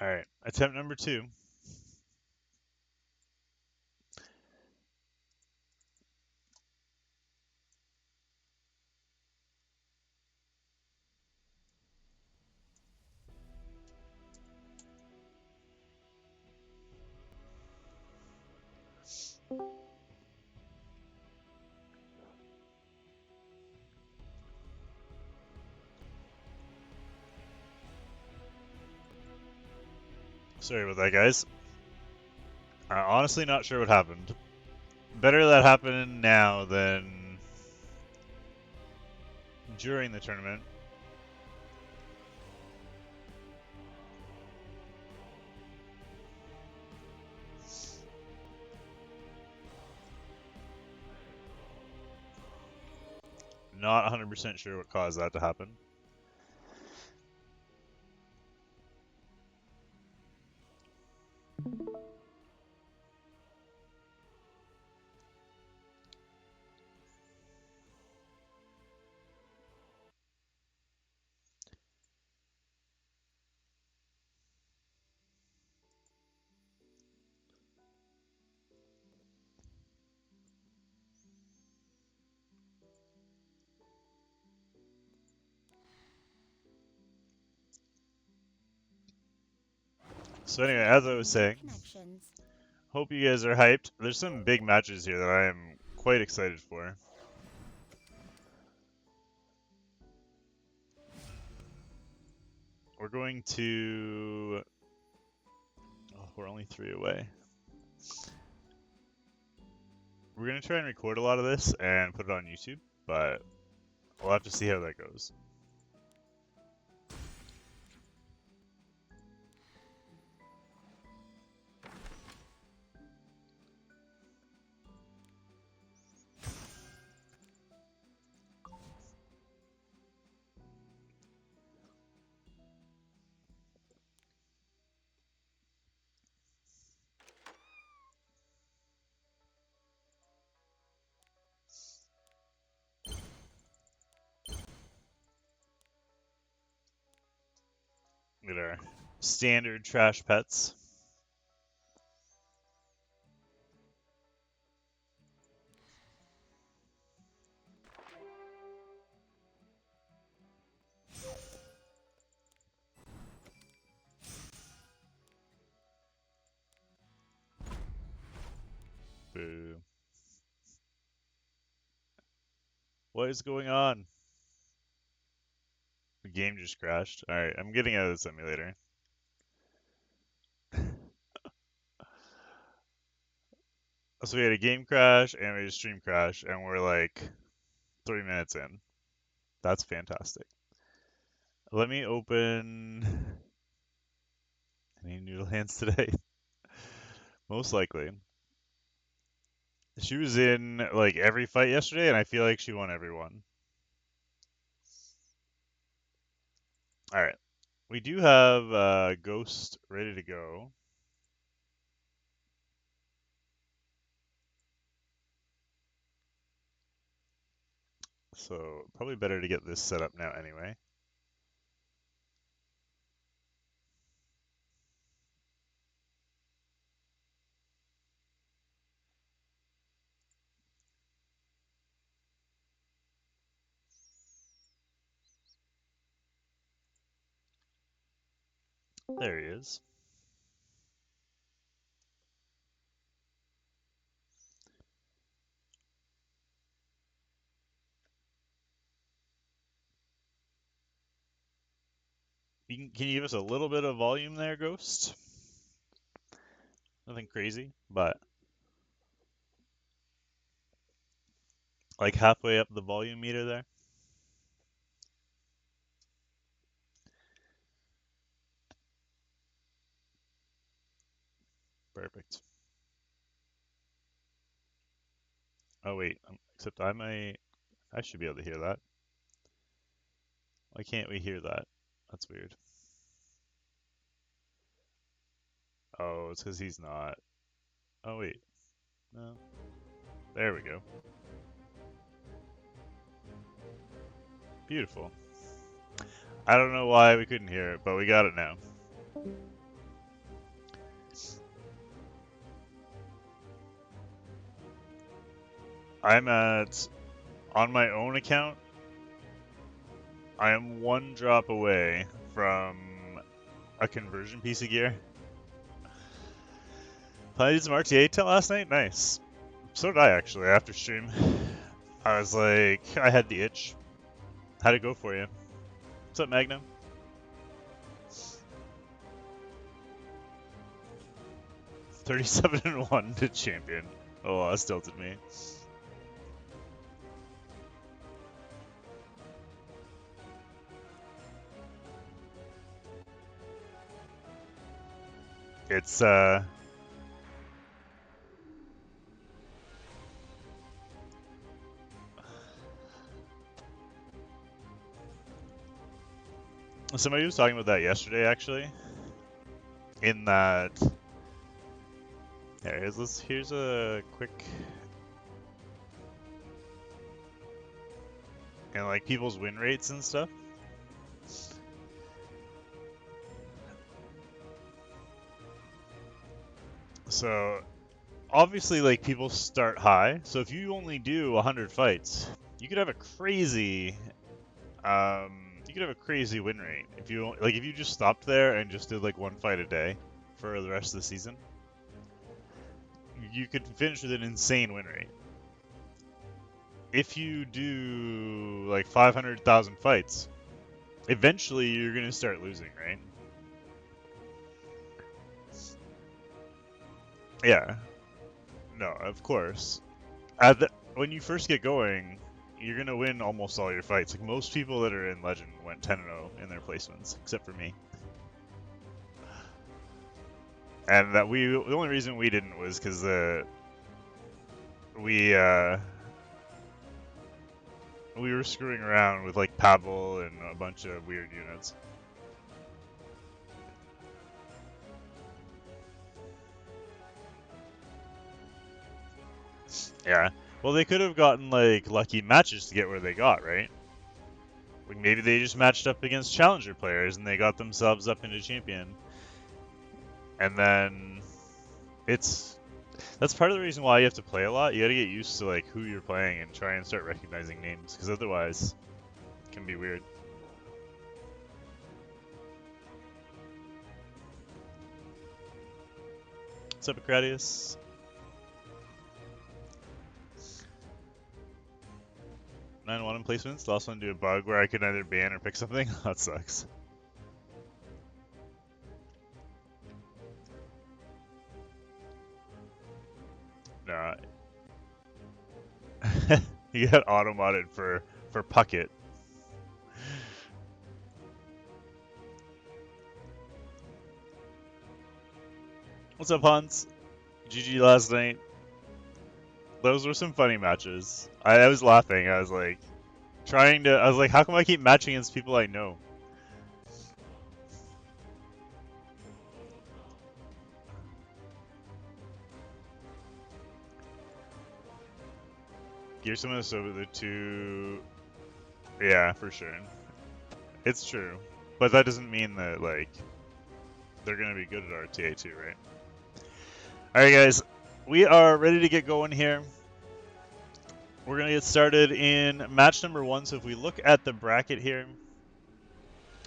Alright, attempt number 2. Sorry about that, guys. I'm honestly not sure what happened. Better that happened now than during the tournament. Not 100% sure what caused that to happen. So anyway, as I was saying, hope you guys are hyped. There's some big matches here that I am quite excited for. We're going to... Oh, we're only 3 away. We're going to try and record a lot of this and put it on YouTube, but we'll have to see how that goes. Get our standard trash pets. Boo. What is going on? The game just crashed. Alright, I'm getting out of the simulator. So we had a game crash and we had a stream crash, and we're like 3 minutes in. That's fantastic. Let me open any noodle hands today. Most likely. She was in like every fight yesterday, and I feel like she won every one. Alright. We do have Ghost ready to go. So probably better to get this set up now anyway. There he is. Can you give us a little bit of volume there, Ghost? Nothing crazy, but like halfway up the volume meter there. Perfect. Oh wait, except I should be able to hear that. Why can't we hear that? That's weird. Oh, it's because he's not. Oh wait, no. There we go. Beautiful. I don't know why we couldn't hear it, but we got it now. I'm at, on my own account, I am 1 drop away from a conversion piece of gear. Played some RTA last night? Nice. So did I, actually, after stream. I was like, I had the itch. How'd it go for you? What's up, Magnum? $37-1 to champion. Oh, that stilted me. It's, So somebody was talking about that yesterday, actually. In that... Here's a quick... And like people's win rates and stuff. So obviously, like, people start high. So if you only do 100 fights, you could have a crazy, win rate. If you just stopped there and just did like 1 fight a day for the rest of the season, you could finish with an insane win rate. If you do like 500,000 fights, eventually you're gonna start losing, right? Yeah. No, of course. When you first get going, you're gonna win almost all your fights. Like, most people that are in Legend went 10-0 in their placements, except for me. And the only reason we didn't was because we were screwing around with like Pavel and a bunch of weird units. Yeah. Well, they could have gotten like lucky matches to get where they got, right? Like, maybe they just matched up against challenger players and they got themselves up into champion. And then that's part of the reason why you have to play a lot. You gotta get used to like who you're playing and try and start recognizing names, because otherwise it can be weird. What's up, Acradius? 9-1 in placements. Lost one to a bug where I could either ban or pick something. That sucks. Nah. You got auto-modded for Puckett. What's up, Hans? GG last night. Those were some funny matches. I was laughing. I was like, how come I keep matching against people I know? Gear some of this over the 2. Yeah, for sure. It's true. But that doesn't mean that, like, they're going to be good at RTA too, right? Alright, guys. We are ready to get going here. We're going to get started in match number 1. So if we look at the bracket here,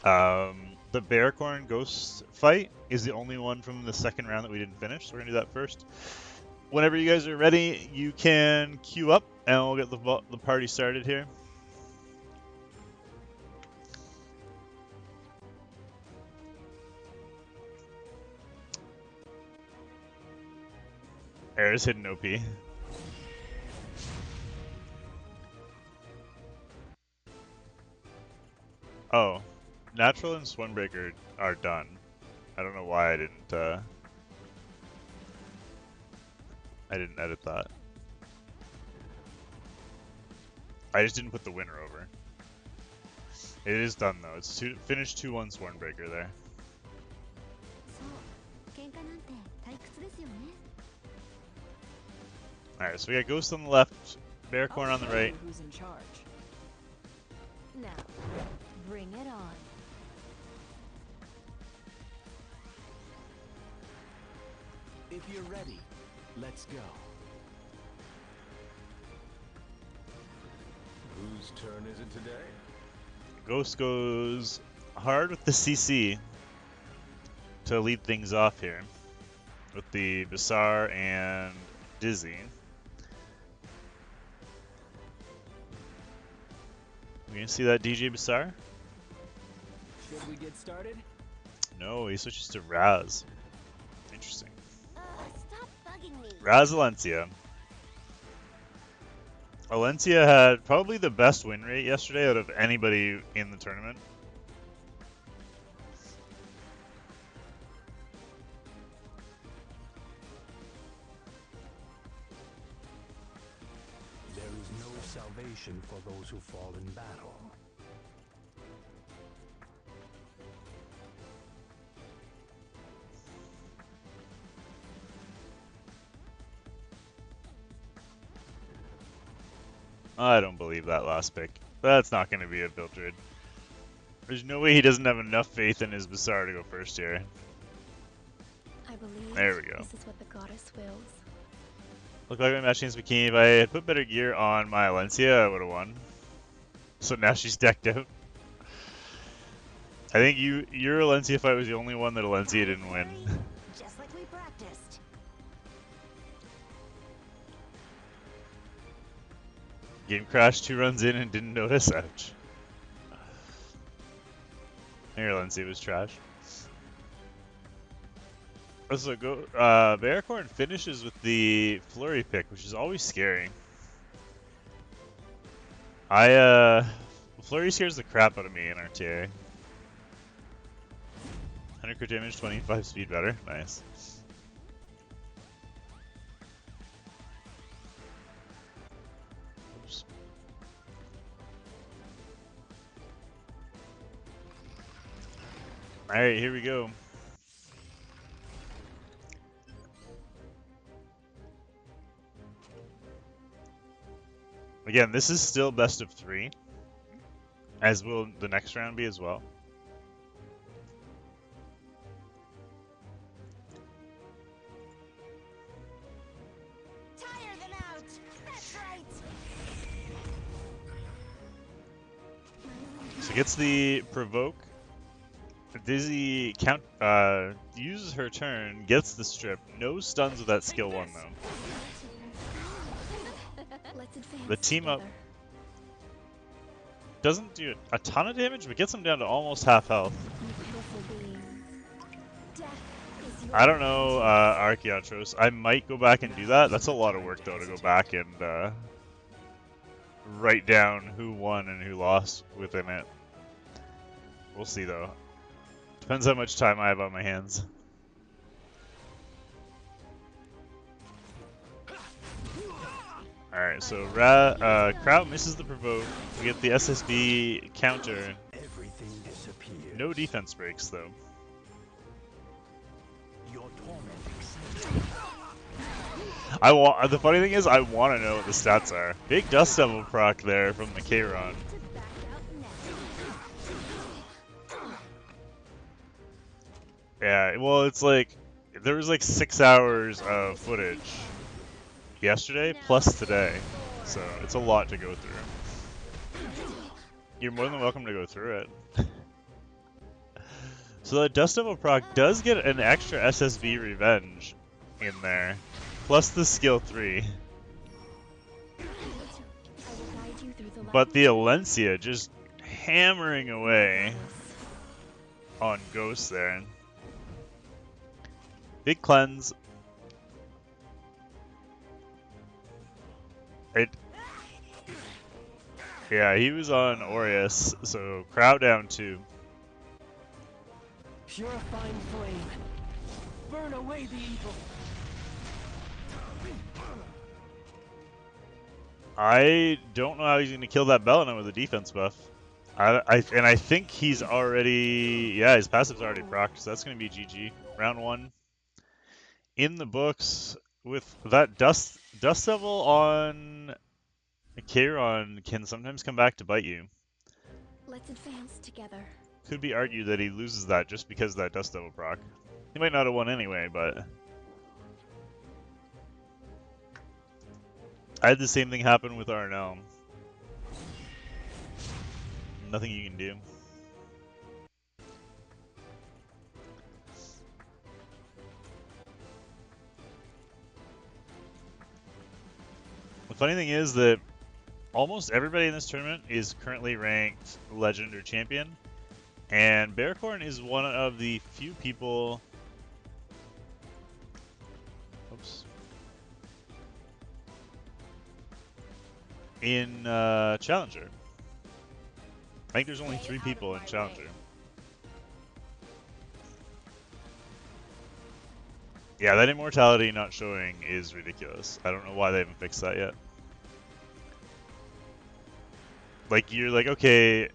the Beorn Ghost fight is the only one from the second round that we didn't finish. So we're going to do that first. Whenever you guys are ready, you can queue up, and we'll get the party started here. Air's hidden OP. Oh, Natural and Swinebreaker are done. I don't know why I didn't edit that. I just didn't put the winner over. It is done though. It's finished 2-1 Swinebreaker there. Alright, so we got Ghost on the left, Beorn on the right. Who's in charge? Now, bring it on. If you're ready, let's go. Whose turn is it today? Ghost goes hard with the CC to lead things off here with the Bassar and Dizzy. We gonna see that DJ Bassar? Should we get started? No, he switches to Raz. Interesting. Stop bugging me. Raz Alencia. Alencia had probably the best win rate yesterday out of anybody in the tournament. There is no salvation for those who fall in battle. I don't believe that last pick. That's not going to be a Bildred. There's no way he doesn't have enough faith in his Bassar to go first here. I believe There we go. this is what the goddess wills. Look like my match against Bikini. If I had put better gear on my Alencia, I would have won. So now she's decked out. I think your Alencia fight was the only one that Alencia didn't win. Just like we practiced. Game crashed 2 runs in and didn't notice. Ouch. Your Alencia was trash. So Beorn finishes with the flurry pick, which is always scary. Flurry scares the crap out of me in RTA. 100 crit damage, 25 speed better. Nice. Oops. Alright, here we go. Again, this is still best of 3, as will the next round be as well. Tire them out. That's right. So gets the provoke. Dizzy uses her turn, gets the strip. No stuns with that skill 1 though. Let's advance The team up together. doesn't do a ton of damage, but gets him down to almost half health. You pitiful beings. Death is your I don't know, Archaeotros. I might go back and do that. That's a lot of work though to go back and write down who won and who lost within it. We'll see though. Depends how much time I have on my hands. Alright, so Kraut misses the provoke. We get the SSB counter. Everything disappears. No defense breaks though. Your torment excites. The funny thing is, I want to know what the stats are. Big Dust Devil proc there from the Kayron. to back out next. Yeah, well, it's like there was like 6 hours of footage yesterday plus today, so it's a lot to go through. You're more than welcome to go through it. So the Dust Devil proc does get an extra SSB revenge in there, plus the skill 3. I will guide you through the But the labyrinth. Alencia just hammering away on Ghost there. Big cleanse. Yeah, he was on Aureus, so crowd down 2. Purifying flame. Burn away the evil. I don't know how he's going to kill that Belina with a defense buff. I think he's already... Yeah, his passive's already procced, so that's going to be GG. Round 1. In the books, with that Dust Devil on Kayron can sometimes come back to bite you. Let's advance together. Could be argued that he loses that just because of that Dust Devil proc. He might not have won anyway, but... I had the same thing happen with Arnell. nothing you can do. The funny thing is that almost everybody in this tournament is currently ranked Legend or Champion, and Beorn is one of the few people. Oops. In Challenger. I think there's only 3 people in Challenger. Yeah, that immortality not showing is ridiculous. I don't know why they haven't fixed that yet. Like, you're like, okay,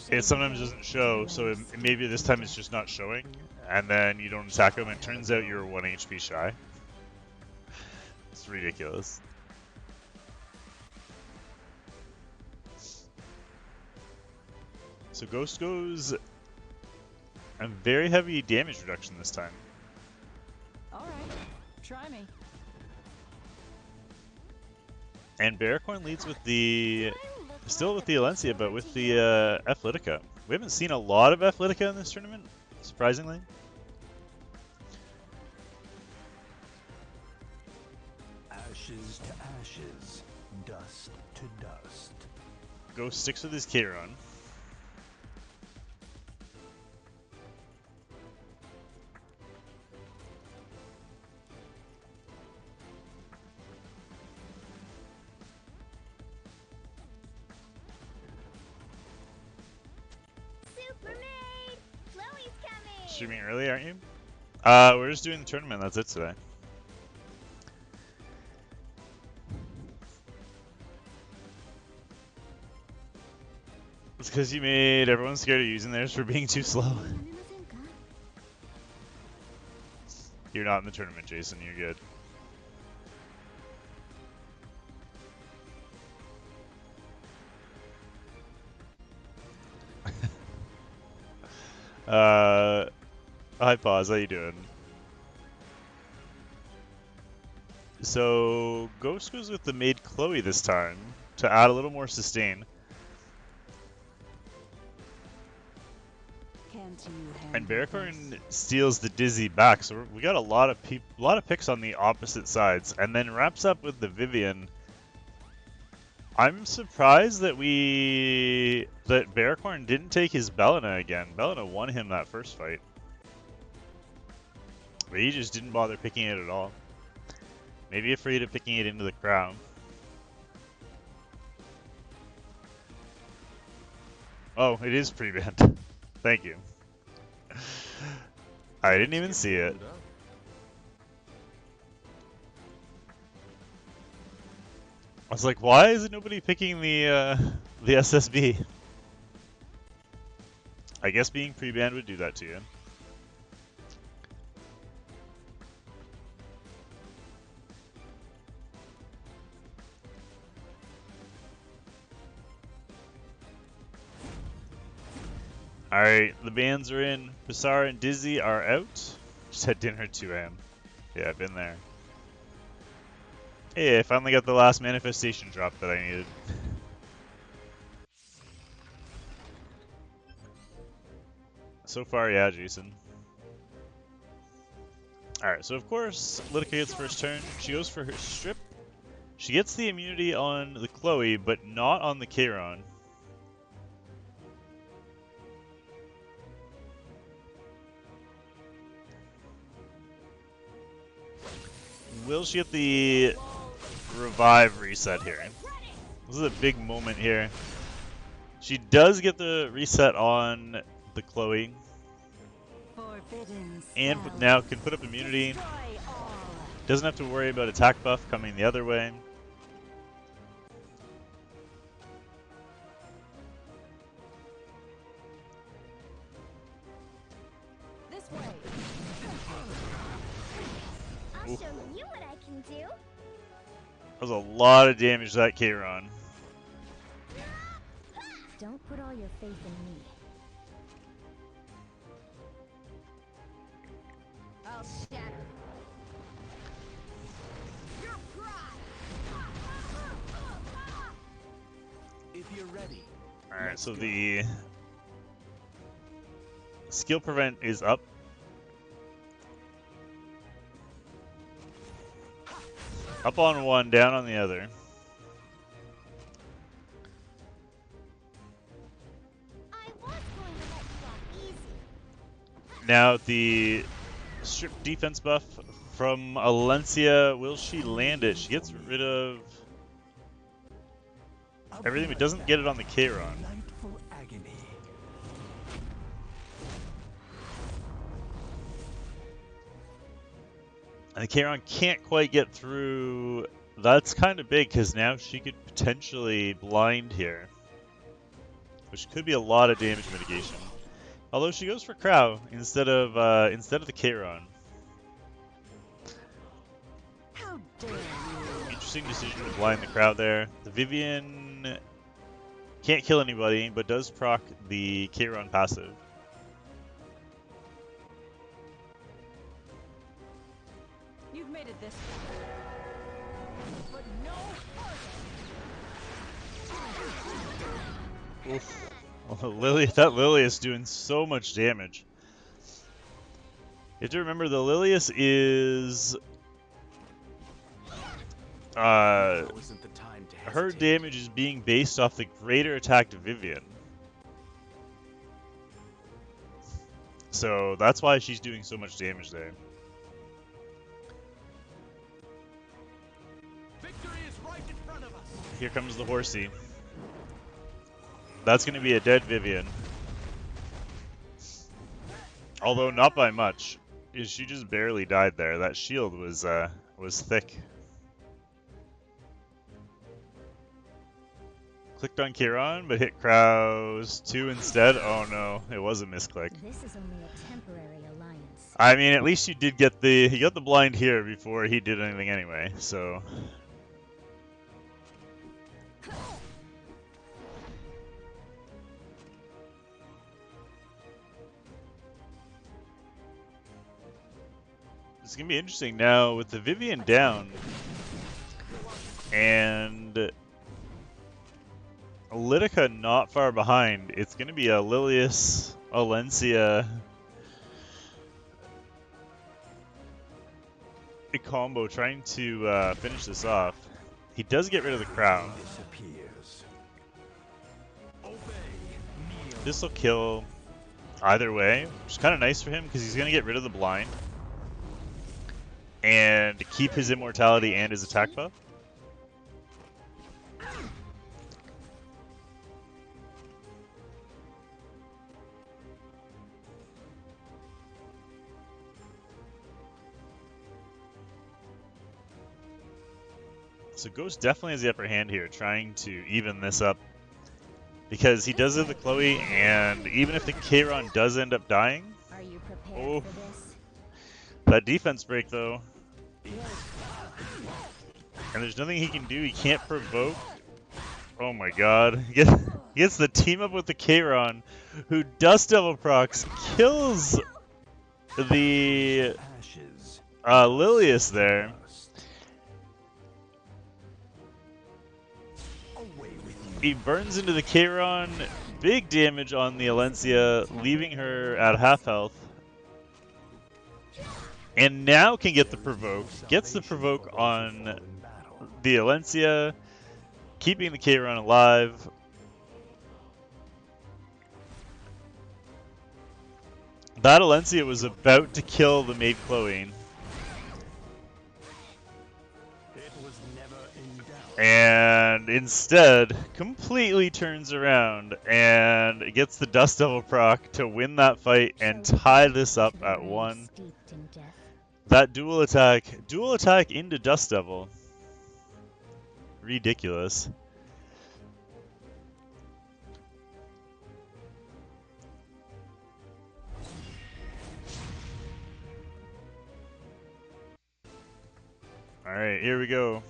it sometimes doesn't show, so maybe this time it's just not showing, and then you don't attack them, and it turns out you're 1 HP shy. It's ridiculous. So Ghost goes a very heavy damage reduction this time. All right, try me. And Beorn leads with the, still with the Alencia, but with the Athletica. We haven't seen a lot of Athletica in this tournament, surprisingly. Ashes to ashes, dust to dust. Ghost sticks with his Kairon. Streaming early, aren't you? We're just doing the tournament, that's it today. It's because you made everyone scared of using theirs for being too slow. You're not in the tournament, Jason, you're good. Hi Pause, how you doing? So, Ghost goes with the maid Chloe this time to add a little more sustain. And Beorn steals the Dizzy back, so we got a lot of picks on the opposite sides, and then wraps up with the Vivian. I'm surprised that Beorn didn't take his Bellina again. Bellina won him that first fight. But he just didn't bother picking it at all. Maybe afraid of picking it into the crown. Oh, it is pre-banned. Thank you. I didn't even see it. I was like, why is nobody picking the SSB? I guess being pre-banned would do that to you. Alright, the bans are in. Basara and Dizzy are out. Just had dinner at 2 AM. Yeah, I've been there. Hey, I finally got the last manifestation drop that I needed. So far, yeah, Jason. Alright, so of course, Lucd gets first turn. She goes for her strip. She gets the immunity on the Chloe, but not on the Kairon. Will she get the revive reset here? This is a big moment here. She does get the reset on the Chloe. And now can put up immunity. Doesn't have to worry about attack buff coming the other way. This way. I'll show you what I can do. That was a lot of damage to that Kairon. Don't put all your faith in me. I'll shatter. Your pride. If you're ready. Alright. Alright, so the skill prevent is up. Up on one, down on the other. I was going to let you off easy. Now the strip defense buff from Alencia, will she land it? She gets rid of everything, but doesn't get it on the Chiron. Delightful agony. And the Chiron can't quite get through. That's kind of big because now she could potentially blind here, which could be a lot of damage mitigation. Although she goes for Crow instead of the Chiron. How dare you? Interesting decision to blind the Crow there. The Vivian can't kill anybody, but does proc the Chiron passive. You've made it this far. But no further. Oof. Oh, that Lilius doing so much damage. You have to remember the Lilius is Now isn't the time to her hesitate. damage is being based off the greater attack to Vivian. So that's why she's doing so much damage there. Victory is right in front of us. Here comes the horsey. That's going to be a dead Vivian. Although not by much. She just barely died there. That shield was thick. Clicked on Chiron, but hit Kraus 2 instead. Oh no, it was a misclick. This is only a temporary alliance. I mean, at least you did get he got the blind here before he did anything anyway, so. It's gonna be interesting now with the Vivian down and Lidica not far behind. It's gonna be a Lilius Alencia combo trying to finish this off. He does get rid of the crown. Disappears. Obey. Kneel. This will kill either way, which is kind of nice for him because he's gonna get rid of the blind and keep his immortality and his attack buff. So Ghost definitely has the upper hand here, trying to even this up. Because he does have the Chloe, and even if the Chiron does end up dying, Are you prepared Oh. for this? that defense break though, and there's nothing he can do, he can't provoke. Oh my god. He gets the team up with the Chiron, who Dust Devil procs, kills the Ashes. Lilius there. Away with you. He burns into the Chiron, big damage on the Alencia, leaving her at half health. And now can get the provoke. Gets the provoke on the Alencia, keeping the Chiron alive. That Alencia was about to kill the Maid Chloe. It was never in doubt. And instead, completely turns around and gets the Dust Devil proc to win that fight and tie this up at 1. Steeped in death. That dual attack into Dust Devil. Ridiculous. Alright, here we go.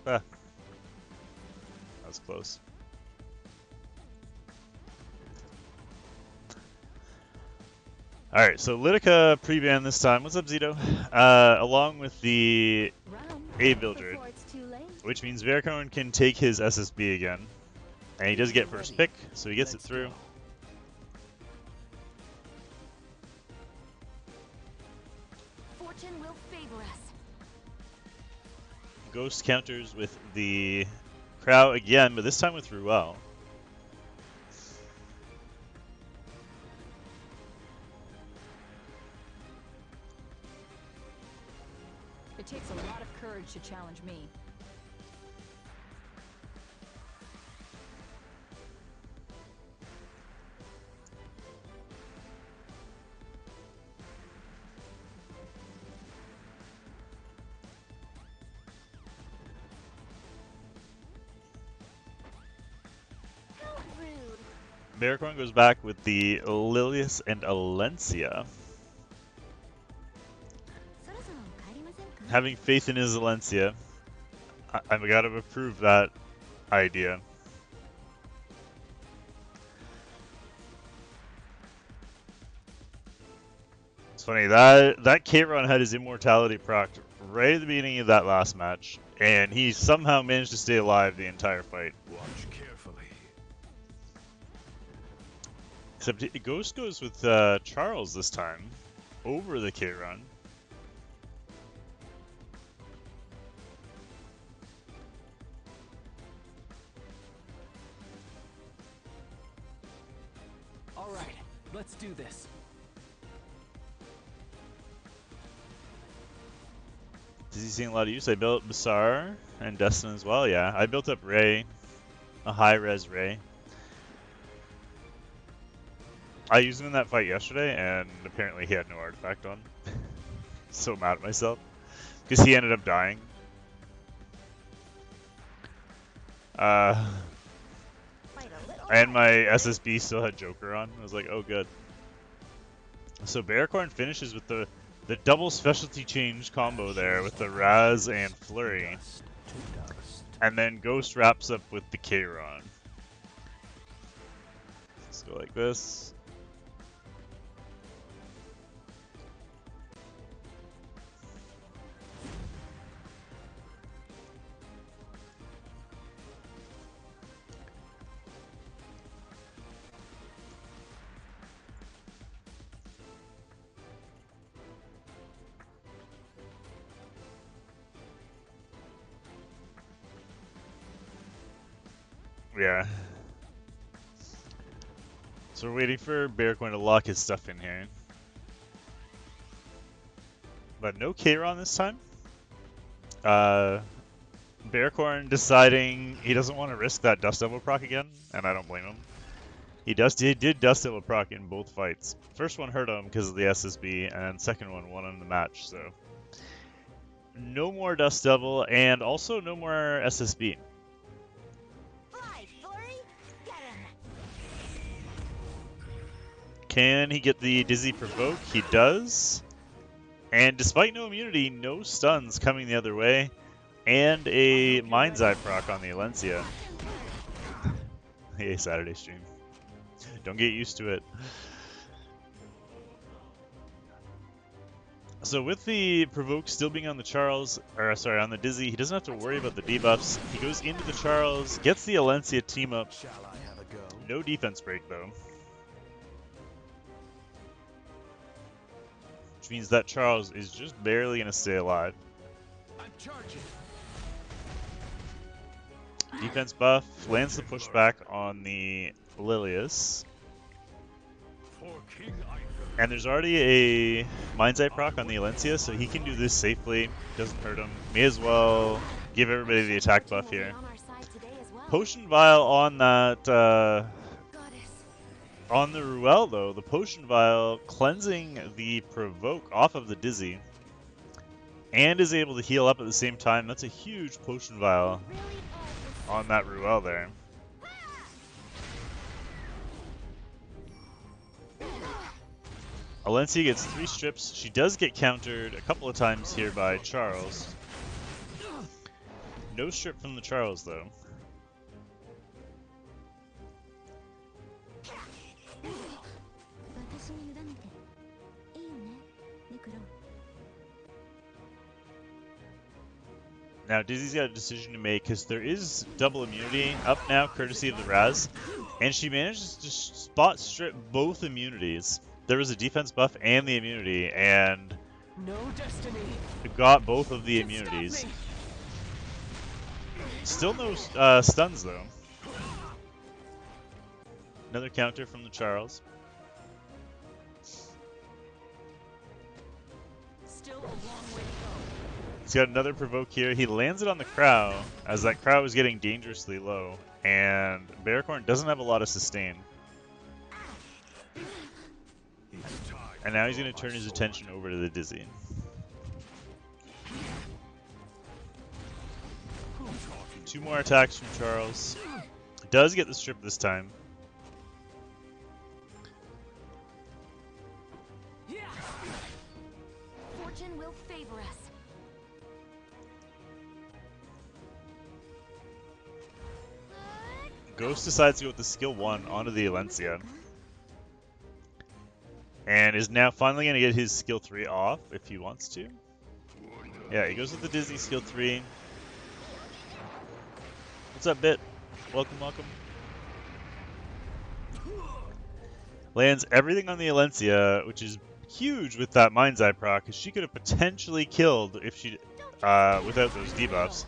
Ah. That was close. Alright, so Lidica pre-ban this time. What's up, Zito? Along with the Run A Vildred. before it's too late. which means Beorn can take his SSB again. And he does get first pick, so he gets it through. Fortune will favor us. Ghost counters with the Crow again, but this time with Ruel. It takes a lot of courage to challenge me. How rude. Beorn goes back with the Lilius and Alencia. Having faith in his Alencia, I've got to approve that idea. It's funny, that K-Ron had his immortality procced right at the beginning of that last match, and he somehow managed to stay alive the entire fight. Watch carefully. Except Ghost goes with Charles this time, over the K-Ron. All right, let's do this. Is he seeing a lot of use? I built Basar and Destin as well, yeah. I built up Ray, a high-res Ray. I used him in that fight yesterday, and apparently he had no artifact on. So mad at myself. Because he ended up dying. And my SSB still had Joker on. I was like, oh good. So Beorn finishes with the double specialty change combo there with the Raz and Flurry. And then Ghost wraps up with the K-Ron. Let's go like this. Yeah. So we're waiting for Beorn to lock his stuff in here. But no K-Ron this time. Beorn deciding he doesn't want to risk that Dust Devil proc again, and I don't blame him. He did Dust Devil proc in both fights. First one hurt him because of the SSB, and second one won him the match, so. No more Dust Devil, and also no more SSB. Can he get the Dizzy Provoke? He does. And despite no immunity, no stuns coming the other way. And a Mind's Eye proc on the Alencia. Hey, Saturday stream. Don't get used to it. So with the Provoke still being on the Charles, or sorry, on the Dizzy, he doesn't have to worry about the debuffs. He goes into the Charles, gets the Alencia team up. No defense break though. Which means that Charles is just barely going to stay alive. I'm charging. Defense buff, lands the pushback on the Lilius. And there's already a Mind's Eye proc on the Alencia, so he can do this safely. Doesn't hurt him. May as well give everybody the attack buff here. Potion Vial on that... on the Ruel, though, the Potion Vial cleansing the Provoke off of the Dizzy and is able to heal up at the same time. That's a huge Potion Vial on that Ruel there. Alencia gets 3 strips. She does get countered a couple of times here by Charles. No strip from the Charles, though. Now Dizzy's got a decision to make because there is double immunity up now, courtesy of the Raz, and she manages to spot strip both immunities. There was a defense buff and the immunity, and No destiny. got both of the can stop immunities. me. Still no stuns though. Another counter from the Charles. Still a long way to go. He's got another provoke here. He lands it on the Crow, as that Crow is getting dangerously low, and Beorn doesn't have a lot of sustain. And now he's going to turn his attention over to the Dizzy. Two more attacks from Charles. Does get the strip this time. Fortune will favor us. Ghost decides to go with the skill 1 onto the Alencia. And is now finally going to get his skill 3 off if he wants to. Yeah, he goes with the Dizzy skill 3. What's up, Bit? Welcome, welcome. Lands everything on the Alencia, which is huge with that Mind's Eye proc, because she could have potentially killed if she without those debuffs.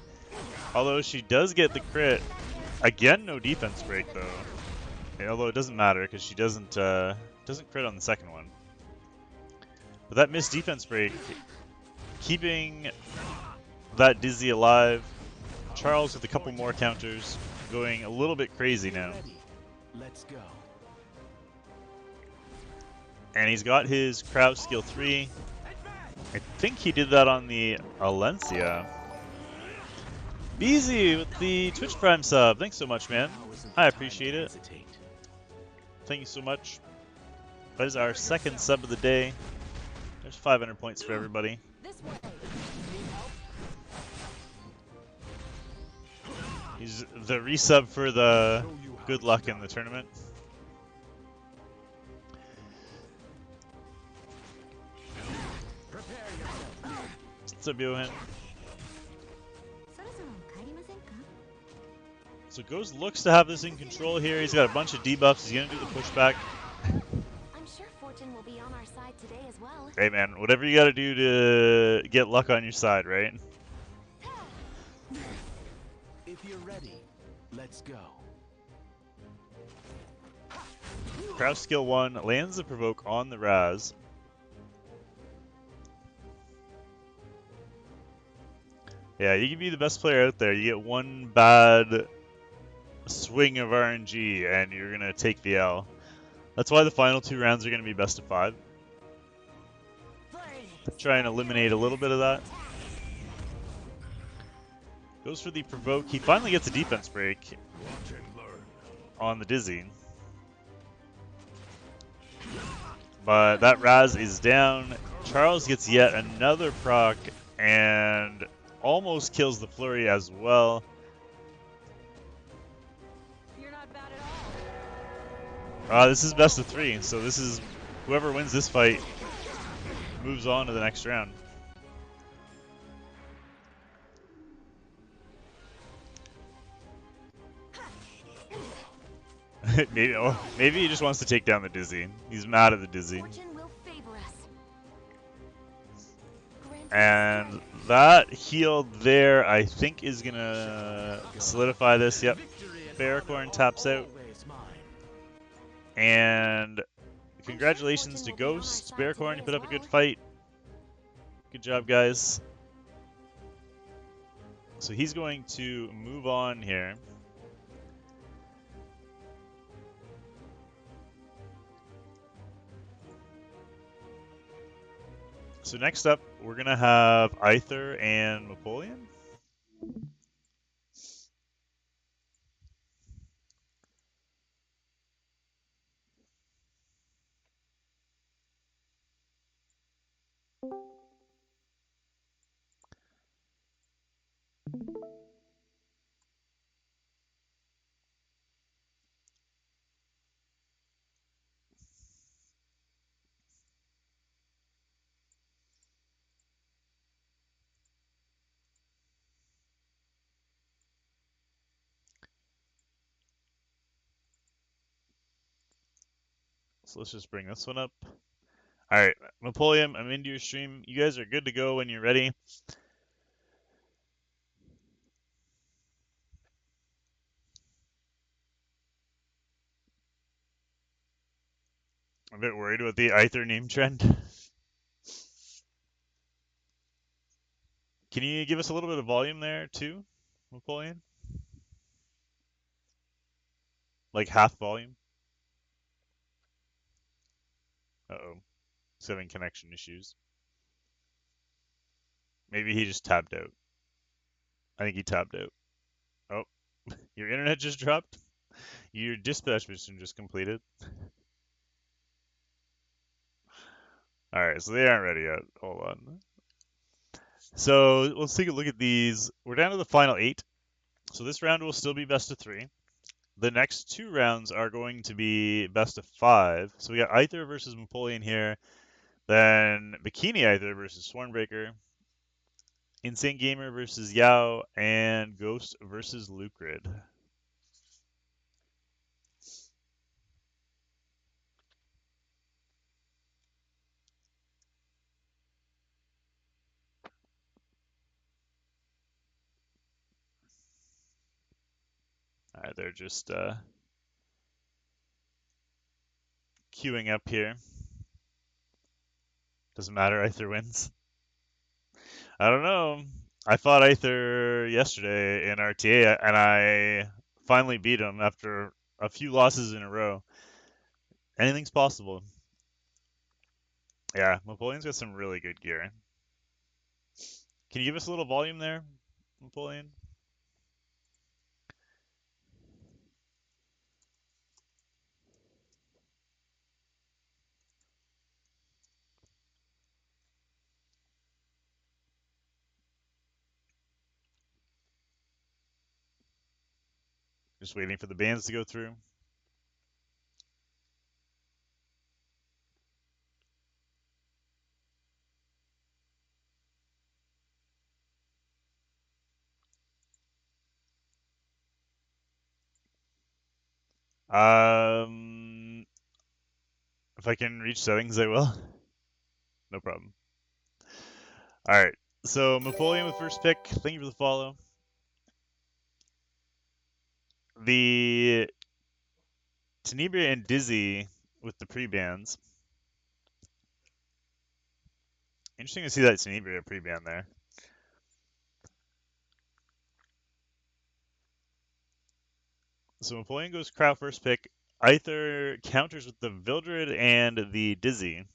Although she does get the crit. Again, no defense break though. Although it doesn't matter because she doesn't crit on the second one. But that missed defense break, keeping that Dizzy alive. Charles with a couple more counters, going a little bit crazy now. Let's go. And he's got his Kraus skill 3. I think he did that on the Alencia. Beezy with the Twitch Prime sub. Thanks so much, man. I appreciate it. Thank you so much. That is our second sub of the day. There's 500 points for everybody. This way. He's the resub for the good luck in the tournament. What's up, Beorn? So Ghost looks to have this in control here. He's got a bunch of debuffs. He's going to do the pushback. I'm sure Fortune will be on our side today as well. Hey man, whatever you got to do to get luck on your side, right? If you're ready, let's go. Kraus skill 1 lands the provoke on the Raz. Yeah, you can be the best player out there. You get one bad swing of RNG and you're going to take the L. That's why the final 2 rounds are going to be best of 5. Try and eliminate a little bit of that. Goes for the provoke. He finally gets a defense break on the Dizzy. But that Raz is down. Charles gets yet another proc and almost kills the flurry as well. You're not bad at all. This is best of 3, so this is whoever wins this fight moves on to the next round. maybe he just wants to take down the Dizzy. He's mad at the Dizzy. Fortune will favor us. And that heal there, I think, is going to solidify this. Yep. Beorn taps out. And congratulations to Ghost. Beorn, you put up a good fight. Good job, guys. So he's going to move on here. So next up, we're going to have Aether and Mapoon. So let's just bring this one up. All right, Napoleon, I'm into your stream. You guys are good to go when you're ready. I'm a bit worried about the Aether name trend. Can you give us a little bit of volume there too, Napoleon? Like half volume? Uh-oh. He's having connection issues. Maybe he just tabbed out. I think he tabbed out. Oh, your internet just dropped? Your dispatch mission just completed. Alright, so they aren't ready yet. Hold on. So let's take a look at these. We're down to the final 8. So this round will still be best of 3. The next 2 rounds are going to be best of 5. So we got Aether versus Napoleon here. Then Bikini Aether versus Swarmbreaker. Insane Gamer versus Yao. And Ghost versus Lucd. Alright, they're just queuing up here. Doesn't matter, Aether wins. I don't know. I fought Aether yesterday in RTA, and I finally beat him after a few losses in a row. Anything's possible. Yeah, Napoleon's got some really good gear. Can you give us a little volume there, Napoleon? Just waiting for the bands to go through. If I can reach settings, I will. No problem. All right. So Napoleon with first pick. Thank you for the follow. The Tenebria and Dizzy with the pre-bans. Interesting to see that Tenebria pre-ban there. So Napoleon goes crowd first pick. Aether counters with the Vildred and the Dizzy.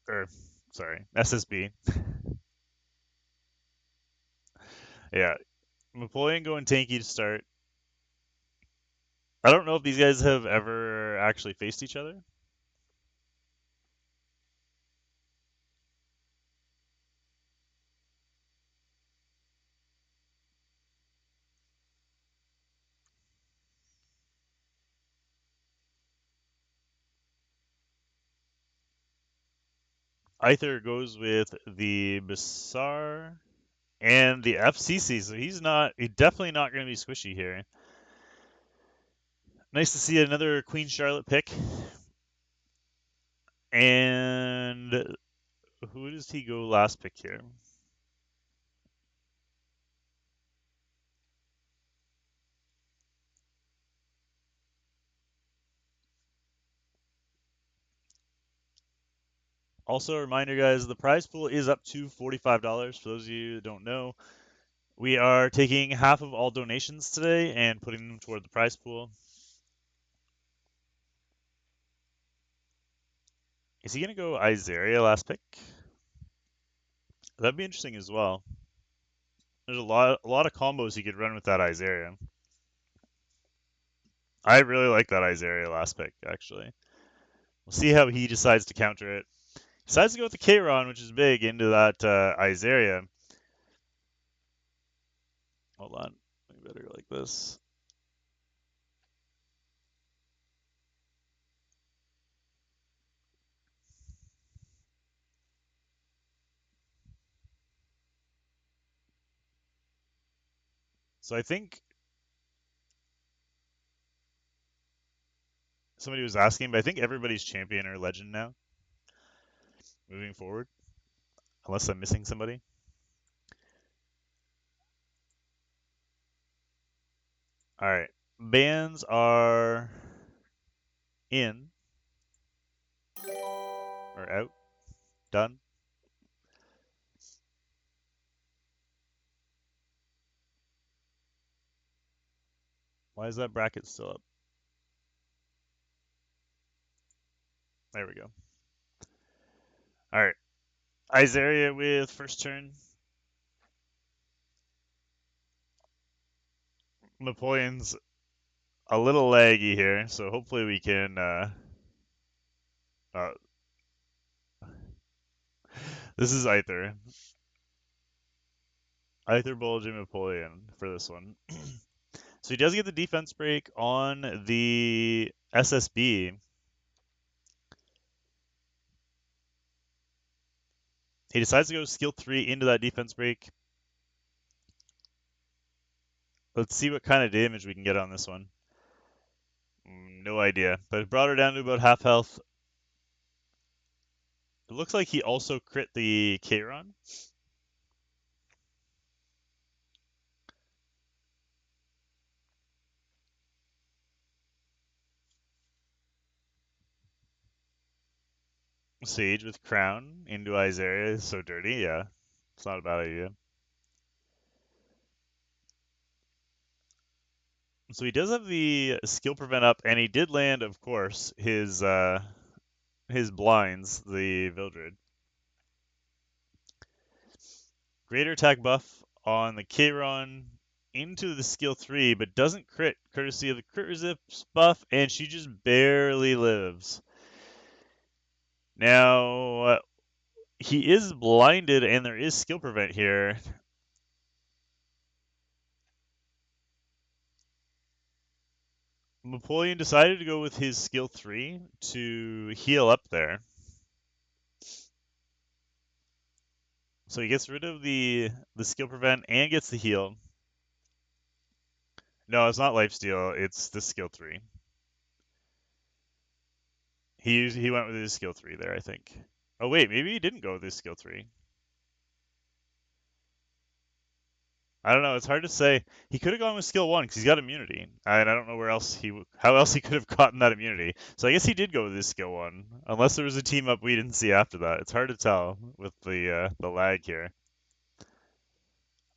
Or, sorry, SSB. Yeah. Napoleon going tanky to start. I don't know if these guys have ever actually faced each other. Aether goes with the Basar and the FCC, so he's definitely not going to be squishy here. Nice to see another Queen Charlotte pick. And who does he go last pick here? Also, a reminder, guys, the prize pool is up to $45. For those of you that don't know, we are taking half of all donations today and putting them toward the prize pool. Is he going to go Izaria last pick? That'd be interesting as well. There's a lot of combos he could run with that Izaria. I really like that Izaria last pick, actually. We'll see how he decides to counter it. Decides to go with the Kayron, which is big, into that Izaria. Hold on. We better go like this. So I think somebody was asking, but I think everybody's champion or legend now, moving forward, unless I'm missing somebody. All right, bans are in or out, done. Why is that bracket still up? There we go. All right, Izaria with first turn. Napoleon's a little laggy here, so hopefully we can. Uh, this is Aether. Aether Bulging Napoleon for this one. So he does get the defense break on the SSB. He decides to go skill 3 into that defense break. Let's see what kind of damage we can get on this one. No idea, but it brought her down to about half health. It looks like he also crit the Kairon. Sage with Crown into Izaria is so dirty, yeah. It's not a bad idea. So he does have the skill prevent up, and he did land, of course, his blinds, the Vildred. Greater attack buff on the Kairon into the skill 3, but doesn't crit, courtesy of the crit resist buff, and she just barely lives. Now, he is blinded, and there is skill prevent here. Napoleon decided to go with his skill 3 to heal up there. So he gets rid of the skill prevent and gets the heal. No, it's not lifesteal, it's the skill 3. He went with his skill 3 there, I think. Oh wait, maybe he didn't go with his skill 3. I don't know. It's hard to say. He could have gone with skill 1 because he's got immunity, and I don't know where else how else he could have gotten that immunity. So I guess he did go with his skill 1, unless there was a team up we didn't see after that. It's hard to tell with the lag here.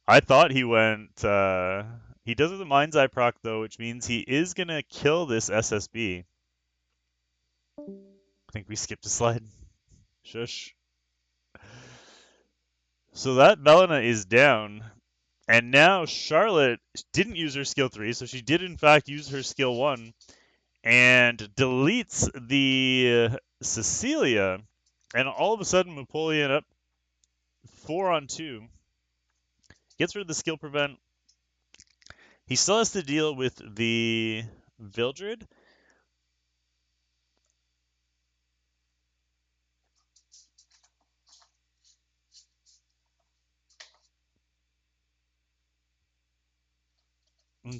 I thought he went. He does have the Mind's Eye proc though, which means he is gonna kill this SSB. I think we skipped a slide. Shush. So that Belena is down. And now Charlotte didn't use her skill 3, so she did in fact use her skill 1 and deletes the Cecilia. And all of a sudden, Napoleon up 4-on-2. Gets rid of the skill prevent. He still has to deal with the Vildred.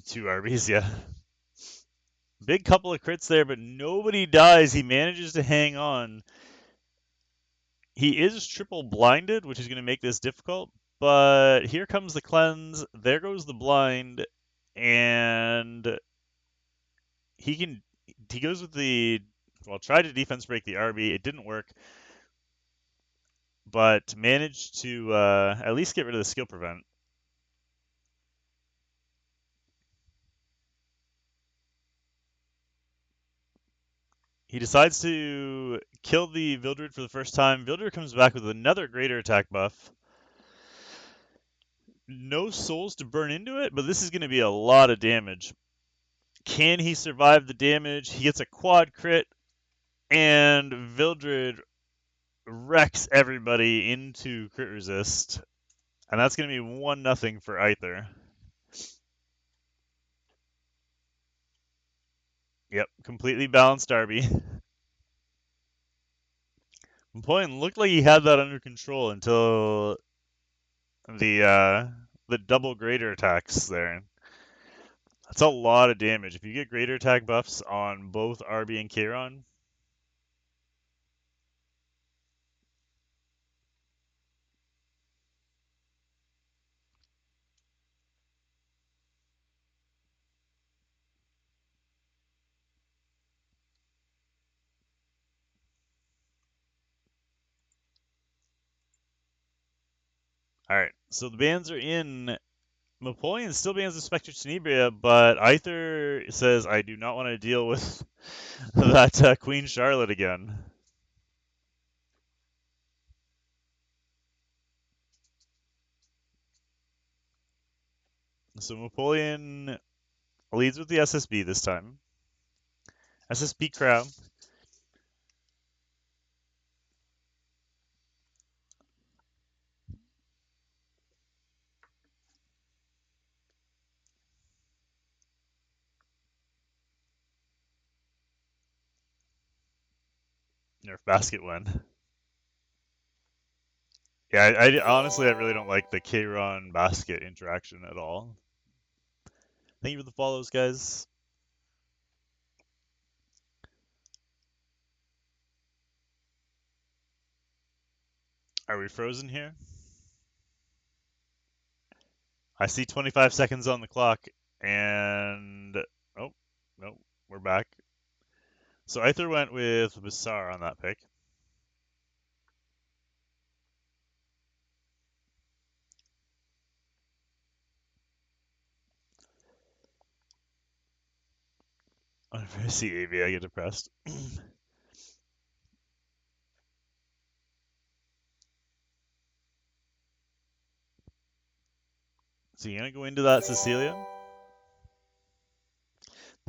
Two Arby's, yeah. Big couple of crits there, but nobody dies. He manages to hang on. He is triple blinded, which is going to make this difficult, but here comes the cleanse. There goes the blind, and he goes with the, well, tried to defense break the RB. It didn't work, but managed to at least get rid of the skill prevent. He decides to kill the Vildred for the first time. Vildred comes back with another greater attack buff. No souls to burn into it, but this is going to be a lot of damage. Can he survive the damage? He gets a quad crit, and Vildred wrecks everybody into crit resist. And that's going to be 1-0 for Aether. Yep, completely balanced Darby. Napoleon looked like he had that under control until the double greater attacks there. That's a lot of damage. If you get greater attack buffs on both RB and Kairon, alright, so the bans are in. Napoleon still bans the Spectre Tenebria, but Aether says, I do not want to deal with that Queen Charlotte again. So Napoleon leads with the SSB this time. SSB Crown. Nerf Basket win. Yeah, I honestly, I really don't like the Kairon Basket interaction at all. Thank you for the follows, guys. Are we frozen here? I see 25 seconds on the clock, and oh, no, we're back. So Aether went with Bassar on that pick. Whenever I see AV, I get depressed. So you're gonna go into that Cecilia?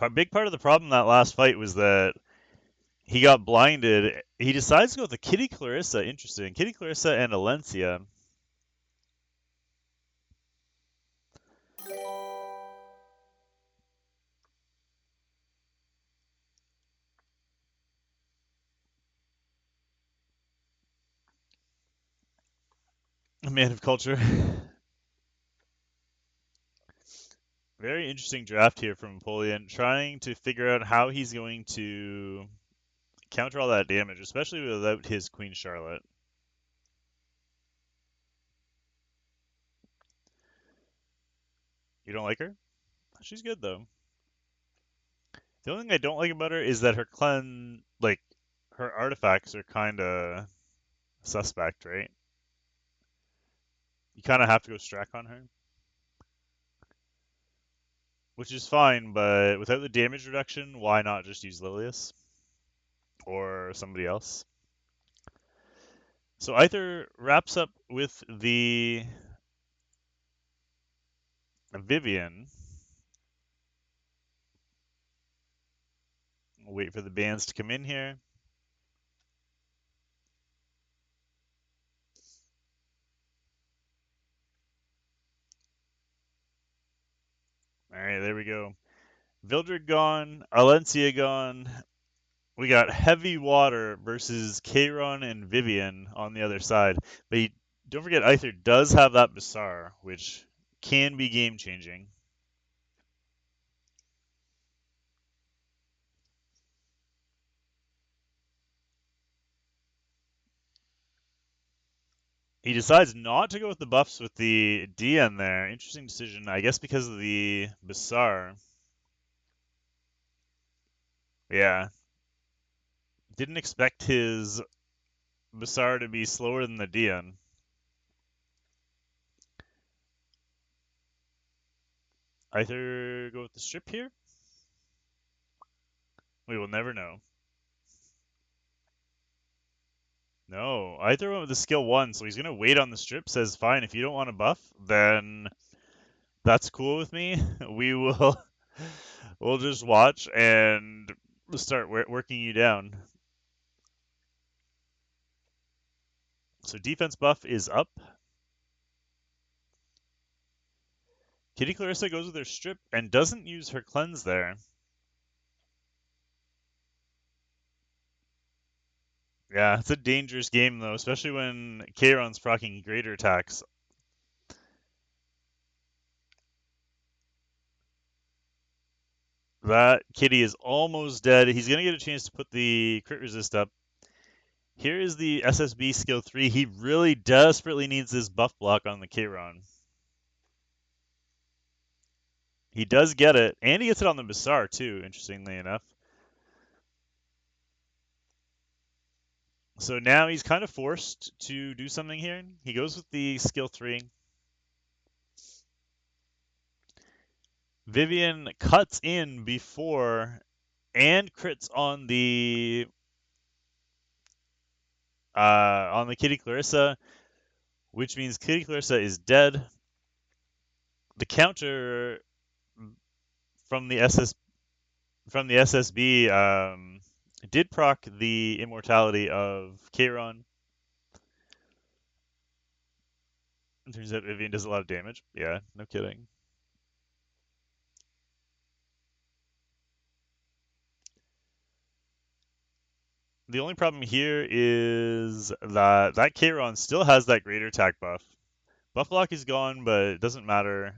A big part of the problem that last fight was that he got blinded. He decides to go with the Kitty Clarissa. Interesting. Kitty Clarissa and Alencia. A man of culture. Very interesting draft here from Napoleon, trying to figure out how he's going to counter all that damage, especially without his Queen Charlotte. You don't like her? She's good though. The only thing I don't like about her is that her her artifacts are kind of suspect, right? You kind of have to go Strack on her, which is fine, but without the damage reduction, why not just use Lilius or somebody else? So Aether wraps up with the Vivian. We'll wait for the bands to come in here. All right, there we go. Vildred gone, Alencia gone. We got Heavy Water versus Kairon and Vivian on the other side. But don't forget, Aether does have that Bassar, which can be game changing. He decides not to go with the buffs with the DN there. Interesting decision, I guess, because of the Bassar. Yeah. Didn't expect his Bassar to be slower than the DN. Either go with the strip here? We will never know. No, either went with the skill 1, so he's going to wait on the strip, says, fine, if you don't want to buff, then that's cool with me. We'll just watch and start working you down. So defense buff is up. Kitty Clarissa goes with her strip and doesn't use her cleanse there. Yeah, it's a dangerous game though, especially when Kairon's proccing greater attacks. That kitty is almost dead. He's going to get a chance to put the crit resist up. Here is the SSB skill 3. He really desperately needs this buff block on the Kayron. He does get it, and he gets it on the Bassar too, interestingly enough. So now he's kind of forced to do something here. He goes with the skill 3. Vivian cuts in before and crits on the Kitty Clarissa, which means Kitty Clarissa is dead. The counter from the SSB did proc the immortality of Kayron. It turns out Vivian does a lot of damage. Yeah, no kidding. The only problem here is that Kayron still has that greater attack buff. Buff block is gone, but it doesn't matter.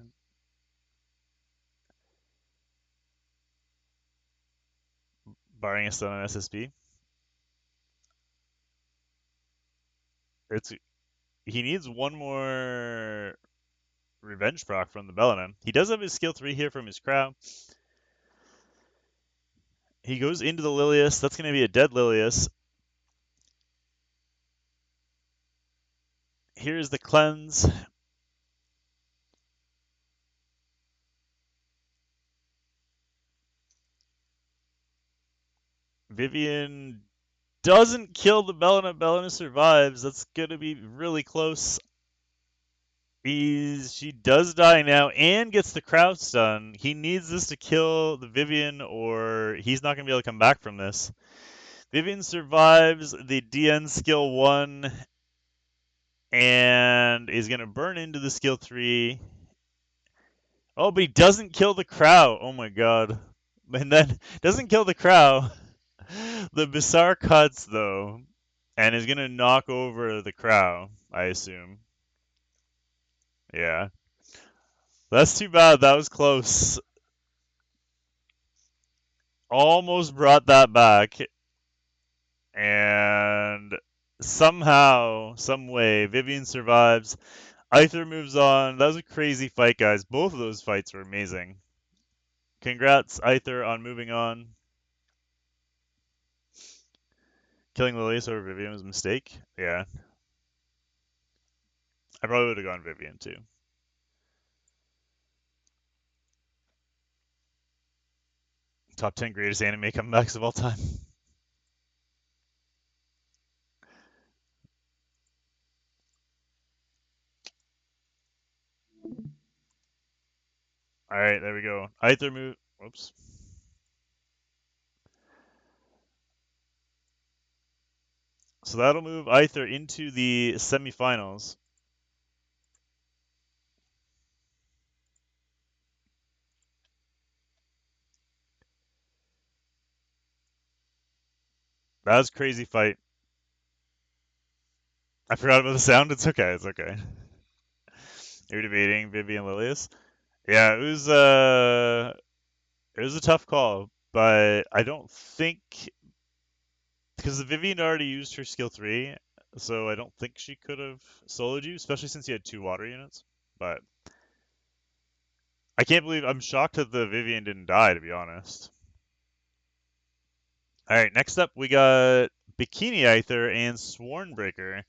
Barring a stun on SSB. He needs one more revenge proc from the Bellinum. He does have his skill 3 here from his Crow. He goes into the Lilius. That's going to be a dead Lilius. Here's the cleanse. Vivian doesn't kill the Bellina. Bellina survives. That's going to be really close. She does die now and gets the crowd stun. He needs this to kill the Vivian or he's not going to be able to come back from this. Vivian survives the DN skill 1 and is going to burn into the skill 3. Oh, but he doesn't kill the Crow. Oh my god. And then doesn't kill the Crow. The Bassar cuts though and is going to knock over the Crow, I assume. Yeah. That's too bad. That was close. Almost brought that back. And somehow, some way, Vivian survives. Aether moves on. That was a crazy fight, guys. Both of those fights were amazing. Congrats, Aether, on moving on. Killing Lilius over Vivian was a mistake. Yeah. I probably would have gone Vivian, too. Top 10 greatest anime comebacks of all time. Alright, there we go. Aether move. Whoops. So that'll move Aether into the semifinals. That was a crazy fight. I forgot about the sound. It's okay. It's okay. You're debating Vivian Lilius. Yeah, it was a tough call, but I don't think because the Vivian already used her skill 3, so I don't think she could have soloed you, especially since you had 2 water units. But I can't believe I'm shocked that the Vivian didn't die, to be honest. All right, next up we got Bikini Aether and Swornbreaker.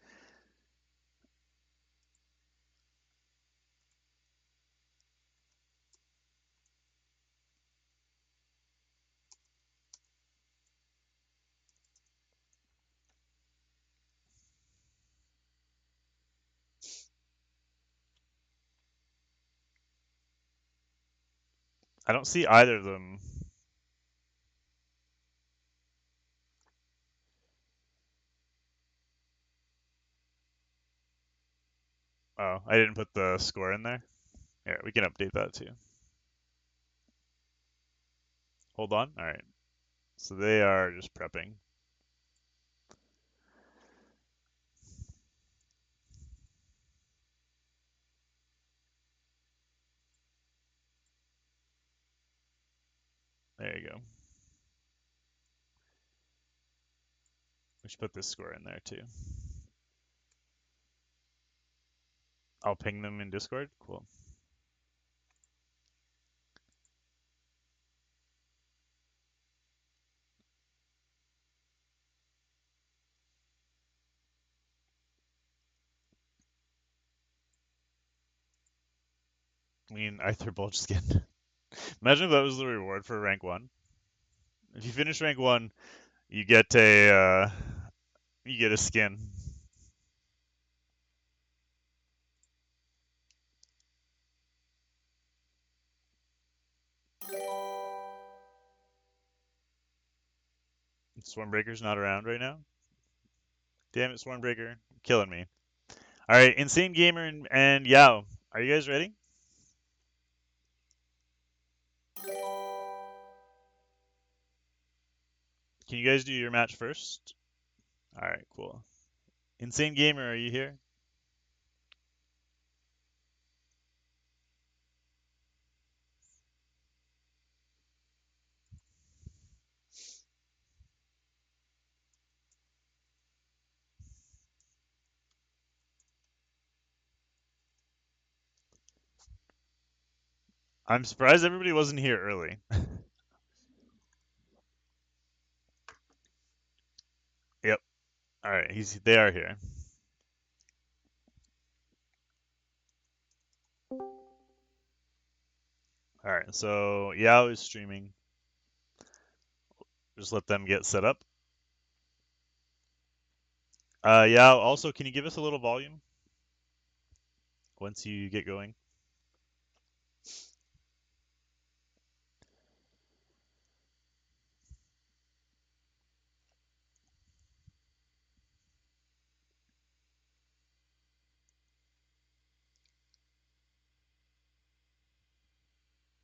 I don't see either of them. Oh, I didn't put the score in there. Here, we can update that too. Hold on. All right. So they are just prepping. There you go. We should put this score in there too. I'll ping them in Discord. Cool. I mean, Aether Bulge skin. Imagine if that was the reward for rank 1. If you finish rank 1, you get a skin. Swarmbreaker's not around right now. Damn it, Swarmbreaker. Killing me. Alright, Insane Gamer and Yao. Are you guys ready? Can you guys do your match first? Alright, cool. Insane Gamer, are you here? I'm surprised everybody wasn't here early. Yep. Alright, they are here. Alright, so Yao is streaming. Just let them get set up. Yao, also, can you give us a little volume once you get going?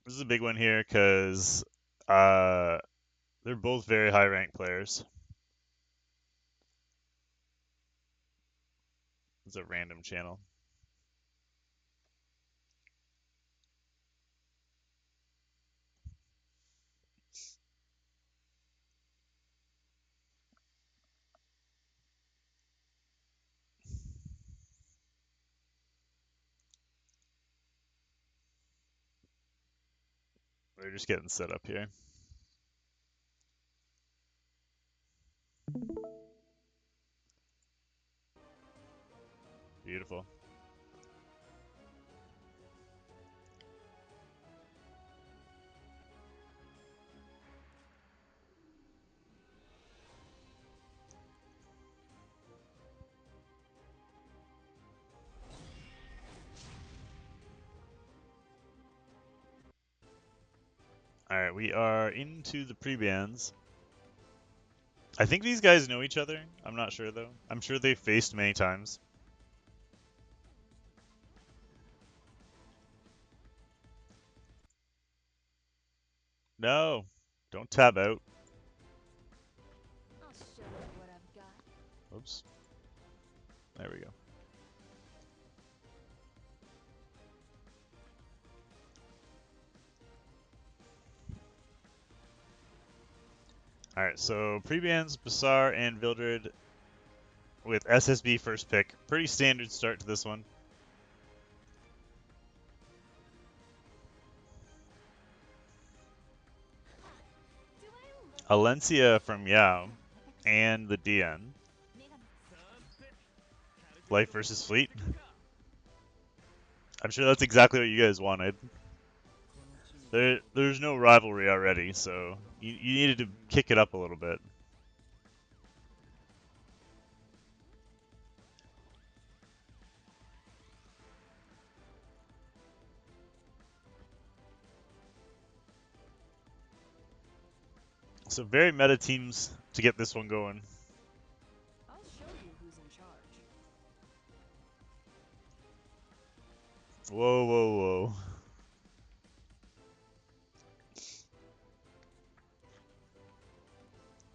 This is a big one here because they're both very high ranked players. It's a random channel. They're just getting set up here. Beautiful. Alright, we are into the pre-bans. I think these guys know each other. I'm not sure though. I'm sure they've faced many times. No, don't tab out. I'll show you what I've got. Oops. There we go. Alright, so pre-bans, Basar, and Vildred with SSB first pick. Pretty standard start to this one. Alencia from Yao and the DN. Life versus Fleet. I'm sure that's exactly what you guys wanted. There's no rivalry already, so you needed to kick it up a little bit. So very meta teams to get this one going. I'll show you who's in charge. Whoa, whoa, whoa.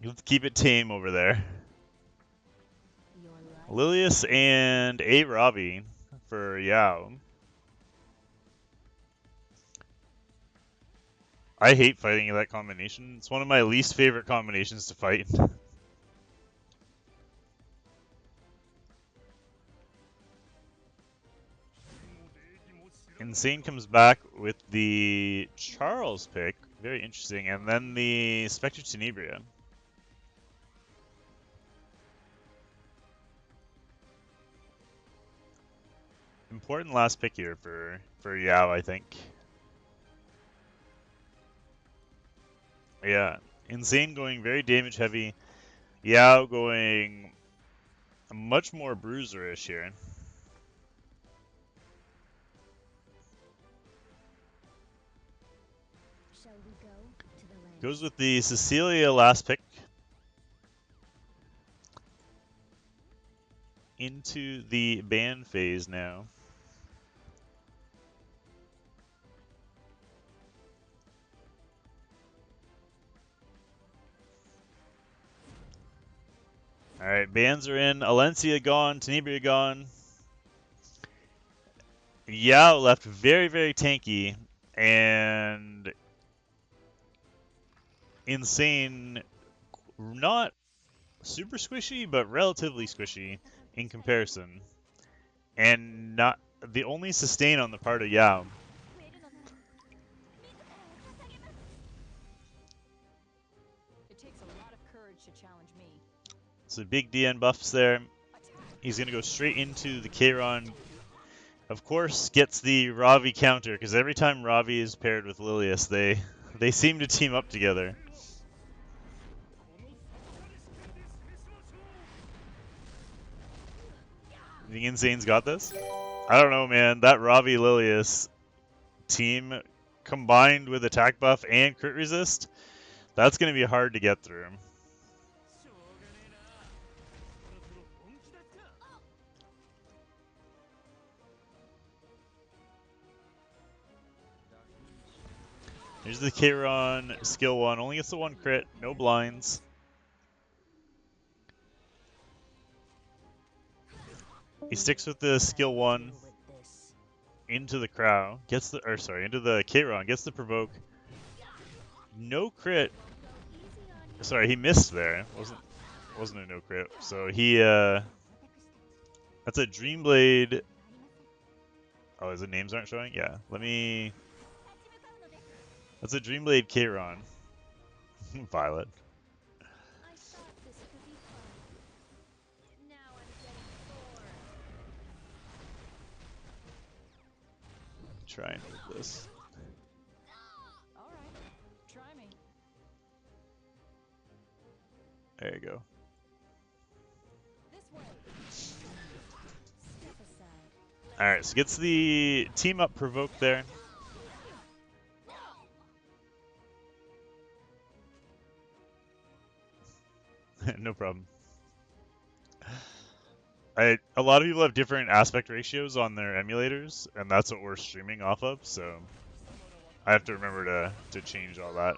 You have to keep it tame over there. Lilius and A. Robbie for Yao. I hate fighting that combination. It's one of my least favorite combinations to fight. Insane comes back with the Charles pick. Very interesting. And then the Spectre Tenebria. Important last pick here for Yao, I think. Yeah. Insane going very damage heavy. Yao going much more bruiser-ish here. Shall we go to the land? Goes with the Cecilia last pick. Into the ban phase now. Alright, bans are in. Alencia gone. Tenebria gone. Yao left very, very tanky. And Insane, not super squishy, but relatively squishy in comparison. And not the only sustain on the part of Yao. It takes a lot of courage to challenge me. So big DN buffs there. He's going to go straight into the Kayron. Of course, gets the Ravi counter, because every time Ravi is paired with Lilius, they seem to team up together. You think Insane's got this? I don't know, man. That Ravi Lilius team combined with attack buff and crit resist, that's going to be hard to get through. Here's the Kayron skill 1. Only gets the 1 crit, no blinds. He sticks with the skill 1 into the Crow. Gets the into the Kayron, gets the provoke. No crit. Sorry, he missed there. Wasn't a no crit. So he that's a Dreamblade. Oh, his names aren't showing? Yeah. That's a Dreamblade Kayron. Violet. I thought this could be fun. Now I'm getting bored. Try and move this. All right, try me. There you go. This way. Step aside. Alright, so gets the team up provoke there. No problem. A lot of people have different aspect ratios on their emulators, and that's what we're streaming off of, so I have to remember to change all that.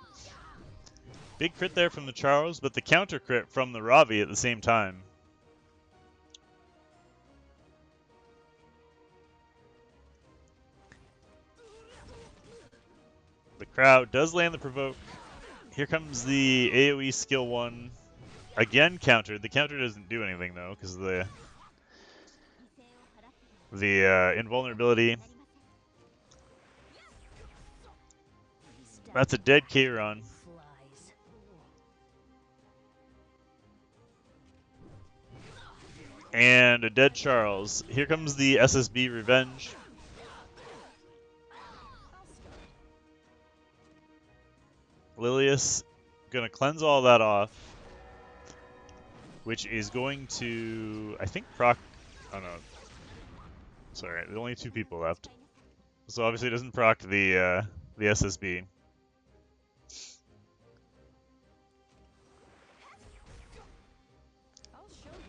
Big crit there from the Charles, but the counter crit from the Ravi at the same time. The crowd does land the provoke. Here comes the AoE skill 1. Again countered. The counter doesn't do anything though, because of the invulnerability. That's a dead Kayron. And a dead Charles. Here comes the SSB Revenge. Lilius gonna cleanse all that off, which is going to, I think, proc. Oh no, sorry, there's only 2 people left, so obviously it doesn't proc the SSB.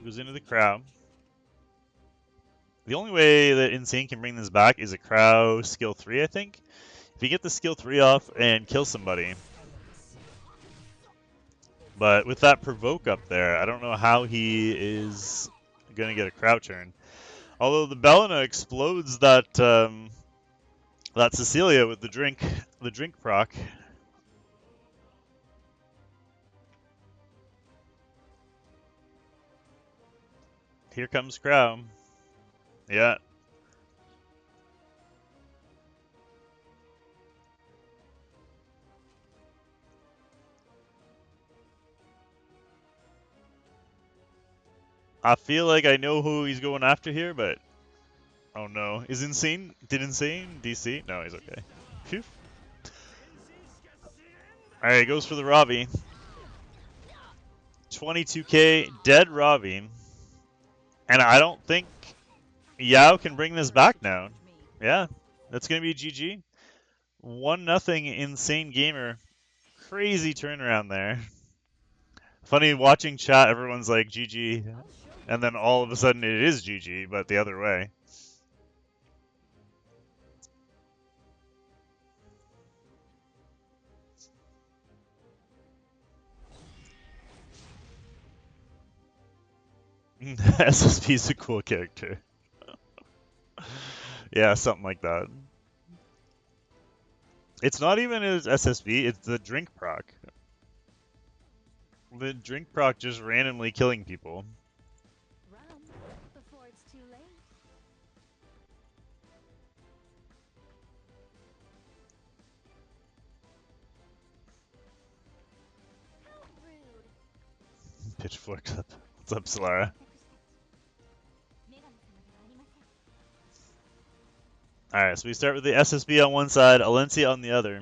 Goes into the Crow. The only way that Insane can bring this back is a Crow skill 3, I think. If you get the skill 3 off and kill somebody. But with that provoke up there, I don't know how he is going to get a Crow turn. Although the Bellina explodes that that Cecilia with the drink proc. Here comes Crow. Yeah. I feel like I know who he's going after here, but oh no. Is Insane? Did Insane DC? No, he's okay. Phew. Alright, he goes for the Robbie. 22k, dead Robbie. And I don't think Yao can bring this back now. Yeah, that's going to be GG. 1-0 Insane Gamer. Crazy turnaround there. Funny watching chat, everyone's like GG, and then all of a sudden it is GG, but the other way. SSP's a cool character. Yeah, something like that. It's not even his SSB, it's the drink proc. The drink proc just randomly killing people. Run before it's too late. How rude. Pitchforks up. What's up, Solara? Alright, so we start with the SSB on one side, Alencia on the other.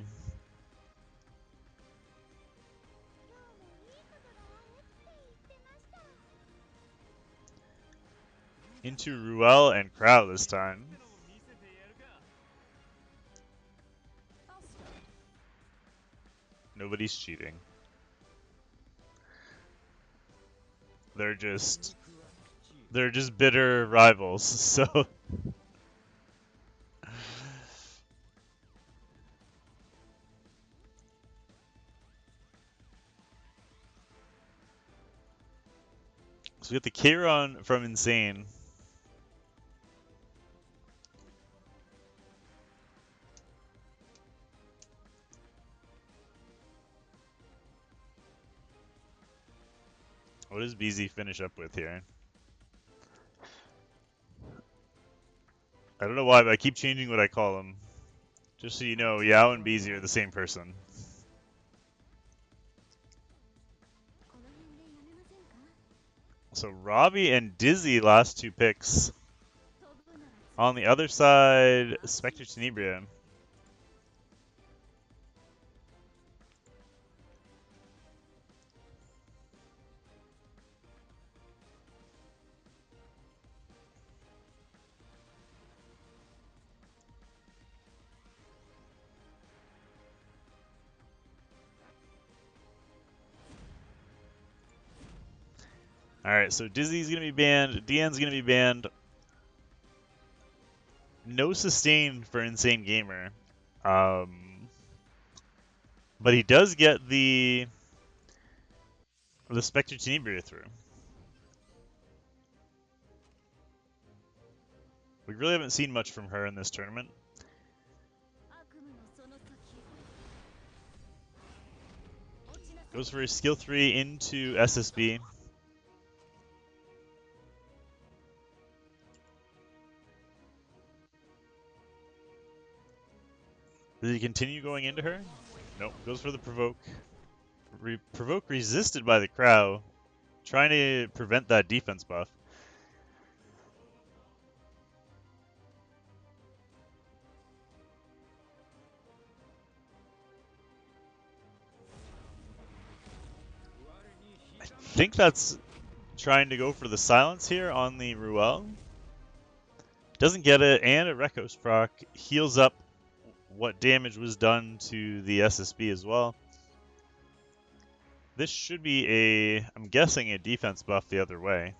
Into Ruel and Crow this time. Nobody's cheating. They're just bitter rivals, so so we get the Kairon from Insane. What does BZ finish up with here? I don't know why, but I keep changing what I call them. Just so you know, Yao and BZ are the same person. So Robbie and Dizzy last two picks. On the other side, Spectre Tenebria. Alright, so Dizzy's gonna be banned, Dian's gonna be banned. No sustain for Insane Gamer. But he does get the Spectre Tenebria through. We really haven't seen much from her in this tournament. Goes for his skill 3 into SSB. Does he continue going into her? Nope, goes for the provoke. Provoke resisted by the Crow, trying to prevent that defense buff. I think that's trying to go for the silence here on the Ruel. Doesn't get it, and a Rekos proc heals up what damage was done to the SSB as well. This should be a, I'm guessing, a defense buff the other way.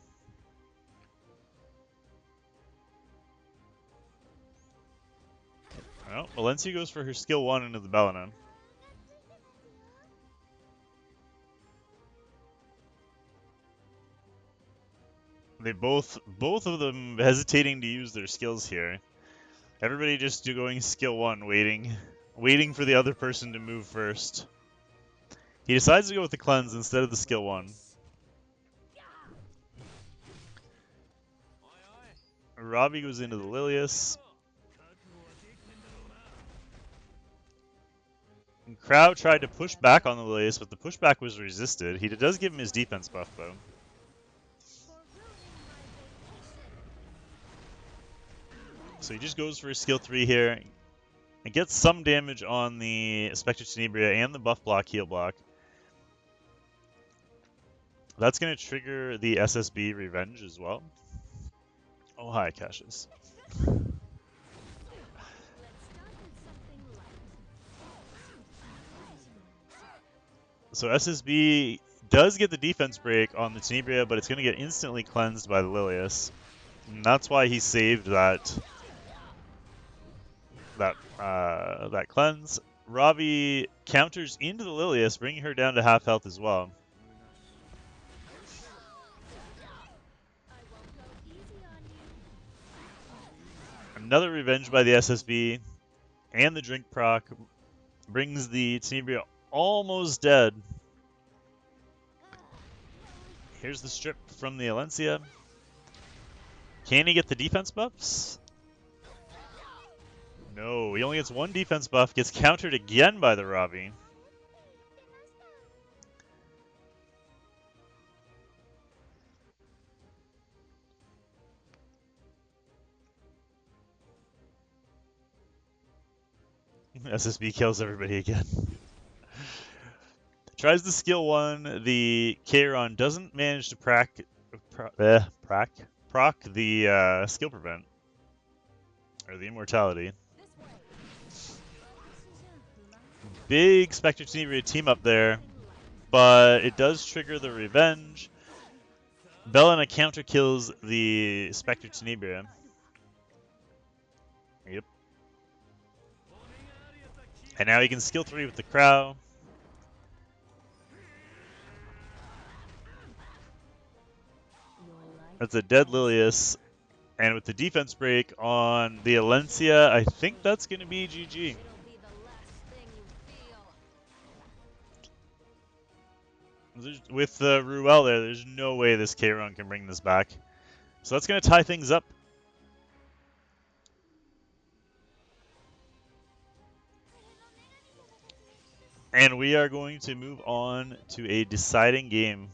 Well, Valencia goes for her skill 1 into the Balanon. They both of them hesitating to use their skills here. Everybody just going skill 1, waiting for the other person to move first. He decides to go with the cleanse instead of the skill 1. Robbie goes into the Lilius. And Crow tried to push back on the Lilius, but the pushback was resisted. He does give him his defense buff, though. For ruining my vacation. So he just goes for his skill 3 here. And gets some damage on the Spectre Tenebria and the buff block, heal block. That's going to trigger the SSB Revenge as well. Oh, hi, Cassius. Let's start with something light. So SSB does get the defense break on the Tenebria, but it's going to get instantly cleansed by the Lilius. And that's why he saved that cleanse. Robbie counters into the Lilius, bringing her down to half health as well. I won't go easy on you. Another revenge by the SSB, and the drink proc brings the Tenebria almost dead. Here's the strip from the Alencia. Can he get the defense buffs? No, he only gets one defense buff, gets countered again by the Robbie. SSB kills everybody again. Tries the skill 1, the Kairon doesn't manage to proc the skill prevent, or the immortality. Big Spectre Tenebria team up there, but it does trigger the revenge. Bellina counter kills the Spectre Tenebria. Yep. And now he can skill 3 with the Crow. That's a dead Lilius. And with the defense break on the Alencia, I think that's going to be GG. It'll be the last thing you feel. With Ruel there, there's no way this Kairon can bring this back. So that's going to tie things up. And we are going to move on to a deciding game.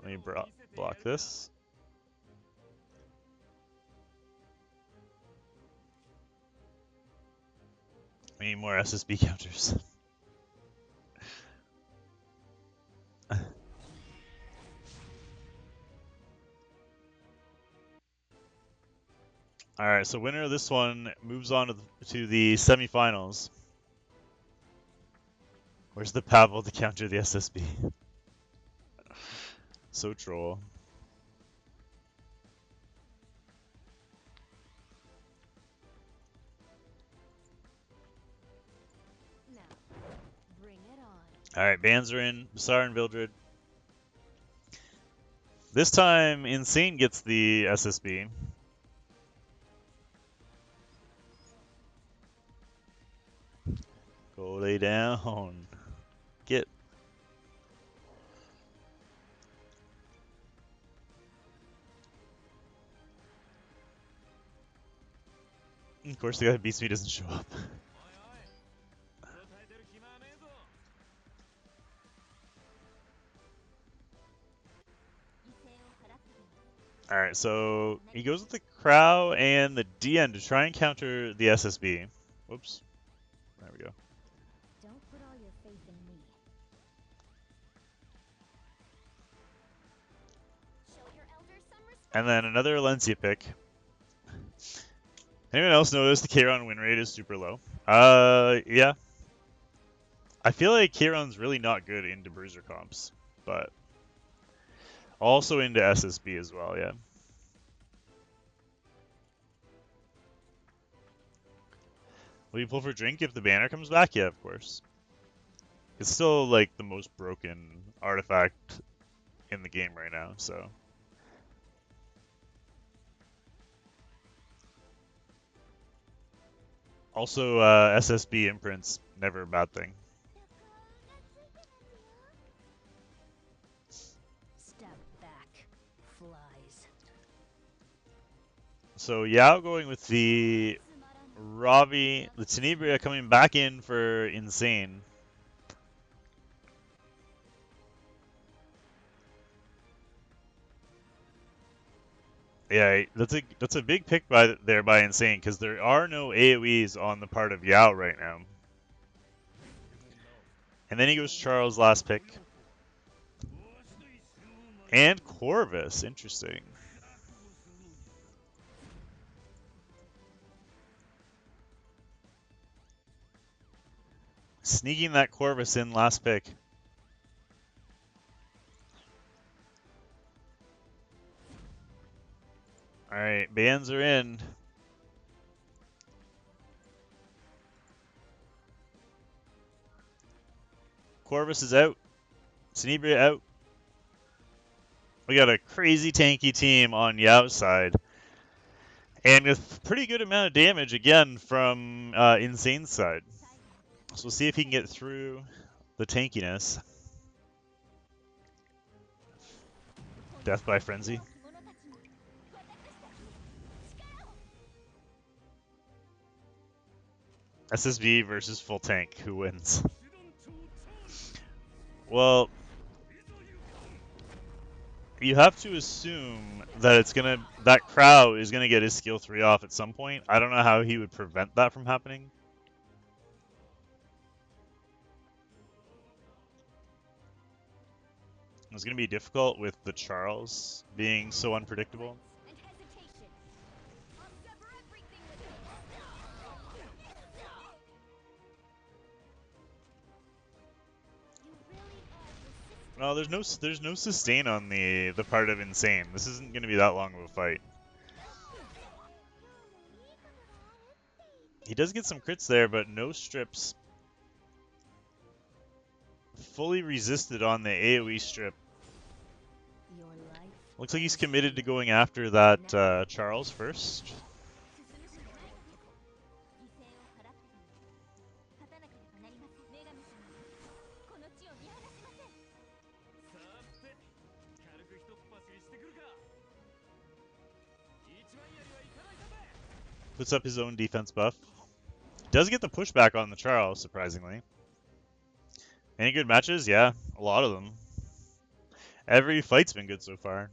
Let me block this. We need more SSB counters. Alright, so winner of this one moves on to the semifinals. Where's the Pavel to counter the SSB? So troll. Now, bring it on. Alright, bans are in. Basar and Vildred. This time, Insane gets the SSB. Go lay down. Get. Of course, the guy who beats me doesn't show up. Alright, so he goes with the Crow and the DN to try and counter the SSB. Whoops. There we go. Don't put all your faith in me. Show your elders some respect. And then another Alencia pick. Anyone else notice the Kairon win rate is super low? Yeah. I feel like Kairon's really not good into Bruiser comps, but also into SSB as well, yeah. Will you pull for drink if the banner comes back? Yeah, of course. It's still like the most broken artifact in the game right now, so. Also, SSB imprints, never a bad thing. Step back, flies. So Yao going with the Ravi, the Tenebria coming back in for Insane. Yeah, that's a big pick by Insane because there are no AoEs on the part of Yao right now. And then he goes Charles last pick. And Corvus, interesting. Sneaking that Corvus in last pick. Alright, bands are in. Corvus is out. Tenebria out. We got a crazy tanky team on Yao's side. And a pretty good amount of damage again from Insane's side. So we'll see if he can get through the tankiness. Death by Frenzy. SSB versus full tank. Who wins? Well, you have to assume that that Crow is gonna get his skill 3 off at some point. I don't know how he would prevent that from happening. It's gonna be difficult with the Charles being so unpredictable. No, there's no sustain on the part of Insane. This isn't gonna be that long of a fight. He does get some crits there, but no strips. Fully resisted on the AoE strip. Looks like he's committed to going after that Charles first. Puts up his own defense buff. Does get the pushback on the Charles, surprisingly. Any good matches? Yeah, a lot of them. Every fight's been good so far.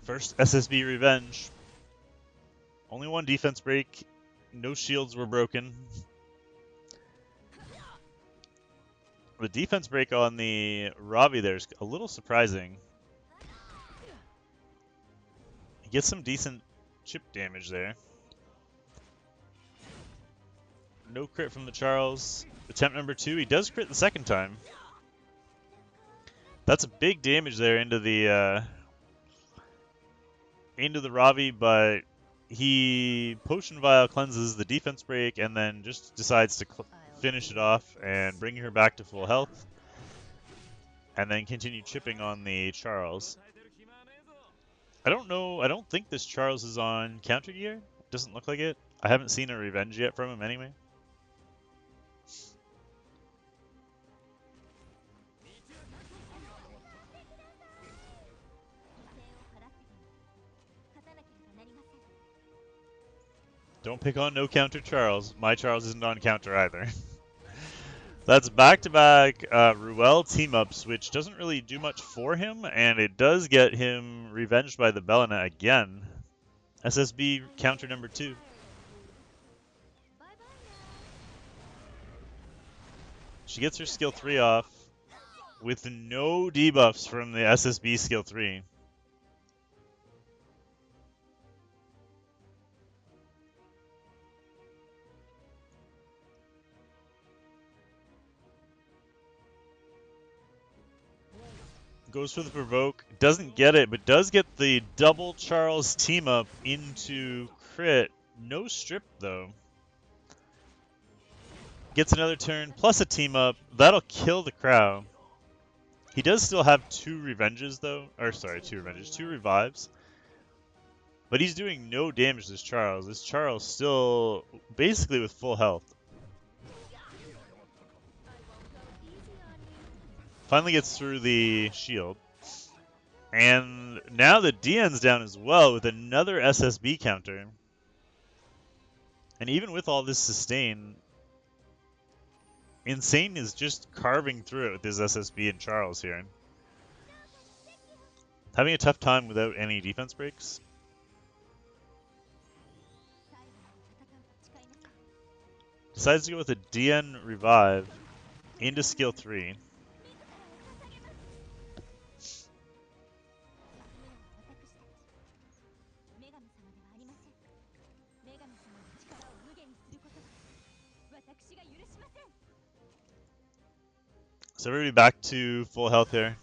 First SSB revenge. Only one defense break. No shields were broken. The defense break on the Ravi there is a little surprising. He gets some decent chip damage there. No crit from the Charles. Attempt number 2. He does crit the second time. That's a big damage there into the Ravi, but he Potion Vial cleanses the defense break and then just decides to finish it off and bring her back to full health. And then continue chipping on the Charles. I don't know. I don't think this Charles is on counter gear. Doesn't look like it. I haven't seen a revenge yet from him anyway. Don't pick on no counter Charles. My Charles isn't on counter either. That's back-to-back Ruel team-ups, which doesn't really do much for him, and it does get him revenged by the Belina again. SSB counter number 2. She gets her skill 3 off with no debuffs from the SSB skill 3. Goes for the provoke, doesn't get it, but does get the double Charles team up into crit. No strip though. Gets another turn plus a team up. That'll kill the Crow. He does still have 2 revenges though, or sorry, 2 revenges, 2 revives. But he's doing no damage to this Charles. This Charles still basically with full health. Finally gets through the shield. And now the DN's down as well with another SSB counter. And even with all this sustain, Insane is just carving through it with his SSB and Charles here. Having a tough time without any defense breaks. Decides to go with a DN revive into skill 3. So everybody back to full health here.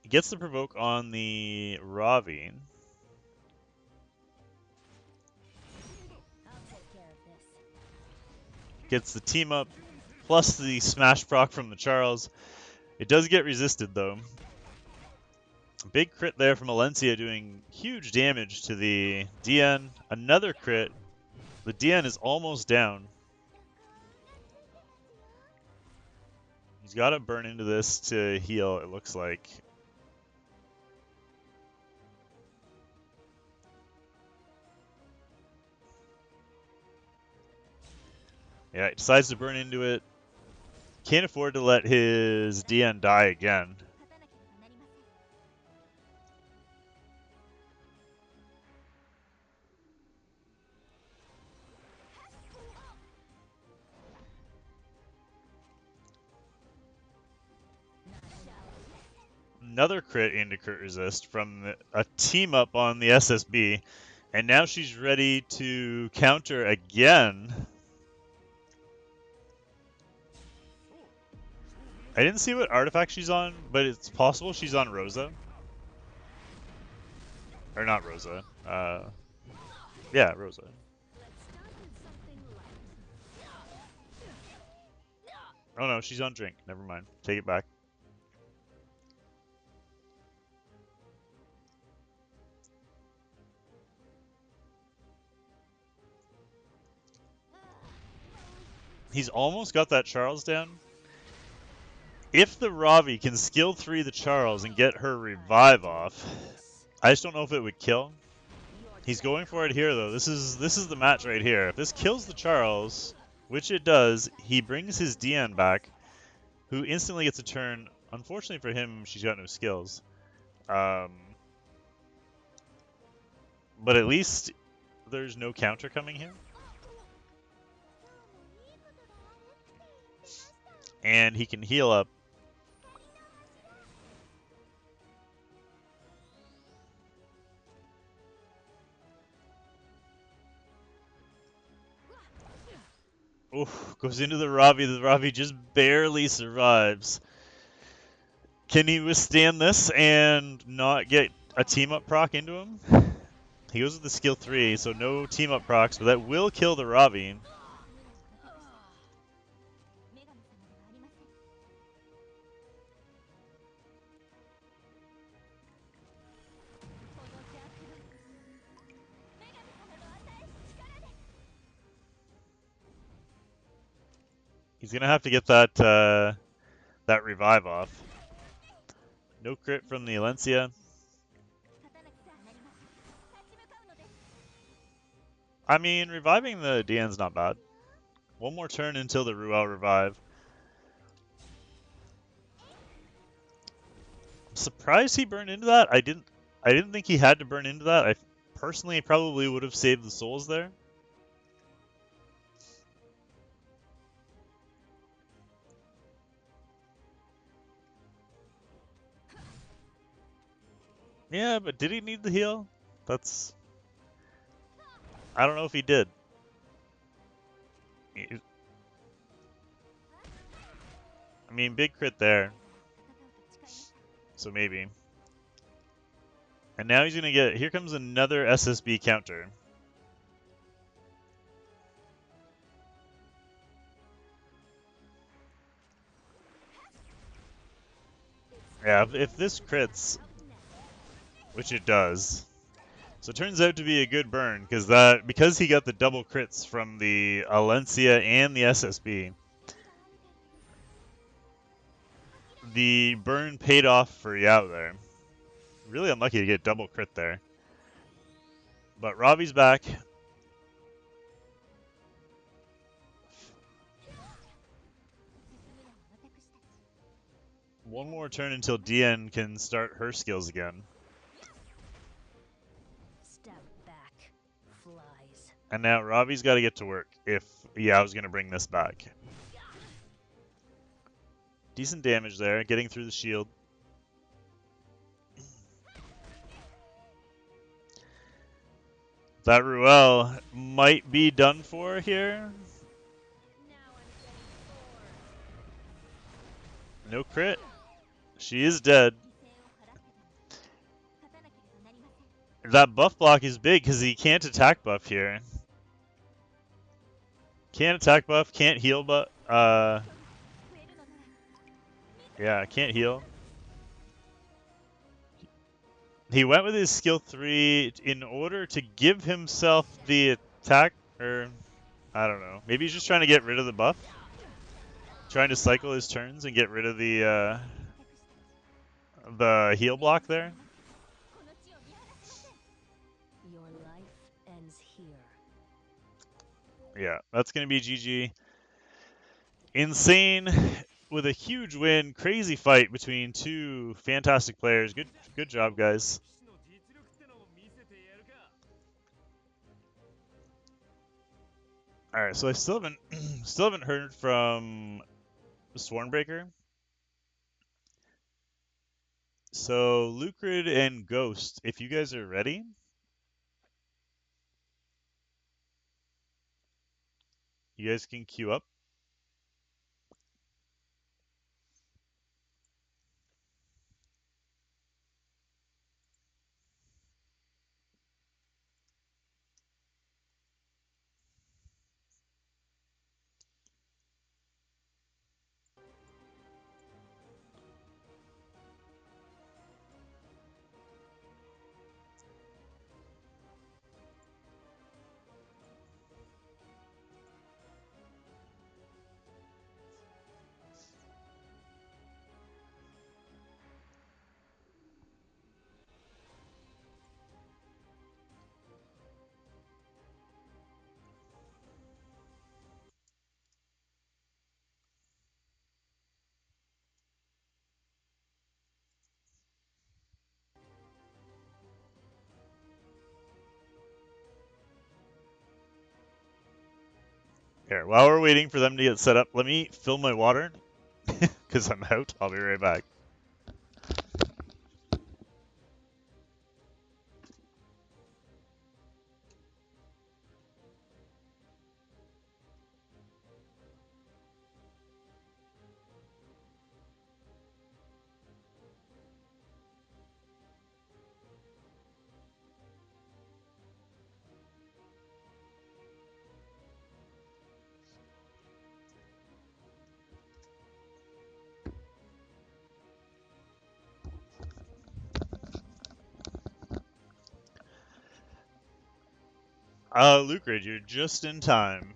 Gets the provoke on the Ravi. Gets the team up, plus the smash proc from the Charles. It does get resisted though. Big crit there from Alencia doing huge damage to the DN. Another crit. The DN is almost down. He's got to burn into this to heal, it looks like. Yeah, he decides to burn into it. Can't afford to let his DN die again. Another crit into crit resist from a team up on the SSB. And now she's ready to counter again. I didn't see what artifact she's on, but it's possible she's on Rosa. Or not Rosa. Yeah, Rosa. Oh no, she's on Drink. Never mind. Take it back. He's almost got that Charles down. If the Ravi can skill 3 the Charles and get her revive off, I just don't know if it would kill. He's going for it here though. This is the match right here. If this kills the Charles, which it does, he brings his DN back, who instantly gets a turn. Unfortunately for him, she's got no skills. But at least there's no counter coming here. And he can heal up. Oof, goes into the Ravi. The Ravi just barely survives. Can he withstand this and not get a team up proc into him? He goes with the skill 3, so no team up procs, but that will kill the Ravi. He's gonna have to get that that revive off. No crit from the Alencia. I mean, reviving the DN's not bad. One more turn until the Ruel revive. I'm surprised he burned into that. I didn't think he had to burn into that. I personally probably would have saved the souls there. Yeah, but did he need the heal? That's... I don't know if he did. I mean, big crit there. So maybe. And now he's gonna get... Here comes another SSB counter. Yeah, if this crits, which it does, so it turns out to be a good burn because he got the double crits from the Alencia and the SSB. the burn paid off for Yao there. Really unlucky to get double crit there. But Robbie's back. One more turn until DN can start her skills again. Step back, flies. And now Robbie's got to get to work if Yao's going to bring this back. Decent damage there, getting through the shield. That Ruel might be done for here. No crit. She is dead. That buff block is big because he can't attack buff here. Can't attack buff, can't heal buff. Yeah, can't heal. He went with his skill 3 in order to give himself the attack, or I don't know. Maybe he's just trying to get rid of the buff. Trying to cycle his turns and get rid of the heal block there. Your life ends here. Yeah, that's going to be GG. Insane with a huge win. Crazy fight between two fantastic players. Good job, guys. All right, so I still haven't heard from Swornbreaker. So Lucd and Ghost, if you guys are ready, you guys can queue up. Here, while we're waiting for them to get set up, let me fill my water because I'm out. I'll be right back. Lucd, you're just in time.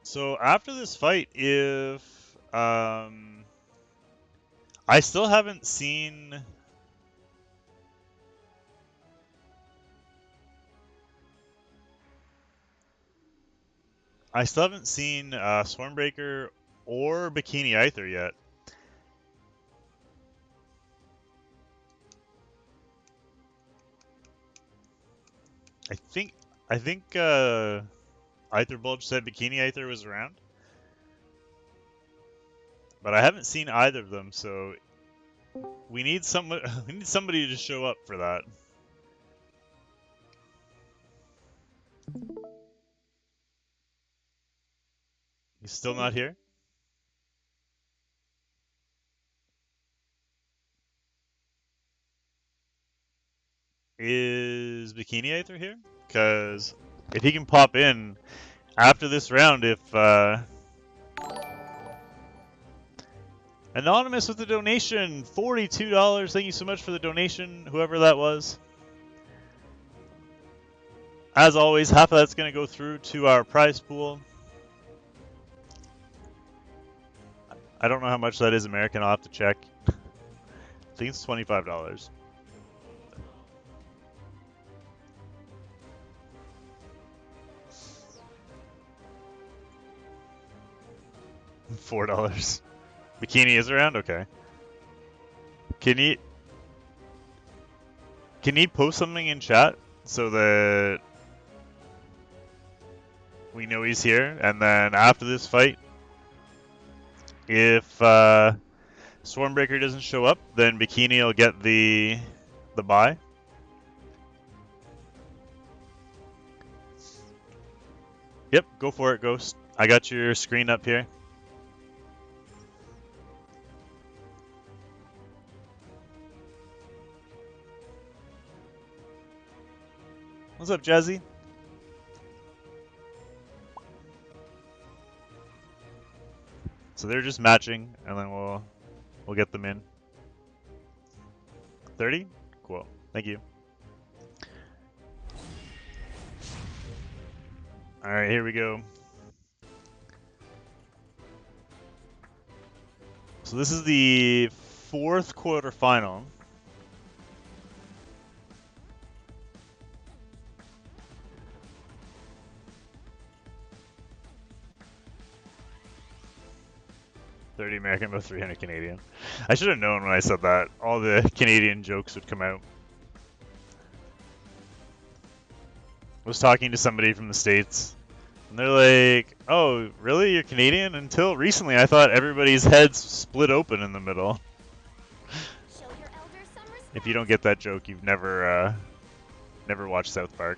So after this fight, if I still haven't seen Swarmbreaker or Bikini either yet. I think Aether Bulge said Bikini Aether was around, but I haven't seen either of them. So we need somebody to show up for that. He's still not here. Is Bikini Aether here? Because if he can pop in after this round, if Anonymous with the donation, $42. Thank you so much for the donation, whoever that was. As always, half of that's going to go through to our prize pool. I don't know how much that is American. I'll have to check. I think it's $25. $4. Bikini is around? Okay. Can you post something in chat so that we know he's here? And then after this fight, if Stormbreaker doesn't show up, then Bikini will get the buy. Yep, go for it, Ghost. I got your screen up here. What's up, Jazzy? So they're just matching, and then we'll get them in. 30? Cool. Thank you. All right, here we go. So this is the fourth quarterfinal. $30 American, about 300 Canadian. I should have known when I said that. All the Canadian jokes would come out. I was talking to somebody from the States, and they're like, "Oh, really? You're Canadian?" Until recently, I thought everybody's heads split open in the middle. Show your elders some respect. If you don't get that joke, you've never watched South Park.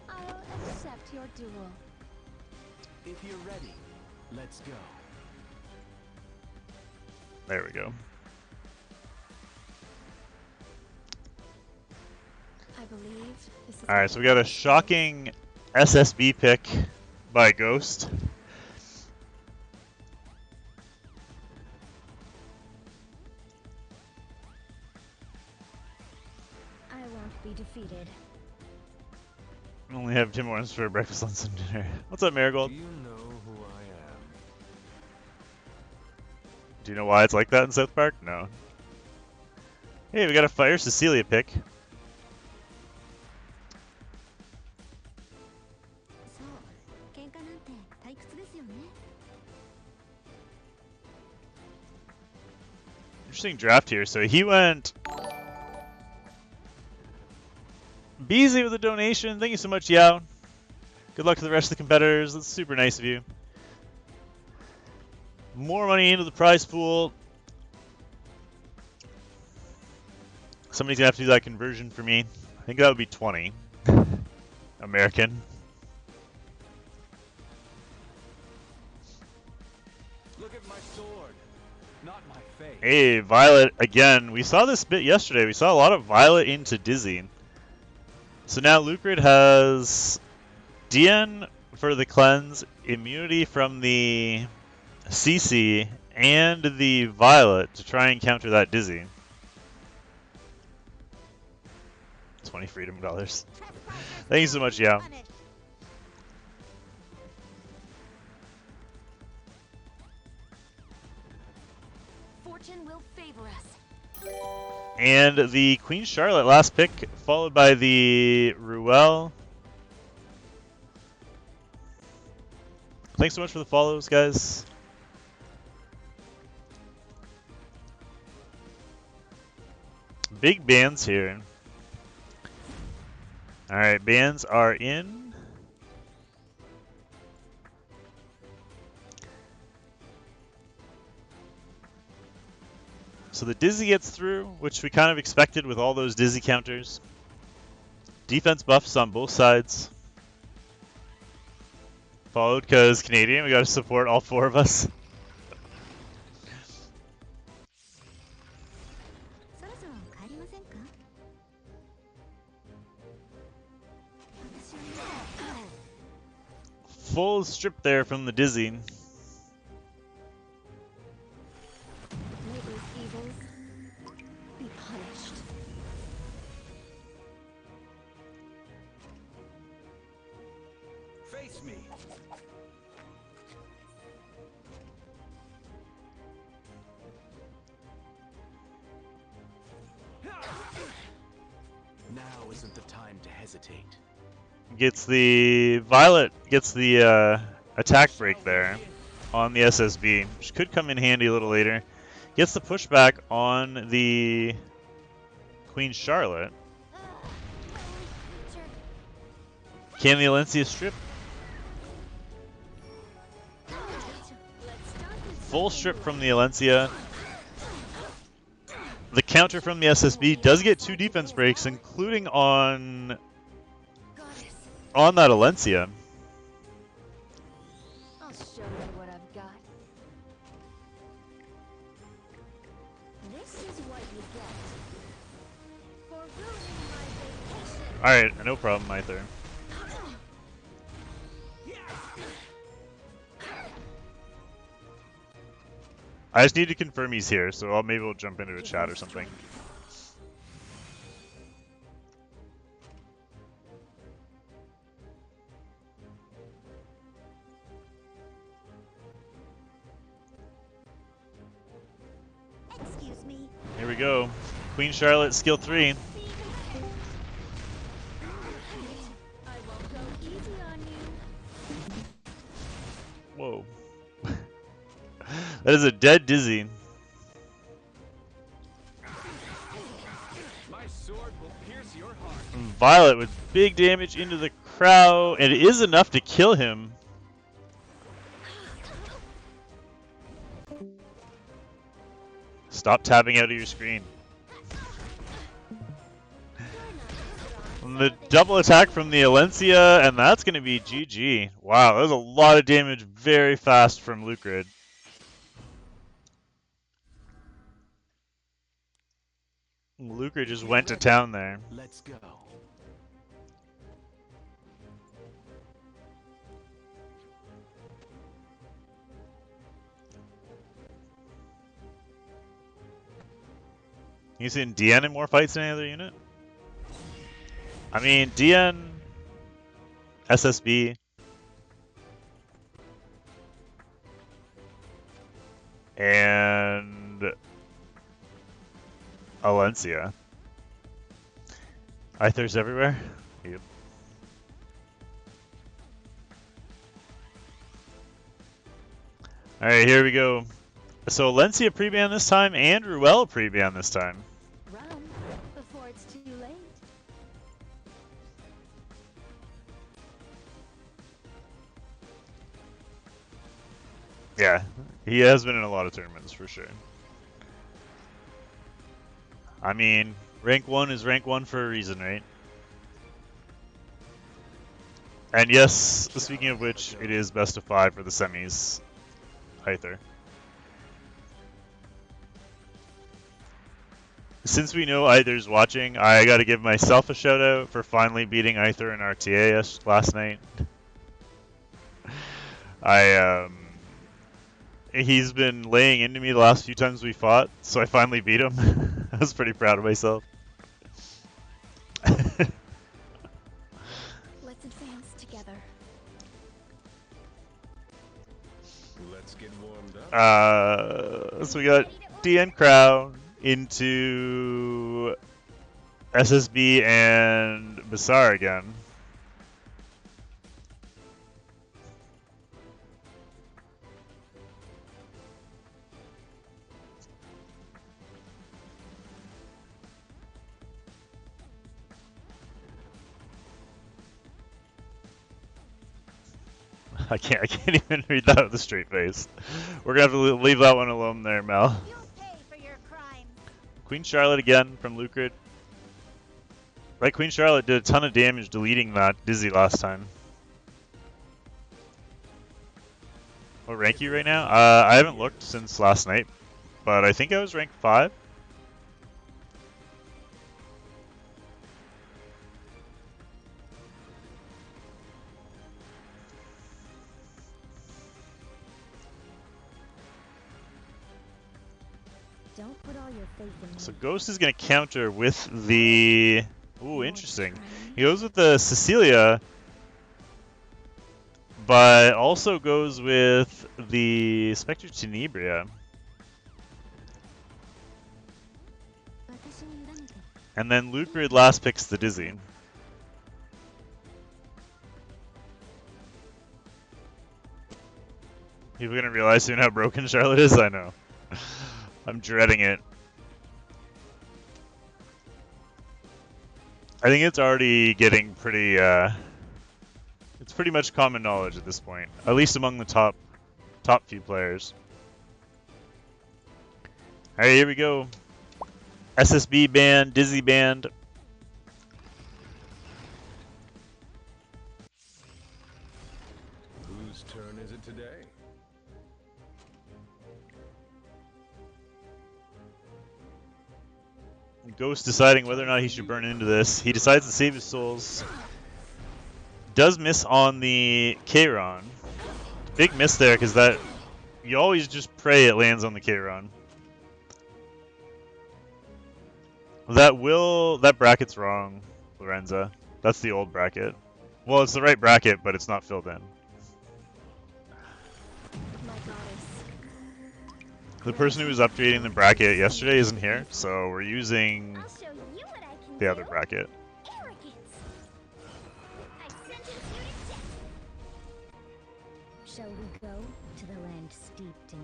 I'll accept your duel. If you're ready, let's go. There we go. I believe this is Alright, so we got a shocking SSB pick by Ghost. I won't be defeated. I only have Tim Hortons for breakfast, lunch, and dinner. What's up, Marigold? Do you know who I am? Do you know why it's like that in South Park? No. Hey, we got a Fire Cecilia pick. そう、喧嘩なんて退屈ですよね。 Interesting draft here. So he went Beezy with a donation. Thank you so much, Yao. Good luck to the rest of the competitors. That's super nice of you. More money into the prize pool. Somebody's gonna have to do that conversion for me. I think that would be 20 American. Look at my sword, not my face. Hey, Violet again. We saw this bit yesterday. We saw a lot of Violet into Dizzy. So now Lucd has DN for the cleanse, immunity from the CC, and the Violet to try and counter that Dizzy. 20 freedom dollars. Thank you so much, Yao. Fortune will favor us. And the Queen Charlotte last pick, followed by the Ruel. Thanks so much for the follows, guys. Big bands here. Alright, bands are in. So the Dizzy gets through, which we kind of expected with all those Dizzy counters. Defense buffs on both sides. Followed because Canadian, we got to support all four of us. そろそろ帰りませんか？私は Full strip there from the Dizzy. Now isn't the time to hesitate. Gets the Violet gets the attack break there on the SSB, which could come in handy a little later. Gets the pushback on the Queen Charlotte. Creature. Can the Alencia strip? Let's start with Full something strip from light. the Alencia. The counter from the SSB does get 2 defense breaks, including on Goddess, that Alencia. I'll show you what I've got. This is what you get for ruining my vacation. Alright, no problem, Myther. I just need to confirm he's here, so maybe we'll jump into a chat or something. Excuse me. Here we go. Queen Charlotte, skill 3. I won't go easy on you. Whoa. That is a dead dizzy. My sword will pierce your heart. Violet with big damage into the crowd, and it is enough to kill him. Stop tapping out of your screen. The double attack from the Alencia, and that's going to be GG. Wow, that was a lot of damage very fast from Lucd. Lucd just went to town there. Let's go. You seen DN in more fights than any other unit? I mean, DN, SSB, and Alencia. Ithers everywhere? Yep. Alright, here we go. So Alencia pre-ban this time, and Ruel pre-ban this time. Run before it's too late. Yeah, he has been in a lot of tournaments for sure. I mean, rank 1 is rank 1 for a reason, right? And yes, speaking of which, it is best of 5 for the semis. Aether. Since we know Aether's watching, I gotta give myself a shout out for finally beating Aether in RTA last night. He's been laying into me the last few times we fought, so I finally beat him. I was pretty proud of myself. Let's advance together. Let's get warmed up. So we got DN Crown into SSB and Basar again. I can't even read that with a straight face. We're gonna have to leave that one alone there, Mel. You'll pay for your crimes. Queen Charlotte again from Lucd. Right, Queen Charlotte did a ton of damage deleting that Dizzy last time. What rank are you right now? I haven't looked since last night, but I think I was ranked 5. Don't put all your faith in me. So Ghost is going to counter with the... Ooh, interesting. He goes with the Cecilia, but also goes with the Spectre Tenebria. And then Lucd last picks the Dizzy. People are gonna realize soon how broken Charlotte is, I know. I'm dreading it. I think it's already getting pretty, it's pretty much common knowledge at this point. At least among the top few players. Alright, here we go. SSB band, Dizzy band. Whose turn is it today? Ghost deciding whether or not he should burn into this. He decides to save his souls. Does miss on the Kayron. Big miss there, because that... You always just pray it lands on the Kayron. That bracket's wrong, Lorenza. That's the old bracket. Well, it's the right bracket, but it's not filled in. My goddess. The person who was updating the bracket yesterday isn't here, so we're using I'll show you what I can the do. other bracket. Arrogance. I sentence you to death. Shall we go to the land steeped in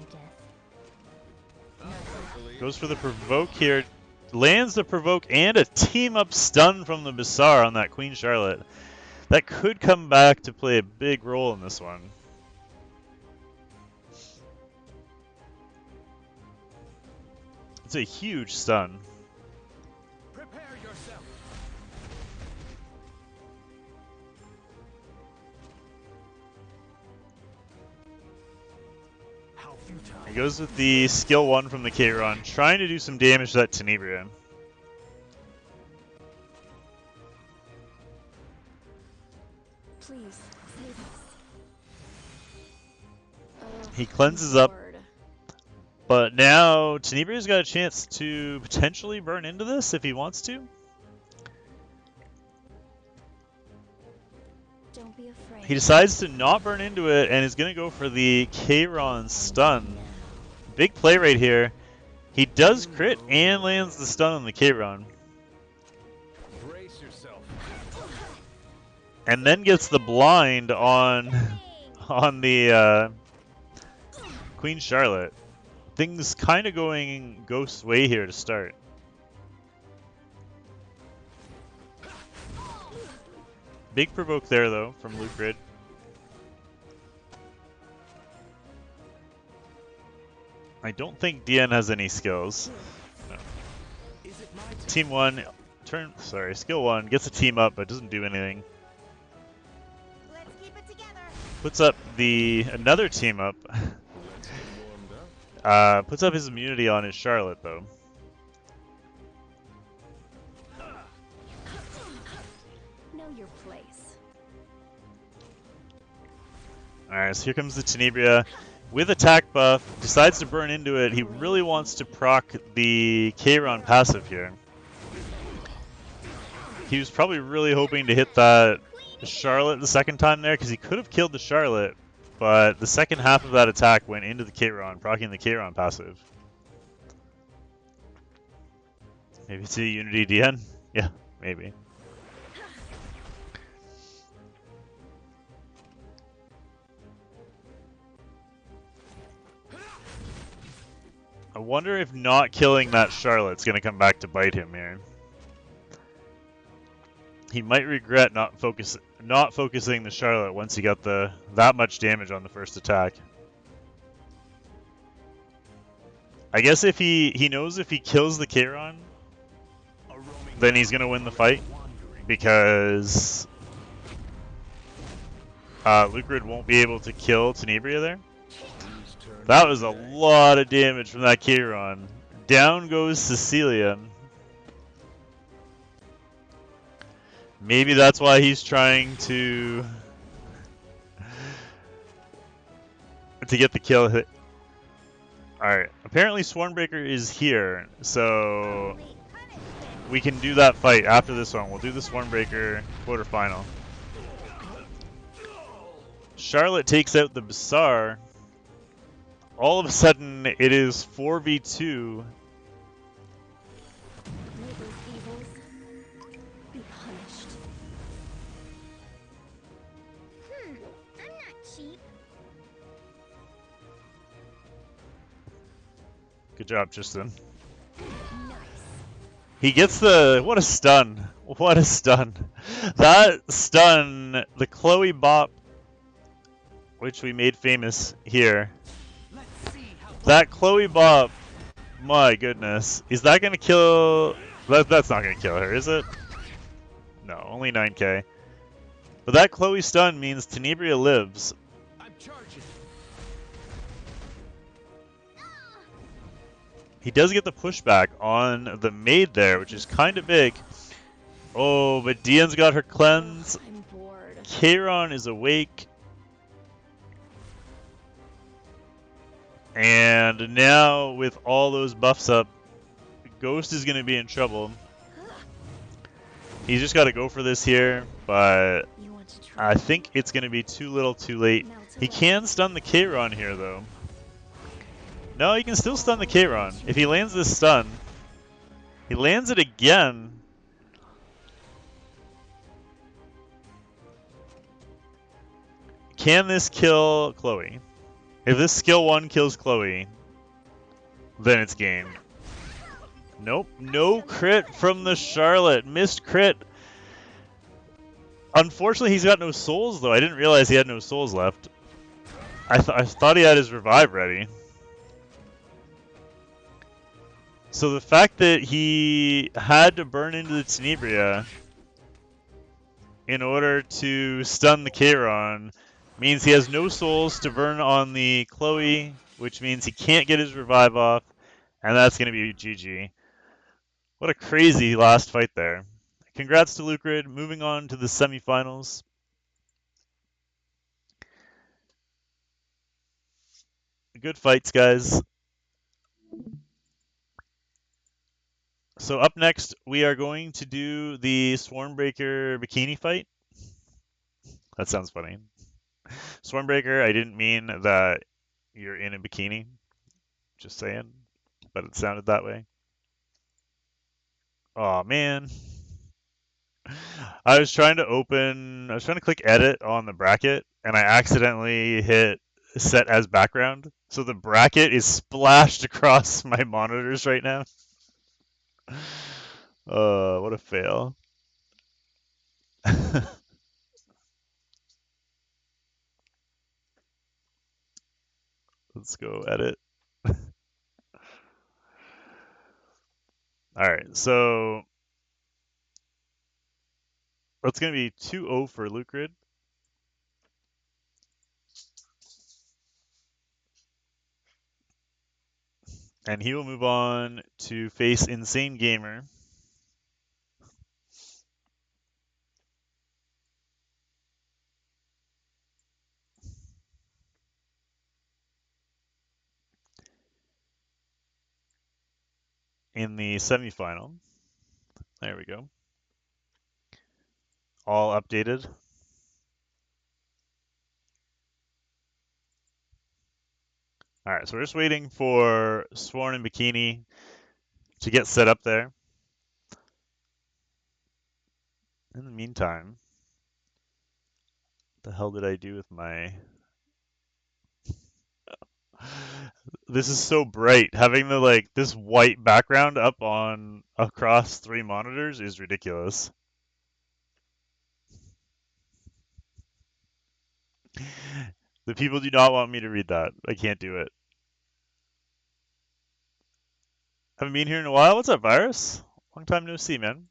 death? Goes for the provoke here. Lands the provoke and a team up stun from the Bazaar on that Queen Charlotte. That could come back to play a big role in this one. It's a huge stun. Prepare yourself. How futile. He goes with the skill 1 from the Kayron, trying to do some damage to that Tenebria. Please, save us. He cleanses up, but now Tenebria's got a chance to potentially burn into this if he wants to. Don't be afraid. He decides to not burn into it and is going to go for the Kayron stun. Big play right here. He does crit and lands the stun on the Kayron. Brace yourself. And then gets the blind on the Queen Charlotte. Things kind of going Ghost's way here to start. Big provoke there though from Lucd. I don't think DN has any skills. No. Is it my turn? Team 1, skill 1 gets a team up but doesn't do anything. Let's keep it together. Puts up another team up. Let's get warmed up. Puts up his immunity on his Charlotte though. Know your place. Alright, so here comes the Tenebria with attack buff. Decides to burn into it. He really wants to proc the Kayron passive here. He was probably really hoping to hit that Charlotte the second time there because he could have killed the Charlotte, but the second half of that attack went into the Kayron, proccing the Kayron passive. Maybe it's a Unity DN? Yeah, maybe. I wonder if not killing that Charlotte's going to come back to bite him here. He might regret not focusing the Charlotte once he got that much damage on the first attack. I guess if he knows if he kills the Kayron, then he's going to win the fight because Lucd won't be able to kill Tenebria there. Whose turn That is was a it today? lot of damage from that Kayron. Down goes Cecilia. Maybe that's why he's trying to get the kill hit. Alright, apparently Swarmbreaker is here, so we can do that fight after this one. We'll do the Swarmbreaker quarterfinal. Charlotte takes out the Bazaar. All of a sudden, it is 4v2. May those evils Good job, Tristan. Nice. He gets the... What a stun. What a stun. That stun, the Chloe bop, which we made famous here. That Chloe bop, my goodness. Is that going to kill... That's not going to kill her, is it? No, only 9k. But that Chloe stun means Tenebria lives. I'm charging. He does get the pushback on the maid there, which is kind of big. Oh, but Dian's got her cleanse. I'm bored. Kayron is awake. And now, with all those buffs up, Ghost is going to be in trouble. He's just got to go for this here, but You want to try? I think it's going to be too little too late. He can stun the Kayron here, though. No, he can still stun the Kayron. If he lands this stun, he lands it again. Can this kill Chloe? If this skill 1 kills Chloe, then it's game. Nope, no crit from the Charlotte. Missed crit. Unfortunately, he's got no souls, though. I didn't realize he had no souls left. I thought he had his revive ready. So the fact that he had to burn into the Tenebria in order to stun the Kayron means he has no souls to burn on the Chloe, which means he can't get his revive off, and that's going to be GG. What a crazy last fight there. Congrats to Lucd, moving on to the semifinals. Good fights, guys. So up next, we are going to do the Swarmbreaker Bikini fight. That sounds funny. Swarmbreaker, I didn't mean that you're in a bikini. Just saying. But it sounded that way. Oh man. I was trying to click edit on the bracket, and I accidentally hit set as background. So the bracket is splashed across my monitors right now. What a fail. Let's go edit. Alright, so that's going to be 2-0 for Lucd. And he will move on to face Insane Gamer. In the semifinal. There we go. All updated. Alright, so we're just waiting for Sworn and Bikini to get set up there. In the meantime, what the hell did I do with my... This is so bright. Having the this white background up on across 3 monitors is ridiculous. The people do not want me to read that. I can't do it. Haven't been here in a while. What's up, Virus? Long time no see, man.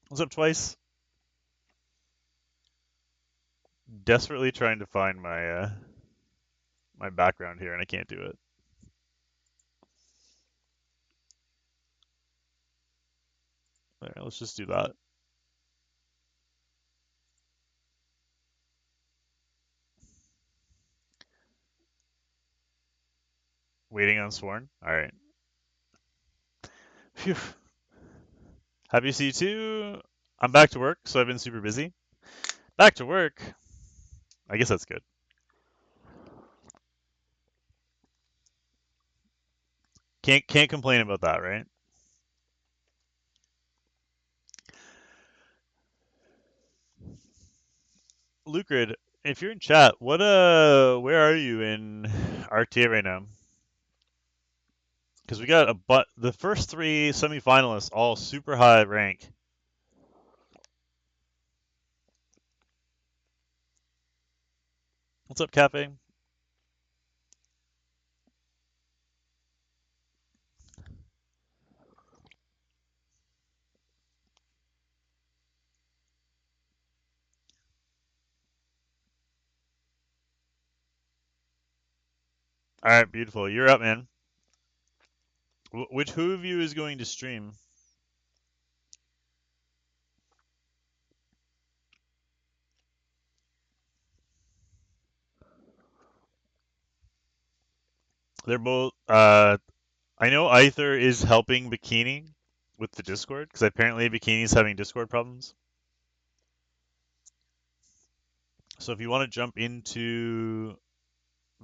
What's up, Twice? Desperately trying to find my my background here, and I can't do it. There, let's just do that. Waiting on Sworn? Alright. Phew. Happy to see you too. I'm back to work, so I've been super busy. Back to work. I guess that's good. Can't complain about that, right? Lucd, if you're in chat, where are you in RTA right now? Because we got the first three semifinalists all super high rank. What's up, Cafe? All right, beautiful. You're up, man. Who of you is going to stream? They're both. I know Aether is helping Bikini with the Discord because apparently Bikini's having Discord problems. So if you want to jump into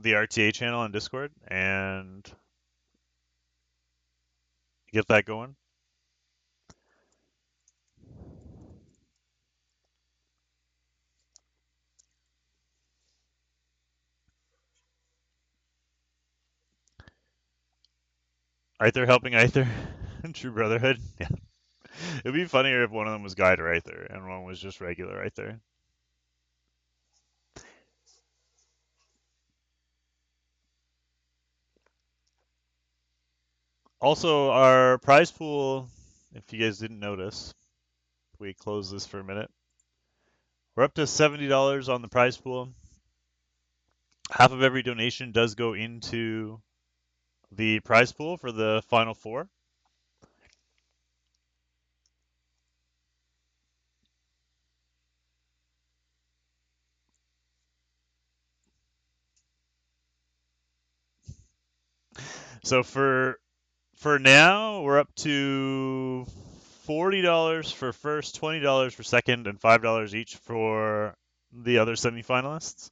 the RTA channel on Discord and get that going. Aether helping Aether. True Brotherhood. Yeah. It'd be funnier if one of them was Guide or Aether and one was just regular Aether. Also, our prize pool, if you guys didn't notice, we close this for a minute. We're up to $70 on the prize pool. Half of every donation does go into the prize pool for the final four. So for now, we're up to $40 for first, $20 for second, and $5 each for the other semifinalists.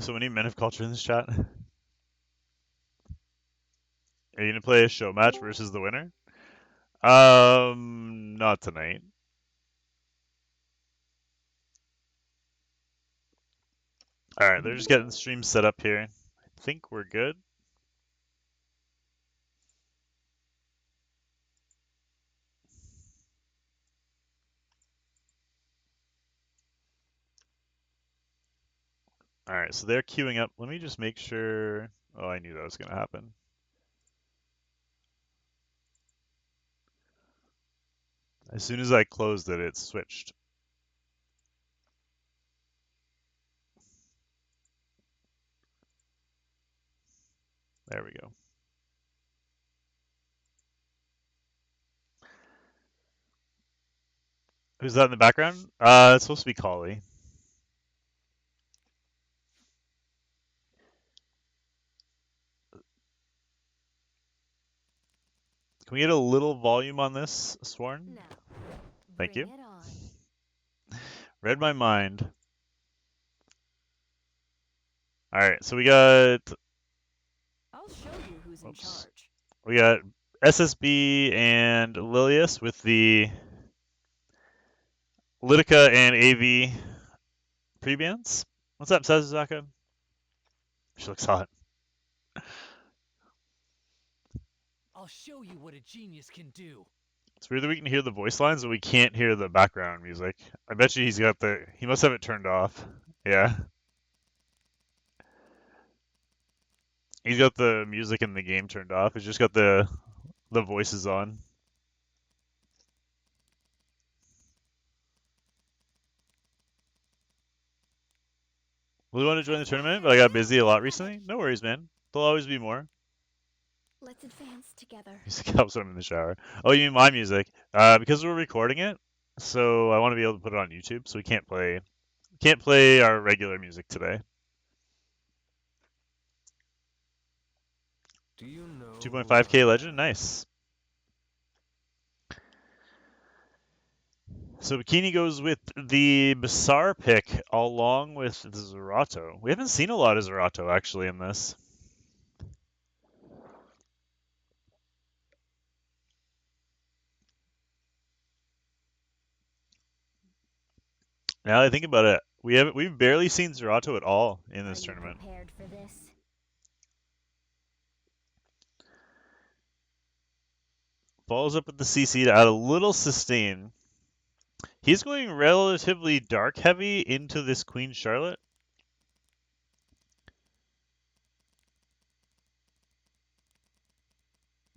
So we need men of culture in this chat. Are you gonna play a show match versus the winner? Not tonight. All right, they're just getting the stream set up here. I think we're good. All right, so they're queuing up. Let me just make sure. Oh, I knew that was gonna happen. As soon as I closed it, it switched. There we go. Who's that in the background? It's supposed to be Collie. Can we get a little volume on this, Sworn? Now, Thank bring you. it on. Read my mind. All right, so we got I'll show you who's in Oops. charge. we got SSB and Lilius with the Litica and AV pre-bands. What's up, Sazuzaka? She looks hot. I'll show you what a genius can do. It's weird that we can hear the voice lines, but we can't hear the background music. I bet you he must have it turned off. Yeah. He's got the music in the game turned off. He's just got the voices on. Really want to join the tournament, but I got busy a lot recently. No worries, man. There'll always be more. Let's advance together. Music helps when I'm in the shower. Oh, you mean my music? Because we're recording it, so I want to be able to put it on YouTube. So we can't play our regular music today. Do you know 2.5K legend, nice. So Bikini goes with the Basar pick along with the Zerato. We haven't seen a lot of Zerato actually in this. Now that I think about it, we've barely seen Zerato at all in this Are you tournament. prepared for this? Follows up with the CC to add a little sustain. He's going relatively dark heavy into this Queen Charlotte.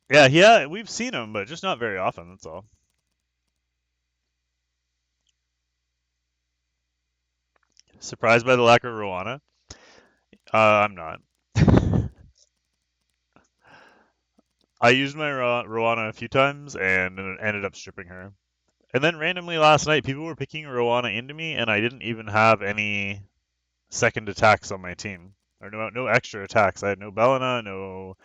Yeah, we've seen him, but just not very often, that's all. Surprised by the lack of Rowana? I'm not. I used my Rowana a few times and ended up stripping her. And then randomly last night, people were picking Rowana into me, and I didn't even have any second attacks on my team. Or no extra attacks. I had no Bellina, no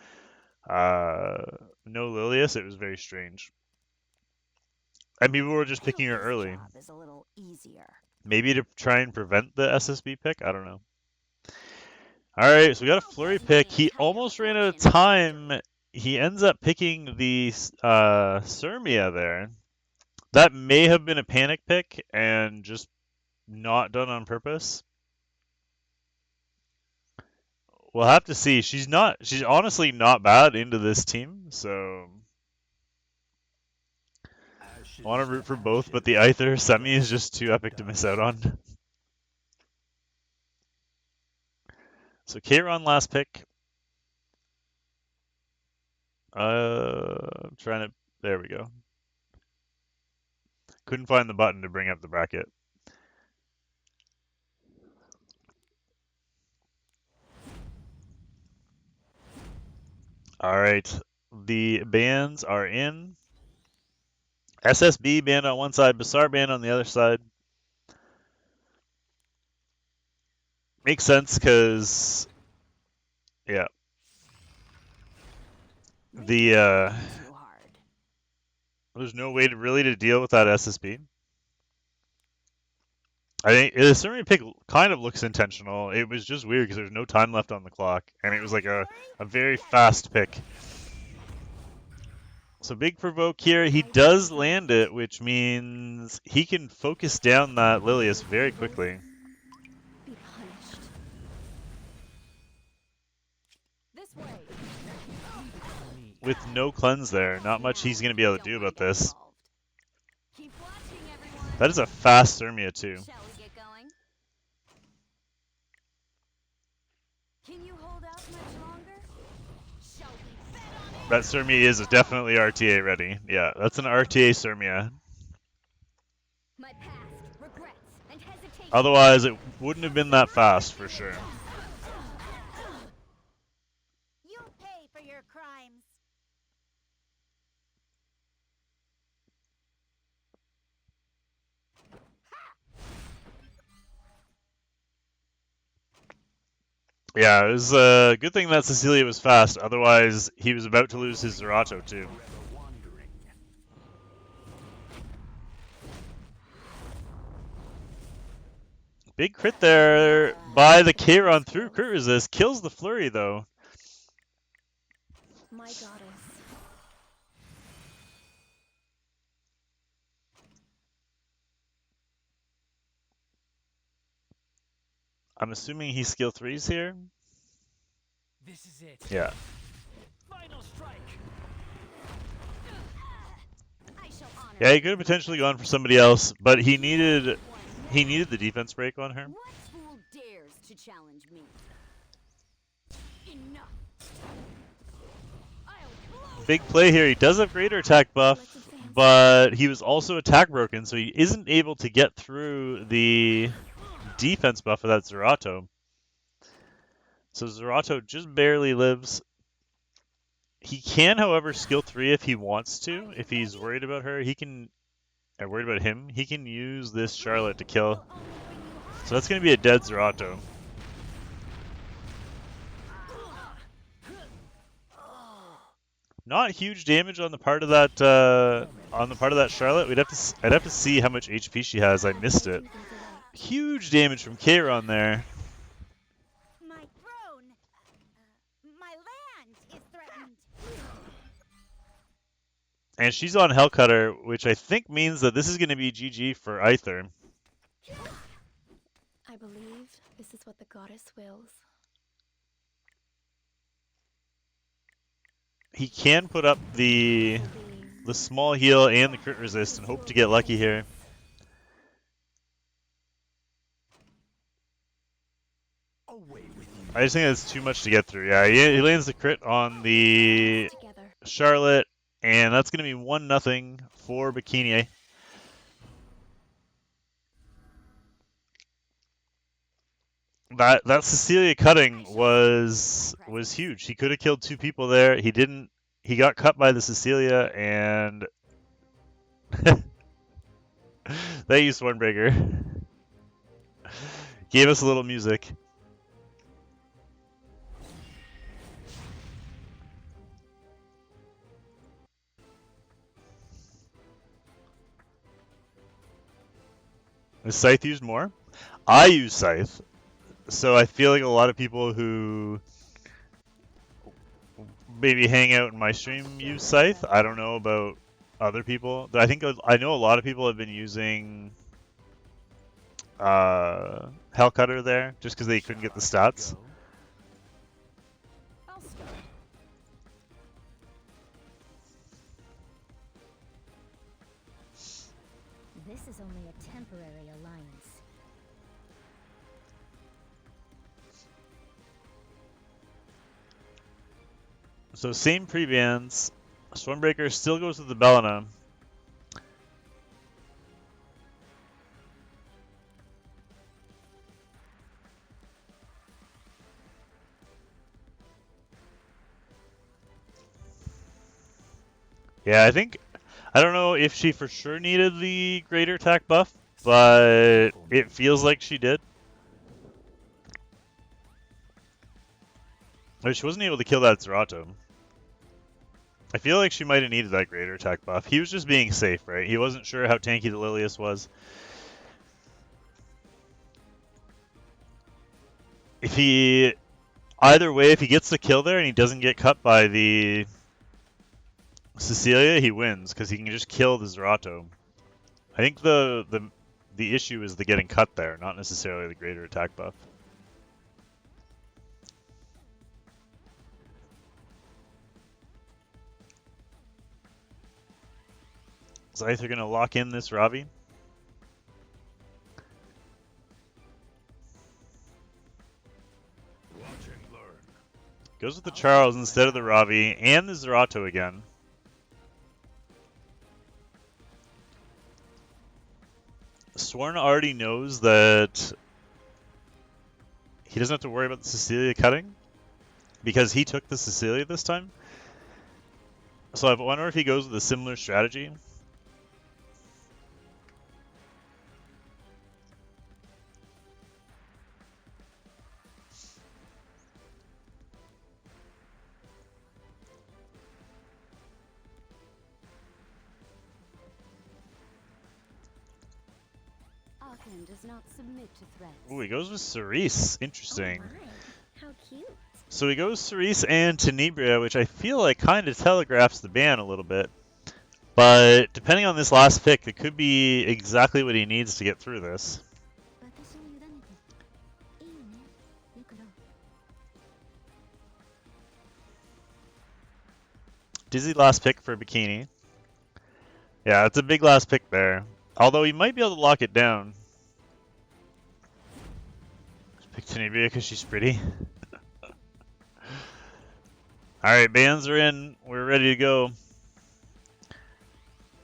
Lilius. It was very strange. And people were just I picking hope her this early. job is a little easier. Maybe to try and prevent the SSB pick? I don't know. Alright, so we got a flurry pick. He almost ran out of time. He ends up picking the Sirmia there. That may have been a panic pick and just not done on purpose. We'll have to see. She's honestly not bad into this team, so I want to root for both, but the Aether semi is just too epic to miss out on. So Kayron last pick. I'm trying to. There we go. Couldn't find the button to bring up the bracket. All right, the bands are in. SSB band on one side, Bassar band on the other side. Makes sense because, yeah, the Too hard. there's no way to deal with that SSB. I think the Sirmia pick kind of looks intentional. It was just weird because there's no time left on the clock, and it was like a very fast pick. So big provoke here. He does land it, which means he can focus down that Lilius very quickly. Be punished. This way. With no cleanse there, not much he's going to be able to do about this. Keep watching, everyone. That is a fast Sirmia too. Shall we get going? Can you hold out much longer? Shall we bet on it? That Sirmia is definitely RTA ready. Yeah, that's an RTA Sirmia. My past, regrets, and hesitation. Otherwise, it wouldn't have been that fast for sure. You'll pay for your crimes. Yeah, it was a good thing that Cecilia was fast. Otherwise, he was about to lose his Zerato too. Big crit there by the Kayron through crit resist. Kills the flurry though. My goddess. I'm assuming he skill 3s here. This is it. Yeah. Final strike. I shall honor. Yeah, he could have potentially gone for somebody else, but he needed the defense break on her. What fool dares to challenge me? Enough. I'll blow. Big play here. He does have greater attack buff, but he was also attack broken, so he isn't able to get through the defense buff of that Zerato. So Zerato just barely lives. He can, however, skill 3 if he wants to. If he's worried about her, he can. Or worried about him, he can use this Charlotte to kill. So that's going to be a dead Zerato. Not huge damage on the part of that Charlotte. I'd have to see how much HP she has. I missed it. Huge damage from Kayron there. My throne, my land is threatened. And she's on Hellcutter, which I think means that this is going to be GG for Aether. believe this is what the goddess wills. He can put up the small heal and the crit resist and hope to get lucky here. Away with you. I just think that's too much to get through. Yeah, he lands the crit on the Together. Charlotte, and that's going to be 1-0 for Bikini. That Cecilia cutting was huge. He could have killed 2 people there. He didn't. He got cut by the Cecilia, and they used Stormbreaker. Gave us a little music. Is Scythe used more? I use Scythe, so I feel like a lot of people who maybe hang out in my stream use Scythe. I don't know about other people. I think I know a lot of people have been using Hellcutter there just because they couldn't get the stats. I'll start. This is only a temporary alliance. So same pre-bans. Stormbreaker still goes with the Bellina. Yeah, I don't know if she for sure needed the greater attack buff, but it feels like she did. But she wasn't able to kill that Zerato. I feel like she might have needed that greater attack buff. He was just being safe, right? He wasn't sure how tanky the Lilius was. Either way, if he gets the kill there and he doesn't get cut by the Cecilia, he wins because he can just kill the Zerato. I think the issue is the getting cut there, not necessarily the greater attack buff. Scythe are going to lock in this Ravi. Watch and learn. Goes with the Charles instead of the Ravi and the Zerato again. Sworn already knows that he doesn't have to worry about the Cecilia cutting because he took the Cecilia this time. So I wonder if he goes with a similar strategy. Aachen does not submit to threats. Ooh, he goes with Cerise. Interesting. Oh my, how cute. So he goes Cerise and Tenebria, which I feel like kind of telegraphs the ban a little bit. But depending on this last pick, it could be exactly what he needs to get through this. Dizzy last pick for Bikini. Yeah, it's a big last pick there. Although he might be able to lock it down. Just pick Tenebria because she's pretty. Alright, bans are in. We're ready to go.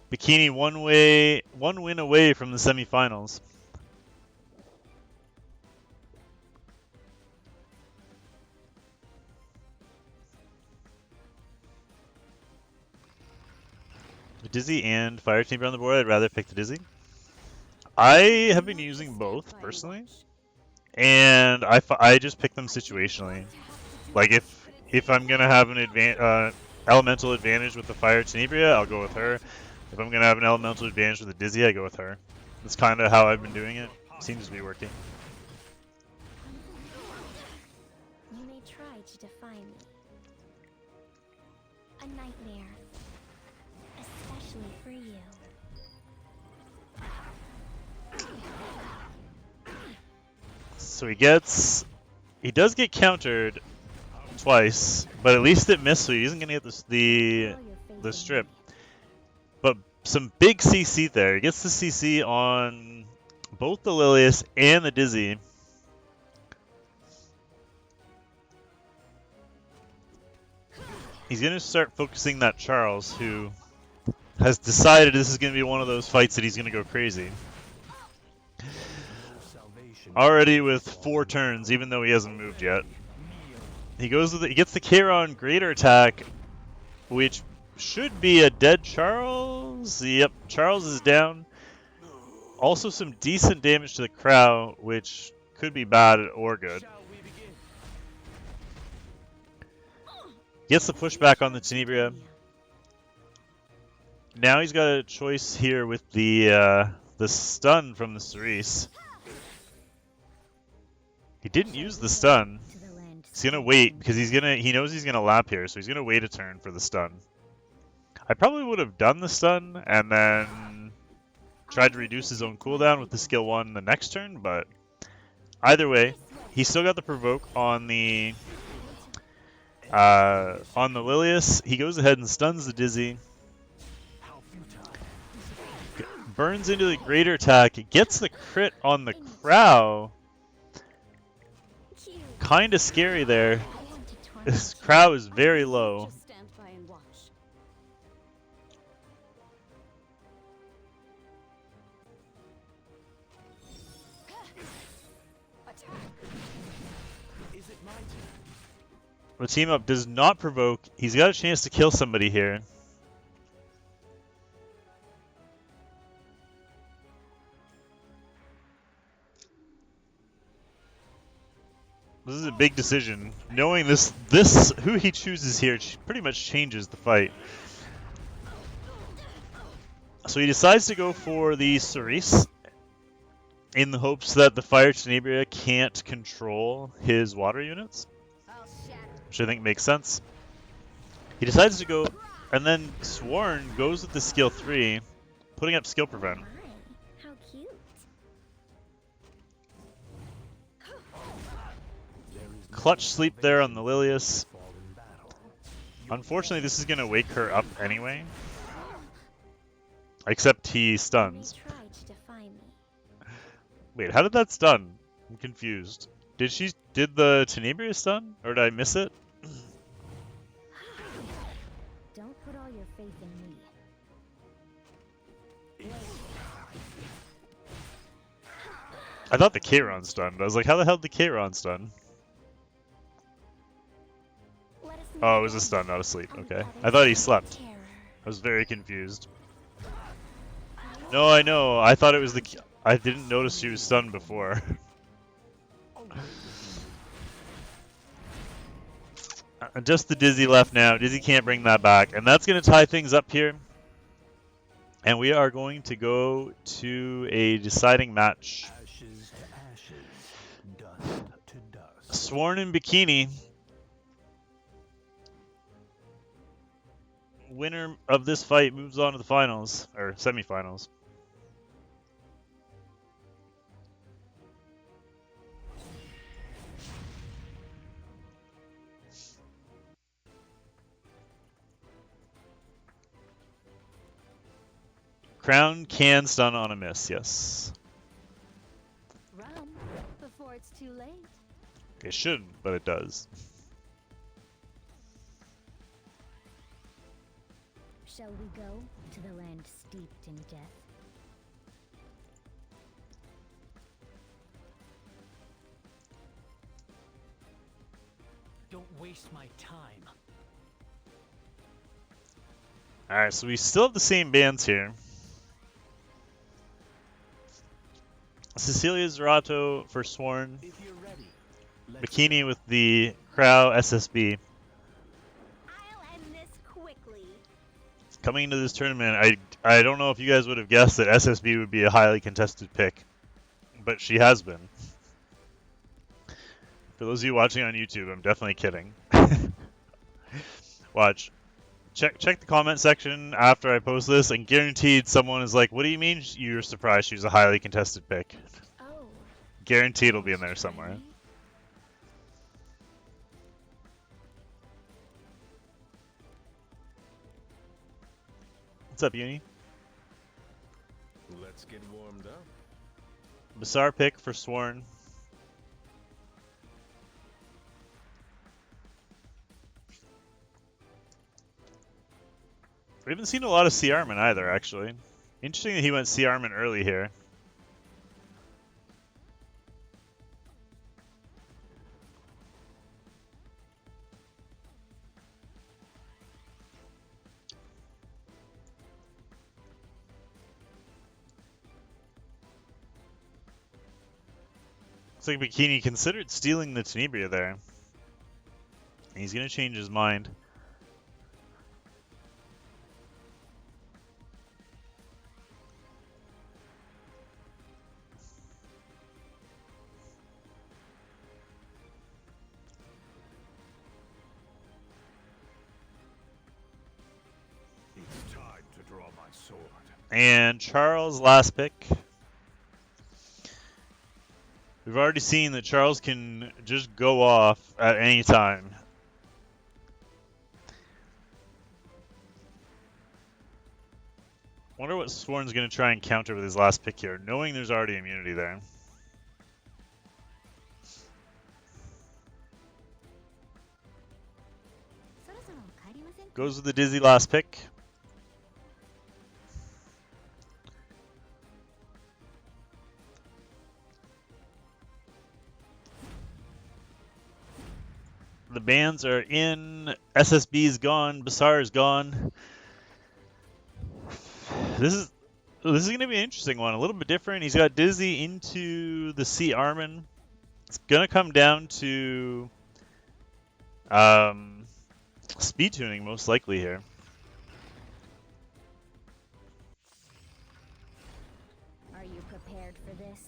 Bikini one win away from the semifinals. Dizzy and Fire Team on the board. I'd rather pick the Dizzy. I have been using both personally, and I just pick them situationally. Like if I'm gonna have an elemental advantage with the Fire Tenebria, I'll go with her. If I'm gonna have an elemental advantage with the Dizzy, I go with her. That's kind of how I've been doing it. Seems to be working. You may try to defy me. A nightmare. Especially for you. So he does get countered twice, but at least it missed, so he isn't gonna get the strip. But some big CC there. He gets the CC on both the Lilius and the Dizzy. He's gonna start focusing that Charles, who has decided this is gonna be one of those fights that he's gonna go crazy. Already with 4 turns, even though he hasn't moved yet. He gets the Chiron Greater Attack, which should be a dead Charles. Yep, Charles is down. Also some decent damage to the Crow, which could be bad or good. Gets the pushback on the Tenebria. Now he's got a choice here with the stun from the Cerise. He didn't use the stun. He's gonna wait because he knows he's gonna lap here, so he's gonna wait a turn for the stun. I probably would have done the stun and then tried to reduce his own cooldown with the skill 1 the next turn, but either way, he still got the provoke on the Lilius. He goes ahead and stuns the Dizzy. Burns into the Greater Attack, gets the crit on the Crow. Kinda scary there. This Crow is very low. The team up does not provoke. He's got a chance to kill somebody here. This is a big decision. Knowing this who he chooses here pretty much changes the fight. So he decides to go for the Cerise in the hopes that the Fire Tenebria can't control his water units, which I think makes sense. He decides to go, and then Sworn goes with the skill 3, putting up skill prevent. How cute. Clutch sleep there on the Lilius. Unfortunately, this is going to wake her up anyway. Except he stuns. Wait, how did that stun? I'm confused. Did the Tenebria stun? Or did I miss it? Don't put all your faith in me. I thought the Chiron stunned. I was like, how the hell did the Chiron stun? Oh, it was a stun, not a sleep. Okay. I thought he slept. I was very confused. No, I know. I thought it was I didn't notice she was stunned before. Just the Dizzy left now. Dizzy can't bring that back. And that's going to tie things up here. And we are going to go to a deciding match. Ashes to ashes, dust to dust. Sworn and Bikini. Winner of this fight moves on to the finals, or semifinals. Crown can stun on a miss, yes. Run before it's too late. It shouldn't, but it does. Shall we go to the land steeped in death? Don't waste my time. Alright, so we still have the same bands here. Cecilia Zerato for Sworn. If you're ready, Bikini with the Crow SSB. I'll end this quickly. Coming into this tournament, I don't know if you guys would have guessed that SSB would be a highly contested pick, but she has been. For those of you watching on YouTube, I'm definitely kidding. Watch. Check the comment section after I post this, and guaranteed someone is like, what do you mean you're surprised she was a highly contested pick? Oh. Guaranteed it'll be in there somewhere. What's up, Uni? Let's get warmed up. Bizarre pick for Sworn. We haven't seen a lot of C. Armin either, actually. Interesting that he went C. Armin early here. Looks like Bikini considered stealing the Tenebria there. He's going to change his mind. It's time to draw my sword. And Charles, last pick. We've already seen that Charles can just go off at any time. Wonder what Sworn's going to try and counter with his last pick here, knowing there's already immunity there. Goes with the Dizzy last pick. The bans are in. SSB's gone. Bassar's gone. This is going to be an interesting one. A little bit different. He's got Dizzy into the C. Armin. It's going to come down to speed tuning, most likely here. Are you prepared for this?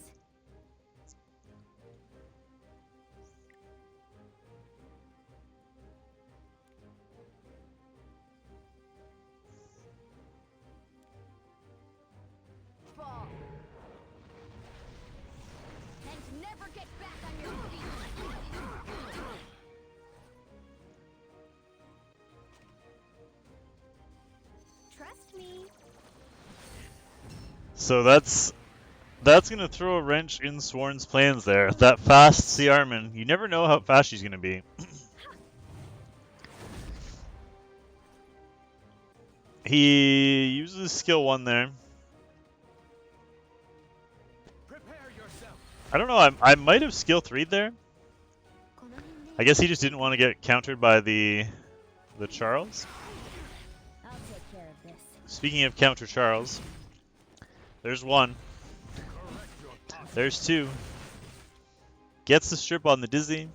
Fall. And never get back on your feet. Trust me. So that's going to throw a wrench in Sworn's plans there. That fast C. Armin, you never know how fast she's going to be. He uses skill 1 there. Prepare yourself. I don't know, I might have skill 3'd there. I guess he just didn't want to get countered by the Charles. I'll take care of this. Speaking of counter Charles, there's 1. There's 2. Gets the strip on the Dizzy.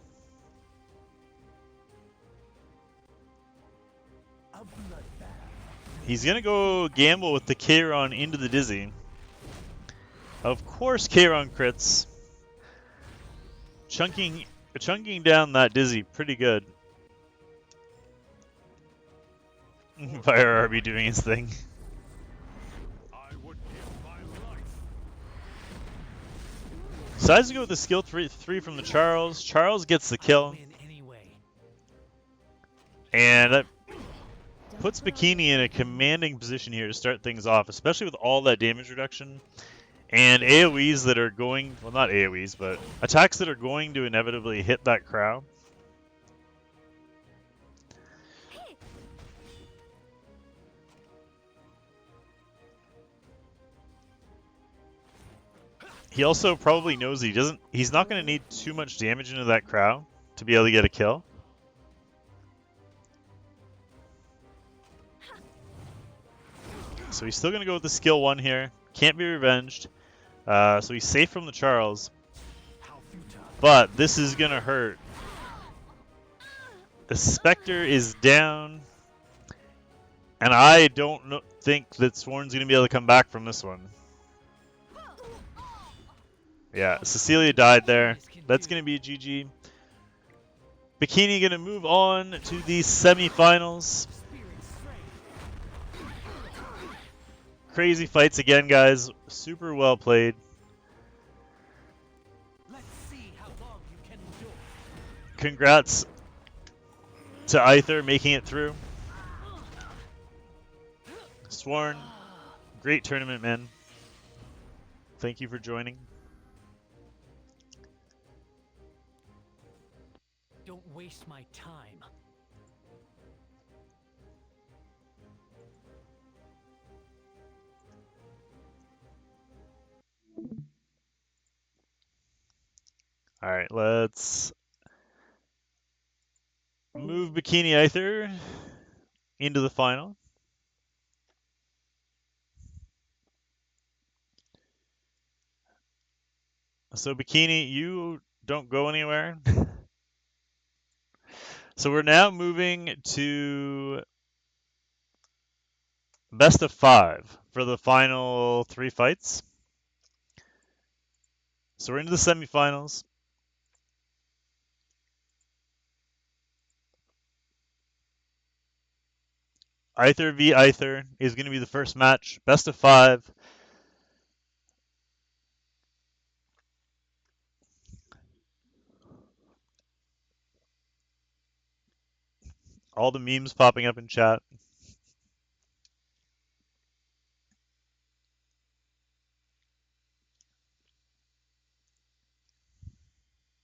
He's going to go gamble with the Kayron into the Dizzy. Of course Kayron crits. Chunking down that Dizzy pretty good. Fire RB doing his thing. I would give my life. Decides to go with the skill 3 from the Charles. Charles gets the kill. Win anyway. And that puts Bikini in a commanding position here to start things off, especially with all that damage reduction. And AoEs that are going, well, not AoEs, but attacks that are going to inevitably hit that crow. He also probably knows he's not going to need too much damage into that crow to be able to get a kill. So he's still going to go with the skill 1 here. Can't be revenged. So he's safe from the Charles. But this is going to hurt. The Spectre is down. And I don't think that Sworn's going to be able to come back from this one. Yeah, Cecilia died there. That's going to be a GG. Bikini going to move on to the semifinals. Crazy fights again, guys. Super well played. congrats to Aether making it through. Sworn, great tournament, man. Thank you for joining. Don't waste my time. All right, let's move Bikini Aether into the final. So Bikini, you don't go anywhere. So we're now moving to best of 5 for the final 3 fights. So we're into the semifinals. Aether v Aether is going to be the first match. Best of 5. All the memes popping up in chat.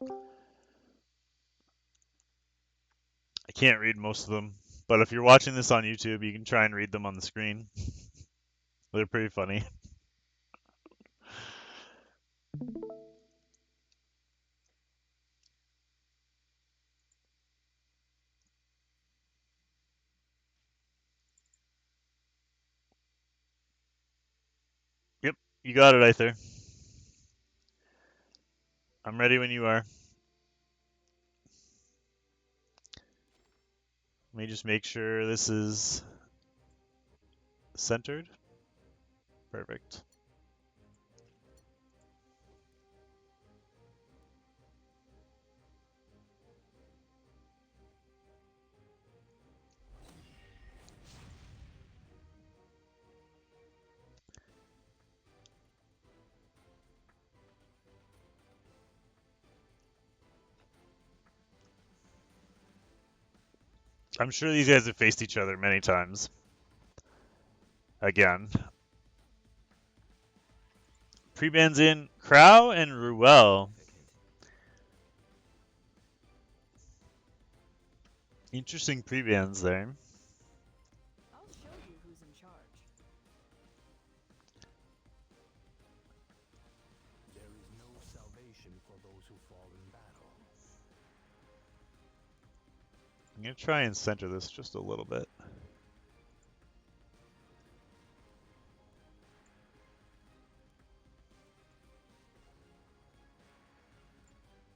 I can't read most of them, but if you're watching this on YouTube, you can try and read them on the screen. They're pretty funny. Yep, you got it, Aether. I'm ready when you are. Let me just make sure this is centered. Perfect. I'm sure these guys have faced each other many times. Again. Pre-bans in Crow and Ruel. Interesting pre-bans there. I'll show you who's in charge. There is no salvation for those who fall in battle. I'm going to try and center this just a little bit.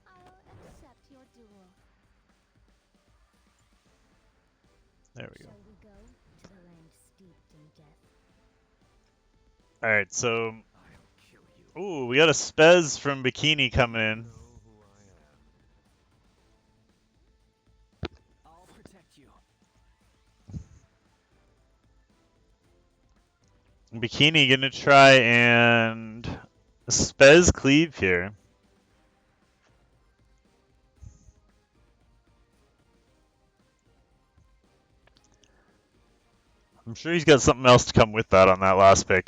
I'll accept your duel. There we go. Shall we go to the land steeped in death? Alright, so... I'll kill you. Ooh, we got a Spez from Bikini coming in. Know who I am. I'll protect you. Bikini gonna try and Spez cleave here. I'm sure he's got something else to come with that on that last pick.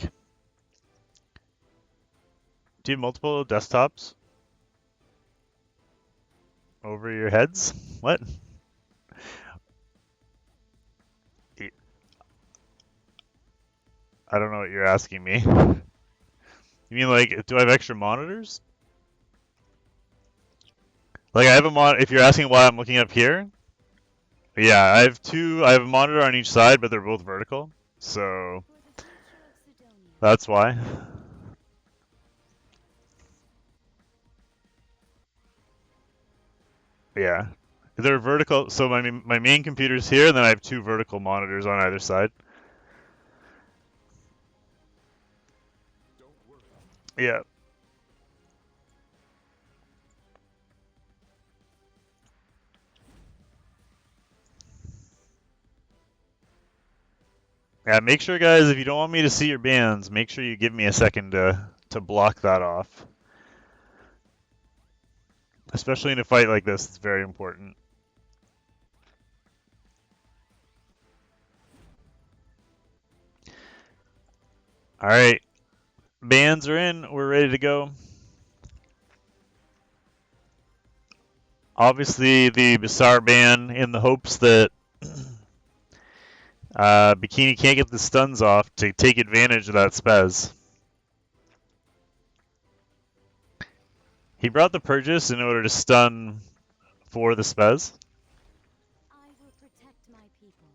Do you have multiple desktops over your heads? What? I don't know what you're asking me. You mean like, do I have extra monitors? Like I have a if you're asking why I'm looking up here, yeah, I have a monitor on each side, but they're both vertical, so For the future of Sidonia. that's why. Yeah, they're vertical, so my main computer's here, and then I have 2 vertical monitors on either side. Don't worry. Yeah. Yeah, make sure, guys, if you don't want me to see your bands, make sure you give me a second to block that off. Especially in a fight like this, it's very important. Alright, bands are in, we're ready to go. Obviously the Basar ban in the hopes that Bikini can't get the stuns off to take advantage of that spez. He brought the Purges in order to stun for the spez. I will protect my people.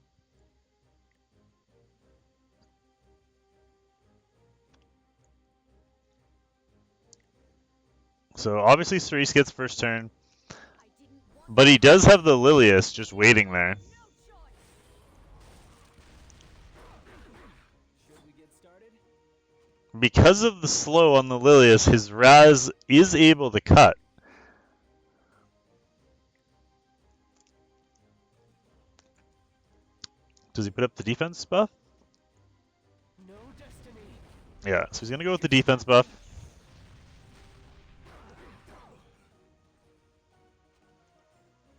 So obviously Cerise gets first turn, I didn't want but he does have the Lilius just waiting there. Should we get started? Because of the slow on the Lilius, his Raz is able to cut. Does he put up the defense buff? No destiny. Yeah, so he's going to go with the defense buff.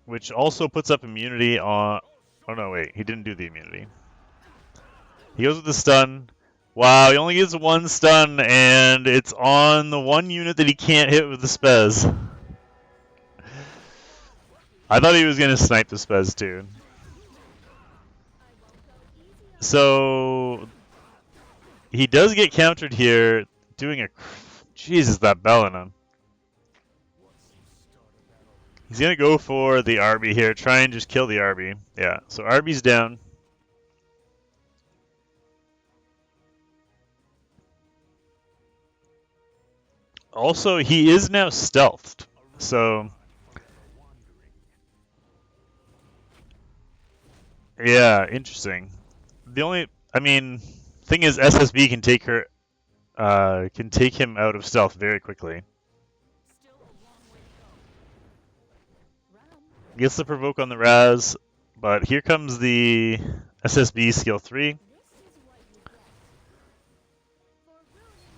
Which also puts up immunity on... Oh no, wait, he didn't do the immunity. He goes with the stun. Wow, he only gets one stun, and it's on the one unit that he can't hit with the spez. I thought he was going to snipe the spez too. So he does get countered here, doing a... Jesus, that Bellinum. He's going to go for the RB here, try and just kill the RB. Yeah, so RB's down. Also, he is now stealthed, so... Yeah, interesting. The only... I mean, thing is, SSB can take her... can take him out of stealth very quickly. still a long way to go. Run. Gets the provoke on the Raz, but here comes the SSB skill 3. This is what you get. For ruining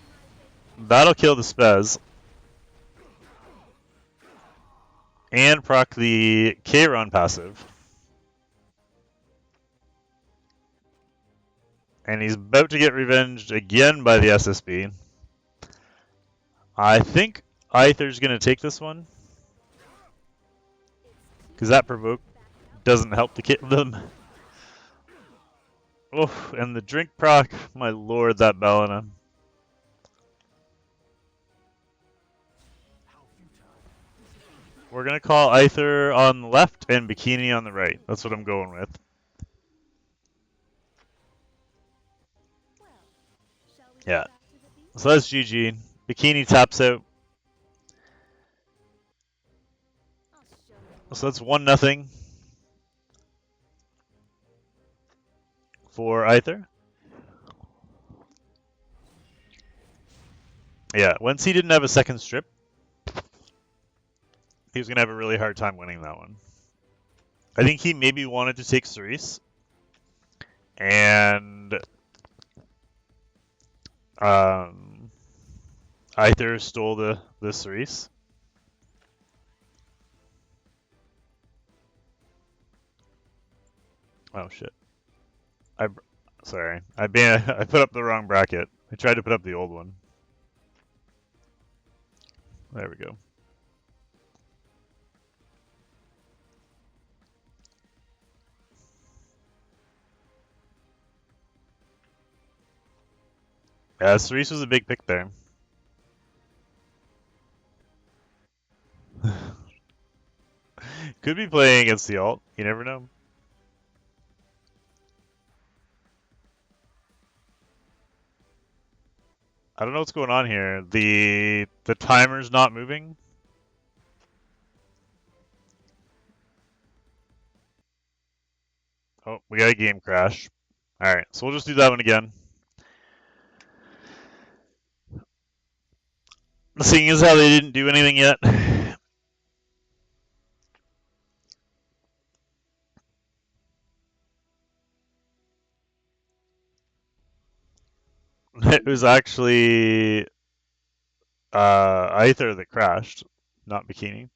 my That'll kill the Spez. And proc the Kron passive. And he's about to get revenged again by the SSB. I think Aether's going to take this one. Because that provoke doesn't help to kill them. Oh, and the drink proc, my lord, that Bellina. We're going to call Aether on the left and Bikini on the right. That's what I'm going with. Well, shall we Yeah. go back to the beach? So that's GG. Bikini taps out. I'll show you. So that's 1-0 for Aether. Yeah, once he didn't have a second strip, he was going to have a really hard time winning that one. I think he maybe wanted to take Cerise. And Aether stole the Cerise. Oh shit. Sorry. I put up the wrong bracket. I tried to put up the old one. There we go. Yeah, Cerise was a big pick there. Could be playing against the alt. You never know. I don't know what's going on here. The timer's not moving. Oh, we got a game crash. Alright, so we'll just do that one again. Seeing as how they didn't do anything yet. It was actually Aether that crashed, not Bikini.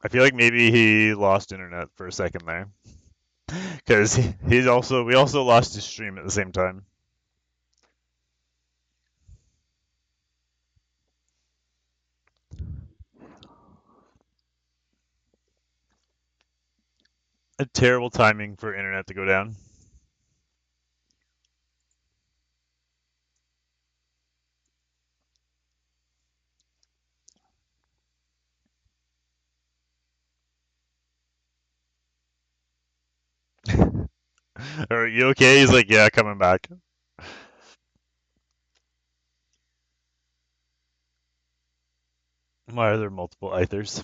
I feel like maybe he lost internet for a second there. Because we also lost his stream at the same time. A terrible timing for internet to go down. Are you okay? He's like, yeah, coming back. Why are there multiple Ithers?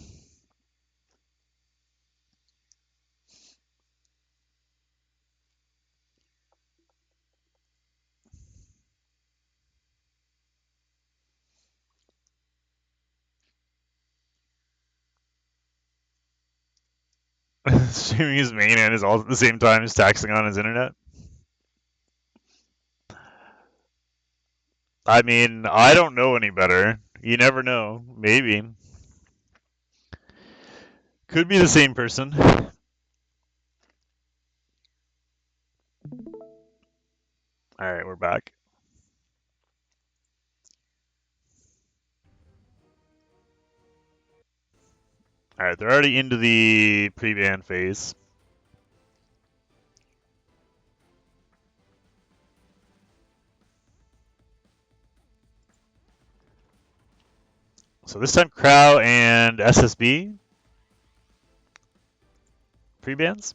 Streaming his main and is all at the same time as taxing on his internet. I mean, I don't know any better. You never know. Maybe. Could be the same person. Alright, we're back. Alright, they're already into the pre-ban phase. So this time Crow and SSB pre-bans.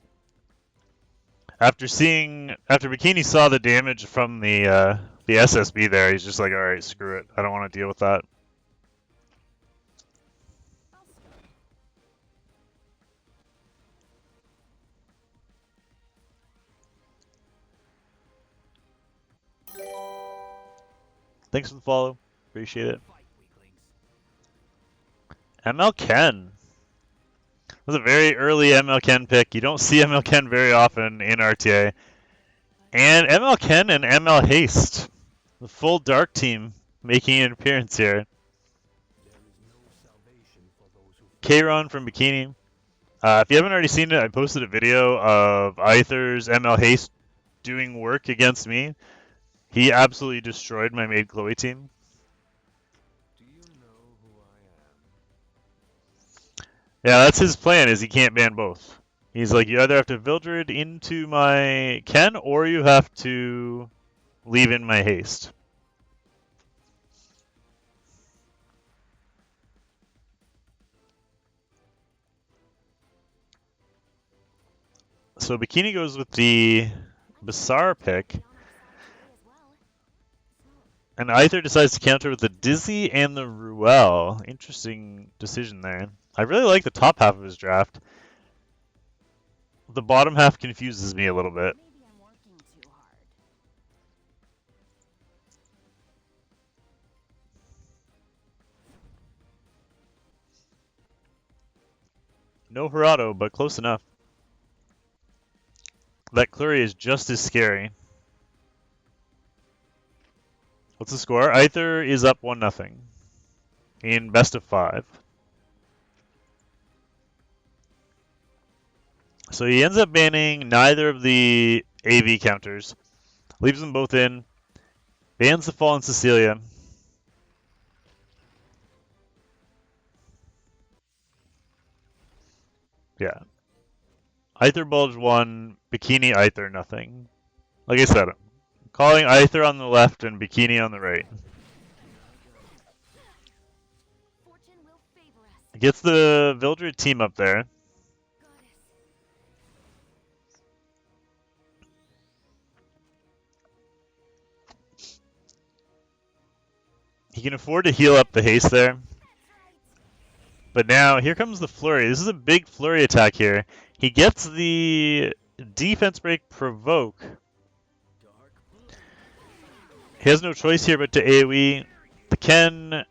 After Bikini saw the damage from the SSB there, he's just like, all right, screw it. I don't want to deal with that. Thanks for the follow. Appreciate it. ML Ken. That was a very early ML Ken pick. You don't see ML Ken very often in RTA. And ML Ken and ML Haste. The full Dark team making an appearance here. Kron from Bikini. If you haven't already seen it, I posted a video of Aether's ML Haste doing work against me. He absolutely destroyed my Maid Chloe team. Do you know who I am? Yeah, that's his plan, is he can't ban both. He's like, you either have to Vildred into my Ken, or you have to leave in my Haste. So Bikini goes with the Bassar pick. And Aether decides to counter with the Dizzy and the Ruel. Interesting decision there. I really like the top half of his draft. The bottom half confuses me a little bit. No Hirado, but close enough. That Clury is just as scary. What's the score? Aether is up 1-0 in best of 5. So he ends up banning neither of the AV counters. Leaves them both in. Bans the Fallen Cecilia. Yeah. Aether Bulge 1, Bikini Aether nothing. Like I said, calling Aether on the left and Bikini on the right. Gets the Vildred team up there. He can afford to heal up the haste there. But now, here comes the flurry. This is a big flurry attack here. He gets the defense break provoke. He has no choice here but to AoE. The Ken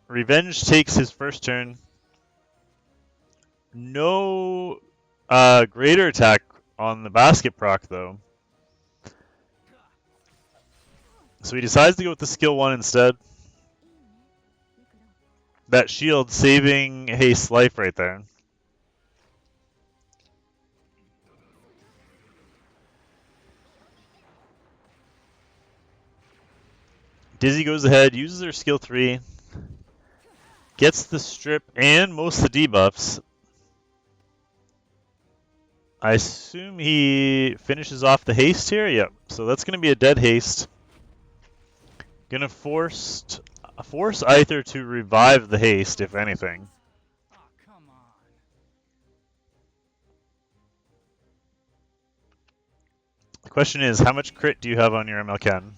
Revenge takes his first turn. No greater attack on the basket proc though. So he decides to go with the skill 1 instead. That shield saving Haste's life right there. Dizzy goes ahead, uses her skill 3, gets the strip and most of the debuffs. I assume he finishes off the haste here? Yep. So that's going to be a dead haste. Going to force Aether to revive the haste, if anything. Oh, come on. The question is, how much crit do you have on your MLCan?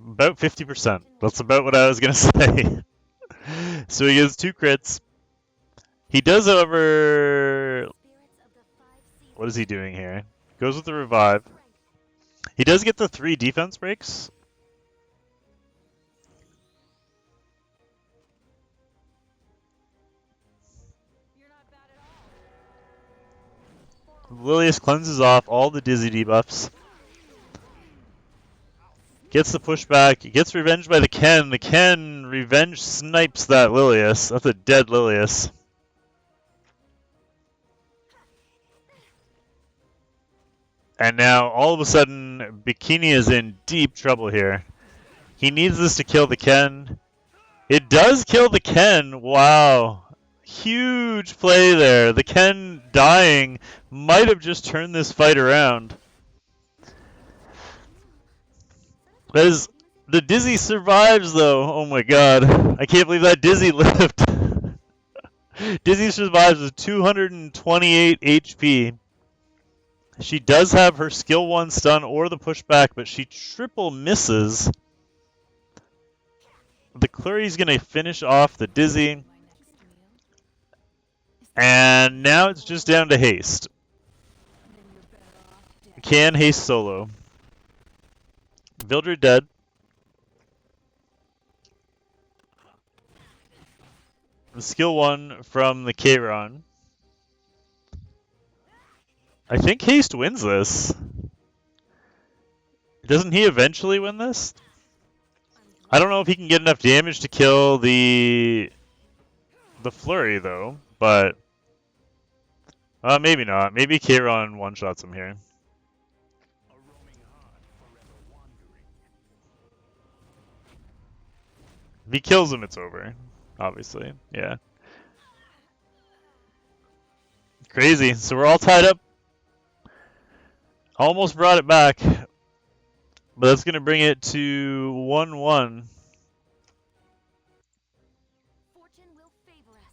About 50%. That's about what I was going to say. So he gets 2 crits. He does, however... What is he doing here? Goes with the revive. He does get the 3 defense breaks. You're not bad at all. Lilius cleanses off all the dizzy debuffs. Gets the pushback. Gets revenged by the Ken. The Ken revenge snipes that Lilius. That's a dead Lilius. And now, all of a sudden, Bikini is in deep trouble here. He needs this to kill the Ken. It does kill the Ken. Wow. Huge play there. The Ken dying might have just turned this fight around. That is, the Dizzy survives though. Oh my god. I can't believe that Dizzy lived. Dizzy survives with 228 HP. She does have her skill 1 stun or the pushback, but she triple misses. The Clury's going to finish off the Dizzy. And now it's just down to haste. Can haste solo. Vildred dead. The skill 1 from the Kayron. I think haste wins this. Doesn't he eventually win this? I don't know if he can get enough damage to kill the flurry though, but maybe not. Maybe Kayron one-shots him here. If he kills him, it's over. Obviously, yeah. Crazy. So we're all tied up. Almost brought it back, but that's going to bring it to 1-1. Fortune will favor us.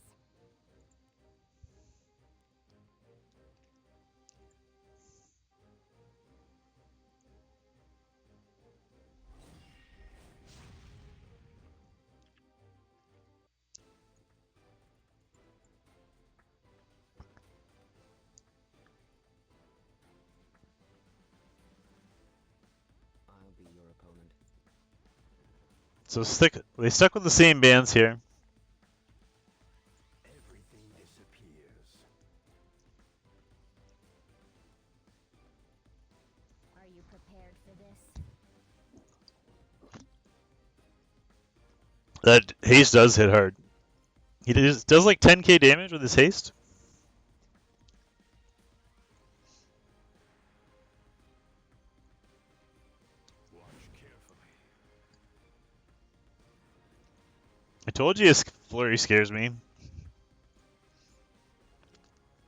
I'll be your opponent. So they stuck with the same bands here. Everything disappears. Are you prepared for this? That haste does hit hard. He does like 10k damage with his haste. Watch carefully. I told you his flurry scares me.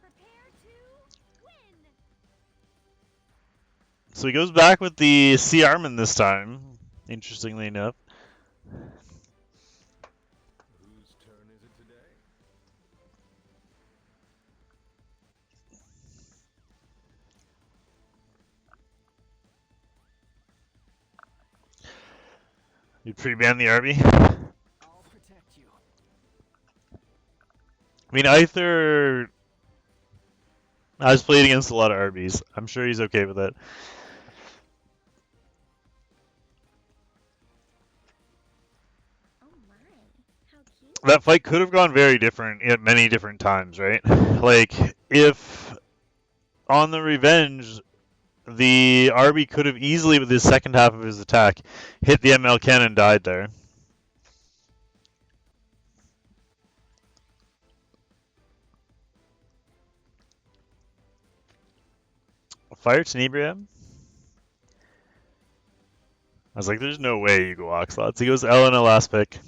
Prepare to win. So he goes back with the Sea Armin this time, interestingly enough. Whose turn is it today? You pre-ban the RB? I'll protect you. I mean, Aether has played against a lot of RBs. I'm sure he's okay with it. Oh my, how cute. That fight could have gone very different at many different times, right? Like, if on the revenge, the RB could have easily, with his second half of his attack, hit the ML cannon and died there. Fire Tenebria. I was like, there's no way you go Oxlots. He goes Elena last pick.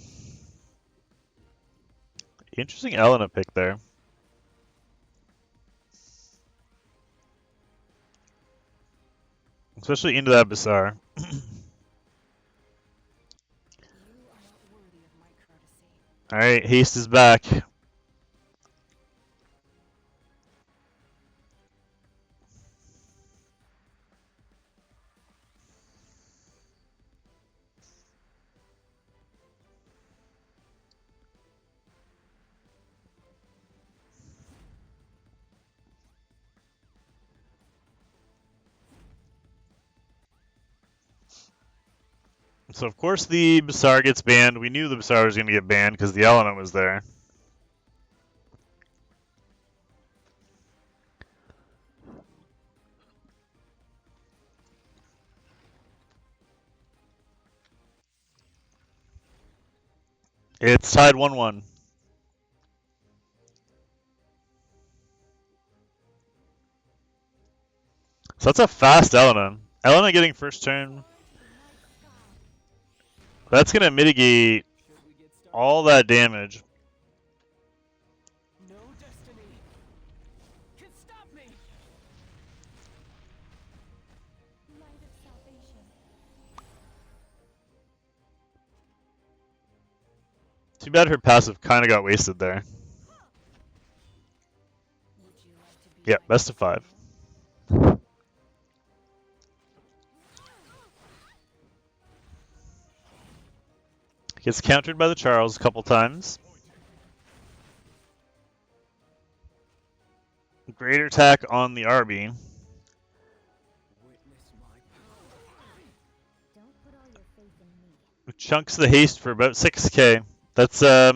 Interesting Elena pick there. Especially into that Bazaar. You are not worthy of my courtesy. Alright, haste is back. So of course the Bazaar gets banned. We knew the Bazaar was going to get banned because the Elena was there. It's tied 1-1. So that's a fast Elena. Elena getting first turn. That's going to mitigate Should we get started? all that damage. No destiny can stop me. Light of salvation. Too bad her passive kind of got wasted there. Would you like to be Yeah, my best of 5. Gets countered by the Charles a couple times. Greater attack on the RB. Witness my power. Don't put all your faith in me. Chunks the haste for about 6k. That's it's a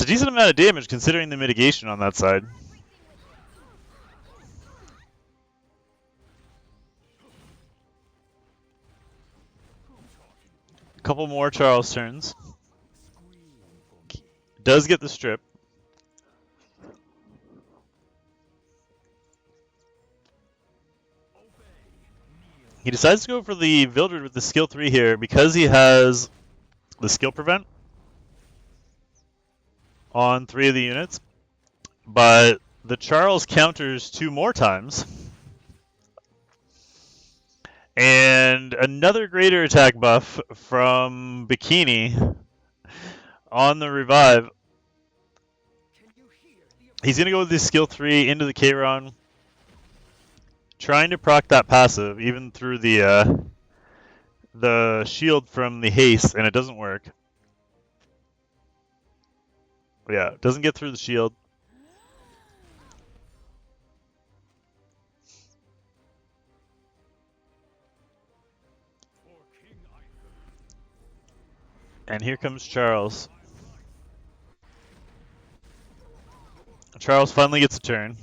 decent amount of damage considering the mitigation on that side. A couple more Charles turns. Does get the strip. He decides to go for the Vildred with the skill 3 here because he has the skill prevent on 3 of the units. But the Charles counters 2 more times. And another greater attack buff from Bikini on the revive. Can you hear the He's going to go with the skill 3 into the Kayron. Trying to proc that passive even through the shield from the haste, and it doesn't work. Yeah, it doesn't get through the shield. And here comes Charles. Charles finally gets a turn.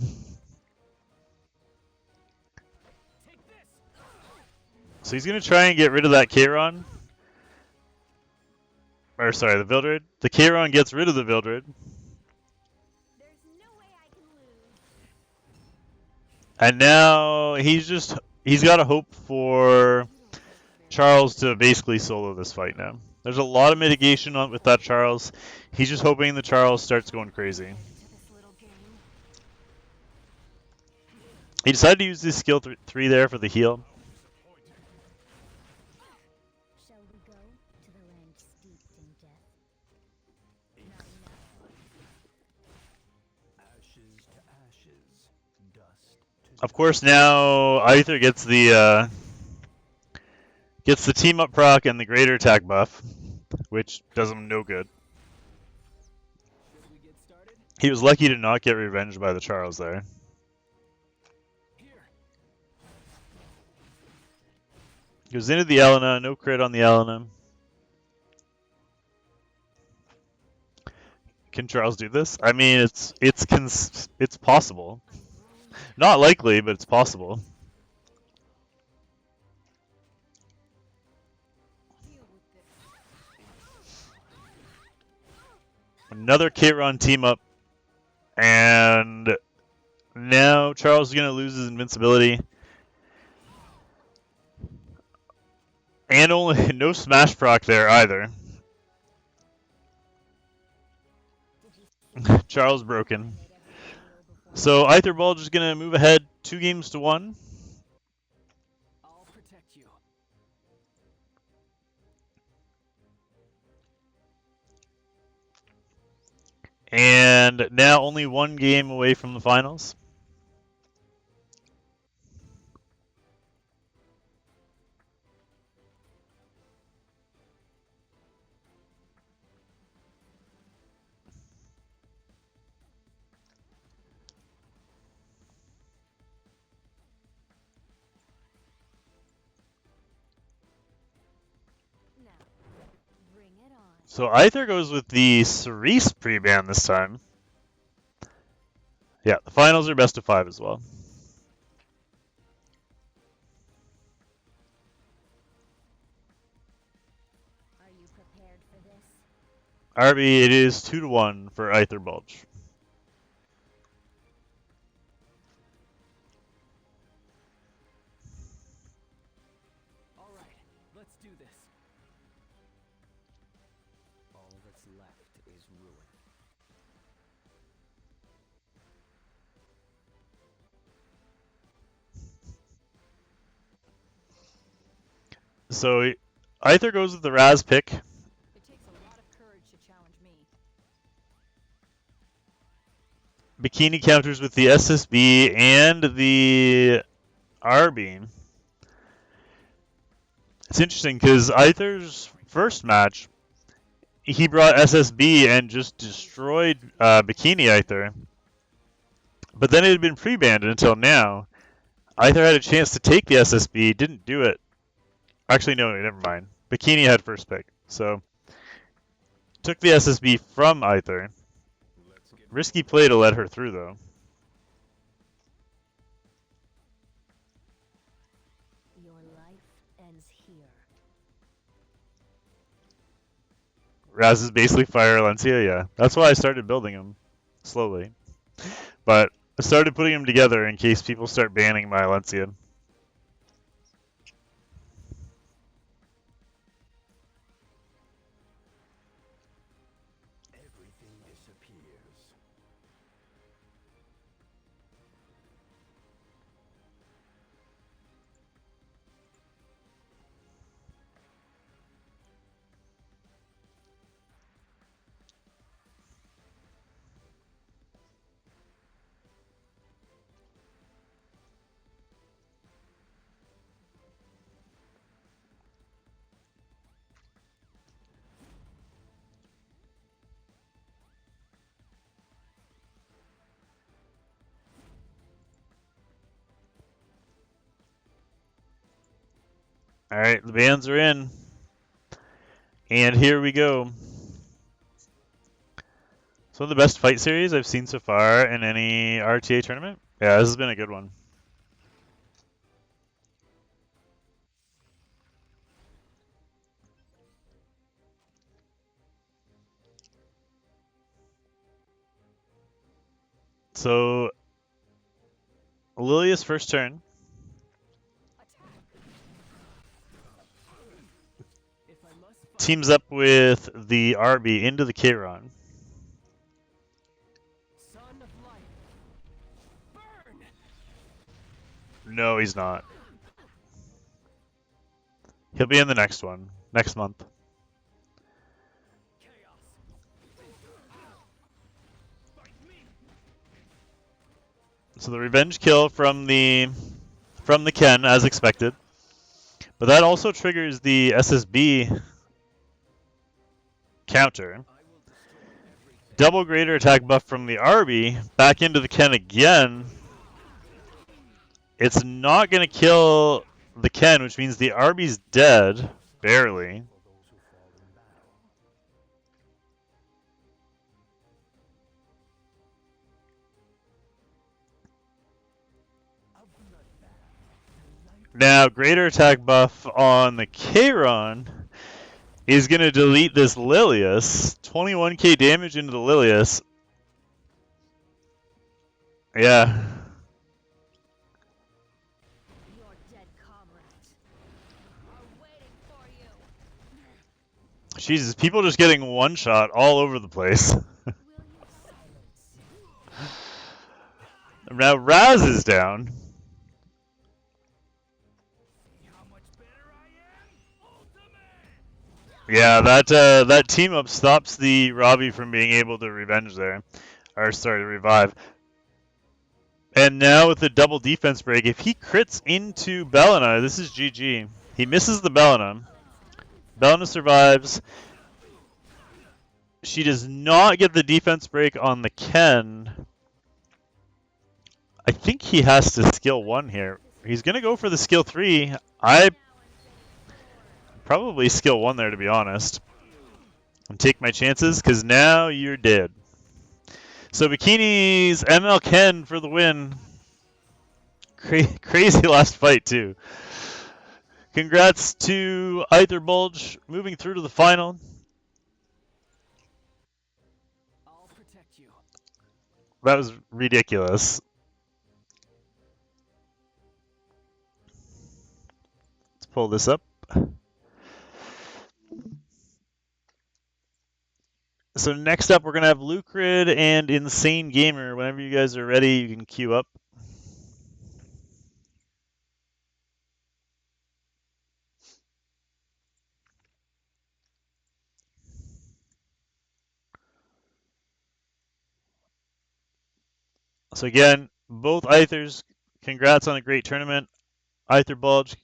So he's going to try and get rid of that Kayron. Or sorry, the Vildred. The Kayron gets rid of the Vildred. There's no way I can lose. And now he's got to hope for Charles to basically solo this fight now. There's a lot of mitigation on with that Charles. He's just hoping the Charles starts going crazy. to this little game? He decided to use his skill 3 there for the heal. Shall we go to the land steeped in death? Not now. Ashes to ashes, dust to Of course, now Aether gets the team up proc and the greater attack buff, which does him no good. Should we get started? He was lucky to not get revenged by the Charles there. Here. Goes into the Elena, no crit on the Elena. Can Charles do this? I mean, it's possible. Not likely, but it's possible. Deal with this. Another Kayron team up, and now Charles is going to lose his invincibility. And only no smash proc there either. Charles broken. So Aether Bulge is gonna move ahead 2-1. I'll protect you. And now only 1 game away from the finals. Now, bring it on. So Aether goes with the Cerise pre-ban this time. Yeah, the finals are best of 5 as well. Are you prepared for this? RB, it is 2-1 for Aether Bulge. All right, let's do this. All that's left is ruin. So Aether goes with the Raz pick. It takes a lot of courage to challenge me. Bikini counters with the SSB and the R-Beam. It's interesting because Aether's first match, he brought SSB and just destroyed Bikini Aether. But then it had been pre-banned until now. Aether had a chance to take the SSB, didn't do it. Actually, no, never mind. Bikini had first pick, so took the SSB from Aether. Risky play to let her through, though. Your life ends here. Raz is basically Fire Alencia, yeah. That's why I started building him slowly. But I started putting them together in case people start banning my Alencia. Everything disappears. Alright, the bans are in. And here we go. It's one of the best fight series I've seen so far in any RTA tournament. Yeah, this has been a good one. So, Lilia's first turn. If I must fight, Teams up with the RB into the Kayron. son of light, burn! No, he's not. He'll be in the next one, next month. Chaos. Fight me. So the revenge kill from the Ken, as expected. But that also triggers the SSB counter. I will destroy everything. Double greater attack buff from the RB back into the Ken again. It's not going to kill the Ken, which means the RB's dead. Barely. For those who fall in battle. A bloodbath. Now, greater attack buff on the Kayron is going to delete this Lilius. 21k damage into the Lilius. Yeah. Your dead comrades are waiting for Jesus, people just getting one shot all over the place. Now Raz is down. Yeah, that team up stops the Robbie from being able to revenge there. Or sorry, to revive. And now with the double defense break, if he crits into Bellina, this is GG. He misses the Bellina. Bellina survives. She does not get the defense break on the Ken. I think he has to skill 1 here. He's going to go for the skill 3. I probably skill 1 there, to be honest. And take my chances, because now you're dead. So Bikini's ML Ken for the win. Crazy last fight, too. Congrats to Either Bulge moving through to the final. I'll protect you. That was ridiculous. Let's pull this up. So next up, we're going to have Lucd and Insane Gamer. Whenever you guys are ready, you can queue up. So again, both Ithers, congrats on a great tournament. Either Bulge,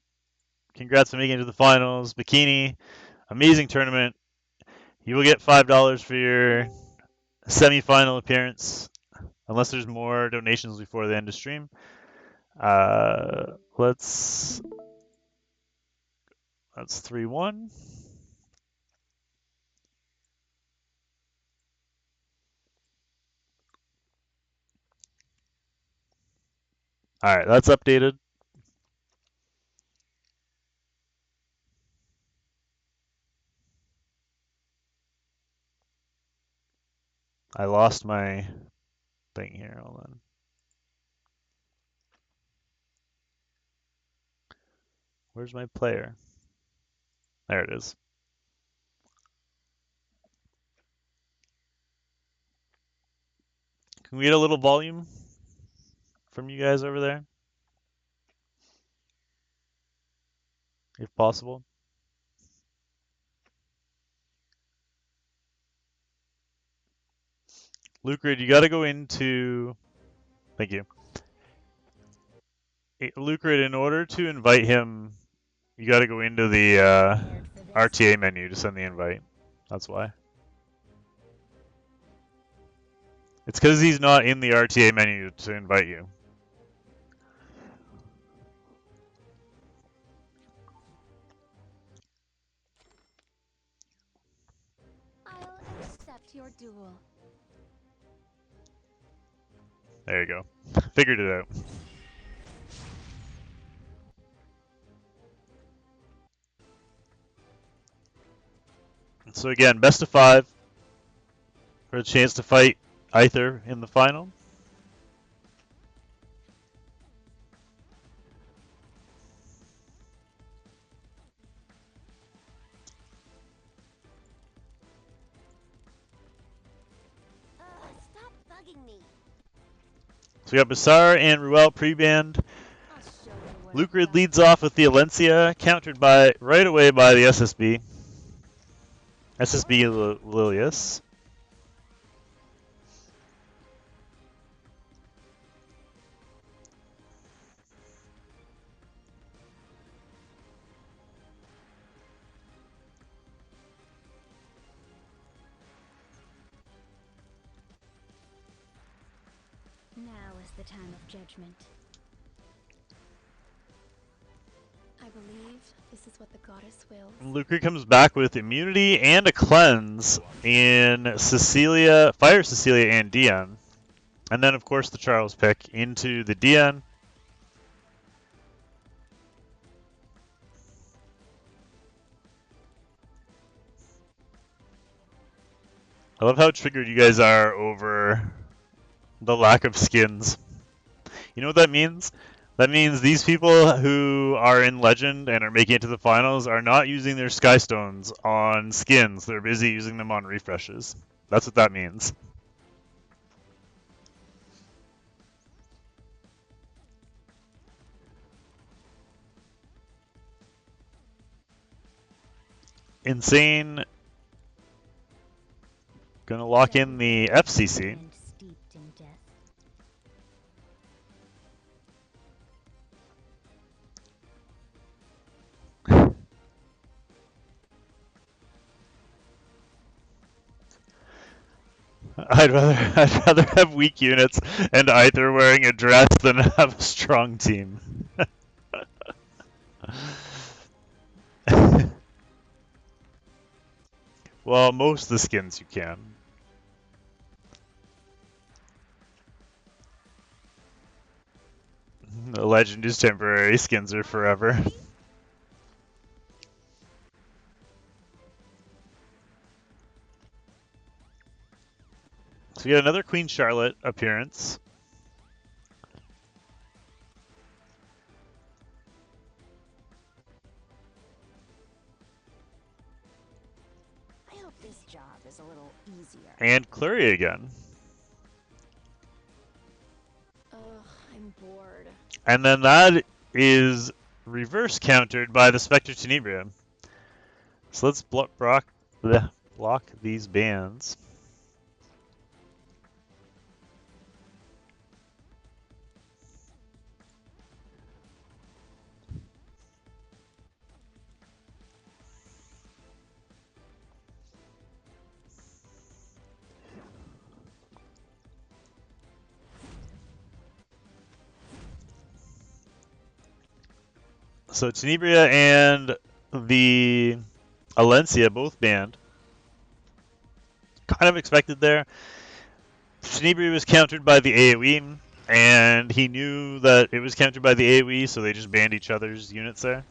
congrats on making it to the finals. Bikini, amazing tournament. You will get $5 for your semi-final appearance, unless there's more donations before the end of stream. That's 3-1. All right, that's updated. I lost my thing here. Hold on. Where's my player? There it is. Can we get a little volume from you guys over there? If possible. Lucd, you got to go into... Thank you. Lucd, in order to invite him, you got to go into the RTA menu to send the invite. That's why. It's because he's not in the RTA menu to invite you. I'll accept your duel. There you go. Figured it out. So again, best of 5 for a chance to fight Either in the final. Stop bugging me. So we got Basar and Ruel pre-banned. I'll show you what I've Lucd got. leads off with the Alencia, countered by right away by the SSB. SSB Lilius. Now is the time of judgment. I believe this is what the goddess wills. Lucd comes back with immunity and a cleanse in Cecilia, Fire Cecilia and Dion. And then of course the Charles pick into the Dion. I love how triggered you guys are over the lack of skins. You know what that means? That means these people who are in Legend and are making it to the finals are not using their Sky Stones on skins. They're busy using them on refreshes. That's what that means. Insane. Gonna lock in the FCC. And steeped in death. I'd rather have weak units and either wearing a dress than have a strong team. Well, most of the skins you can. The Legend is temporary, skins are forever. So we got another Queen Charlotte appearance. I hope this job is a little easier. And Clury again. Ugh, I'm bored. And then that is reverse countered by the Spectre Tenebria. So let's block these bands. So Tenebria and the Alencia both banned. Kind of expected there. Tenebria was countered by the AoE, and he knew that it was countered by the AoE, so they just banned each other's units there.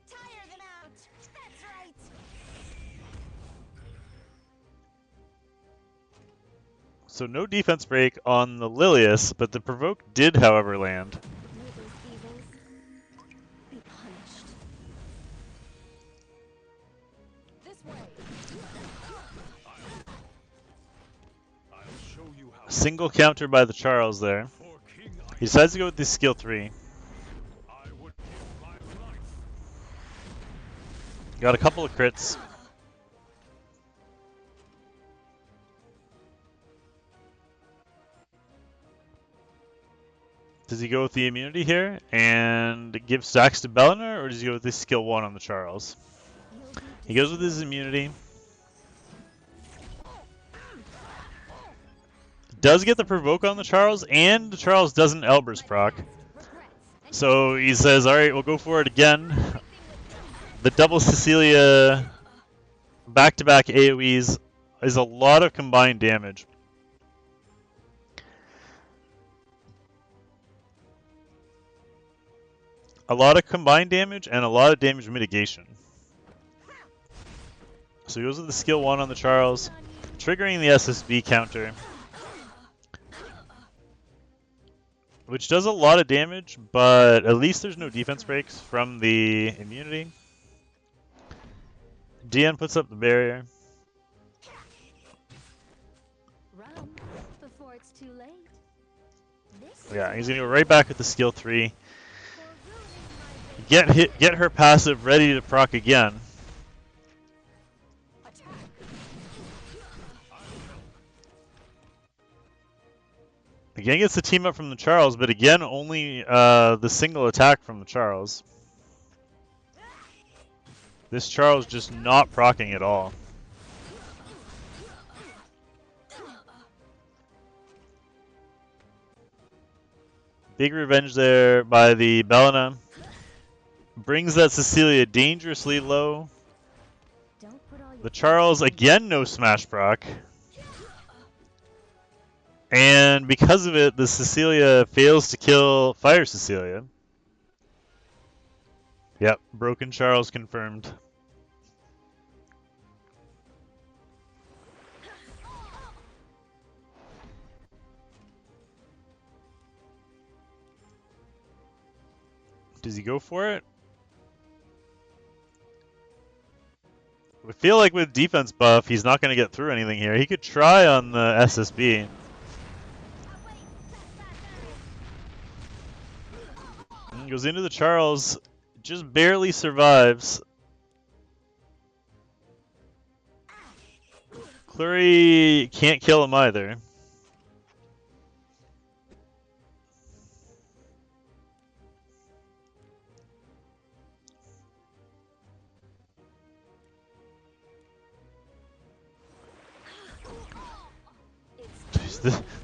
Tire them out. That's right. So no defense break on the Lilius, but the Provoke did, however, land. May these evils be punished. This way. I'll show you how. Single counter by the Charles there. For King He decides to go with the skill 3. I would give my life. Got a couple of crits. Does he go with the immunity here and give stacks to Bellinar, or does he go with his skill 1 on the Charles? He goes with his immunity. Does get the provoke on the Charles, and the Charles doesn't Elber's proc. So he says, alright, we'll go for it again. The double Cecilia back-to-back AoEs is a lot of combined damage. A lot of combined damage and a lot of damage mitigation. So he goes with the skill 1 on the Charles, triggering the SSB counter, which does a lot of damage, but at least there's no defense breaks from the immunity. DN puts up the barrier. Run before it's too late. This Yeah, he's gonna go right back with the skill 3. Get her passive ready to proc again. Again gets the team up from the Charles, but again only the single attack from the Charles. This Charles just not proccing at all. Big revenge there by the Bellinar. Brings that Cecilia dangerously low. Don't put all your The Charles again no smash proc. And because of it, the Cecilia fails to kill Fire Cecilia. Yep, broken Charles confirmed. Does he go for it? I feel like with defense buff, he's not going to get through anything here. He could try on the SSB. And goes into the Charles, just barely survives. Clury can't kill him either.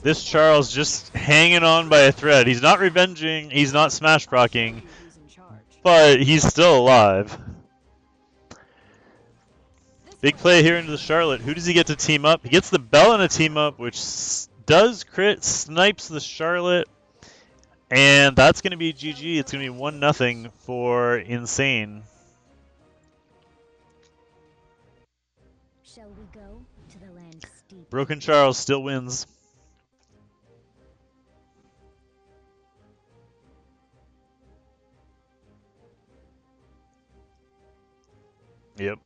This Charles just hanging on by a thread. He's not revenging, he's not smash procking, Who's in charge? but he's still alive. Big play here into the Charlotte. Who does he get to team up? He gets the Bell in a team up, which does crit, snipes the Charlotte. And that's going to be GG. It's going to be 1-0 for Insane. Shall we go to the land steep? Broken Charles still wins. Yep.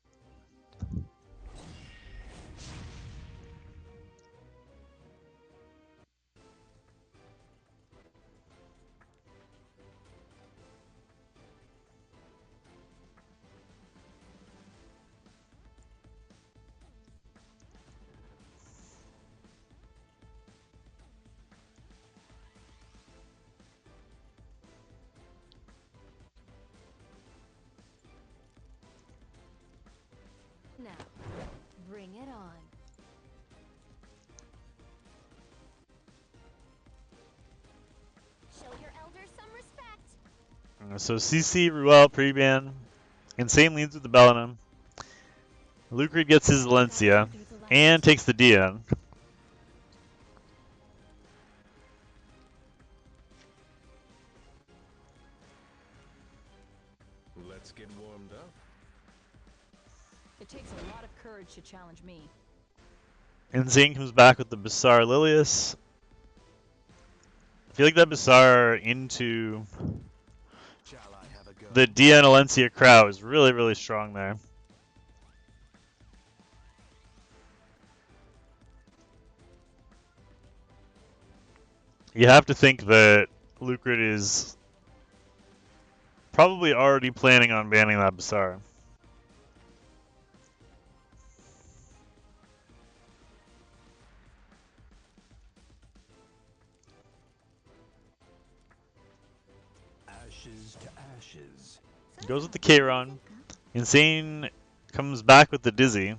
Now, bring it on. Show your elders some respect. So CC, Ruel, pre-ban. Insane leads with the Bellinum. Lucd gets his Valencia and takes the Dion. Let's get warmed up. It takes a lot of courage to challenge me. Insane comes back with the Bizarre Lilius. I feel like that Bizarre into Shall I have a go? the Dion Valencia crowd is really, really strong there. You have to think that Lucd is probably already planning on banning that Bizarre. Ashes to ashes. Goes with the Kayron. Insane comes back with the Dizzy.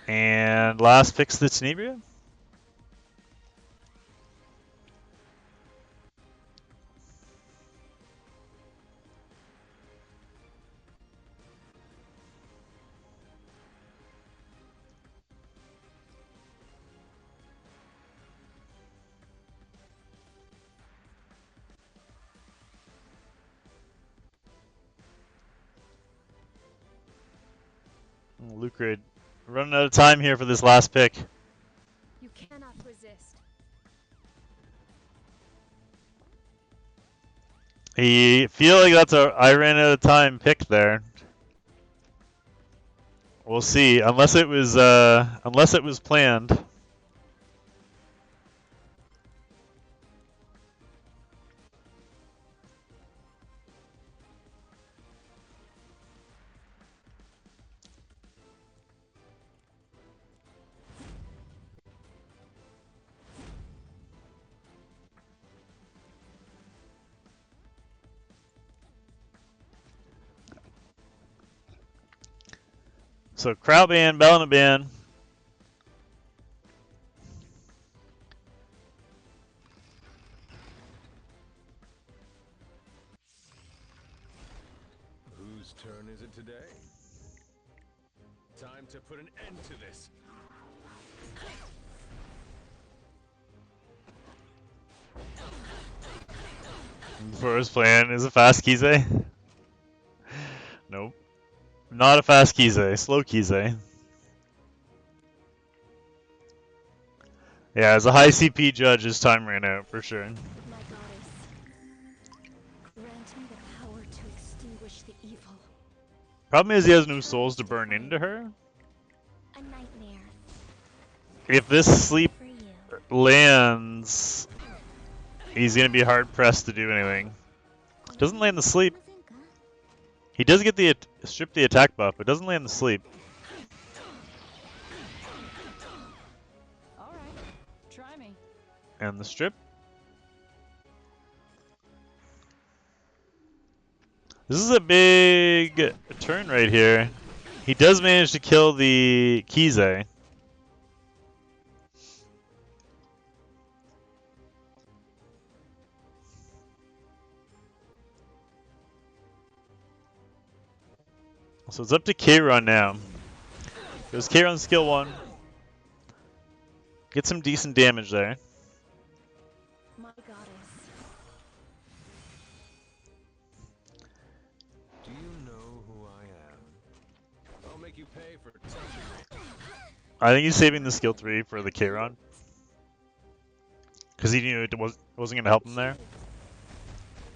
And last picks the Tenebria. Lucd running out of time here for this last pick. You cannot resist. I feel like that's a I ran out of time pick there. We'll see. Unless it was planned. So crowd ban, Bellina ban. Whose turn is it today? Time to put an end to this. First plan is a fast Kize. Nope. Not a fast Kize, slow Kize. Yeah, as a high CP judge, his time ran out for sure. My goddess, grant me the power to extinguish the evil. Problem is he has no souls to burn into her. A nightmare If this sleep for you. lands, he's gonna be hard pressed to do anything. Doesn't land the sleep. He does get the strip the attack buff, but doesn't land the sleep. All right, try me. And the strip. This is a big turn right here. He does manage to kill the Kize. So it's up to K-Run now. Goes K-Run skill 1. Get some decent damage there. My goddess. Do you know who I am? I'll make you pay for touching me. I think he's saving the skill 3 for the K-Run. Because he knew it wasn't going to help him there.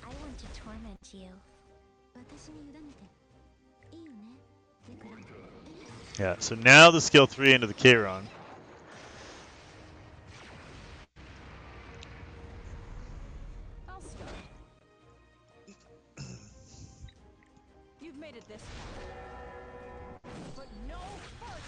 I want to torment you. Yeah, so now the skill 3 into the K-Run. I'll start. You've made it this far. But no further.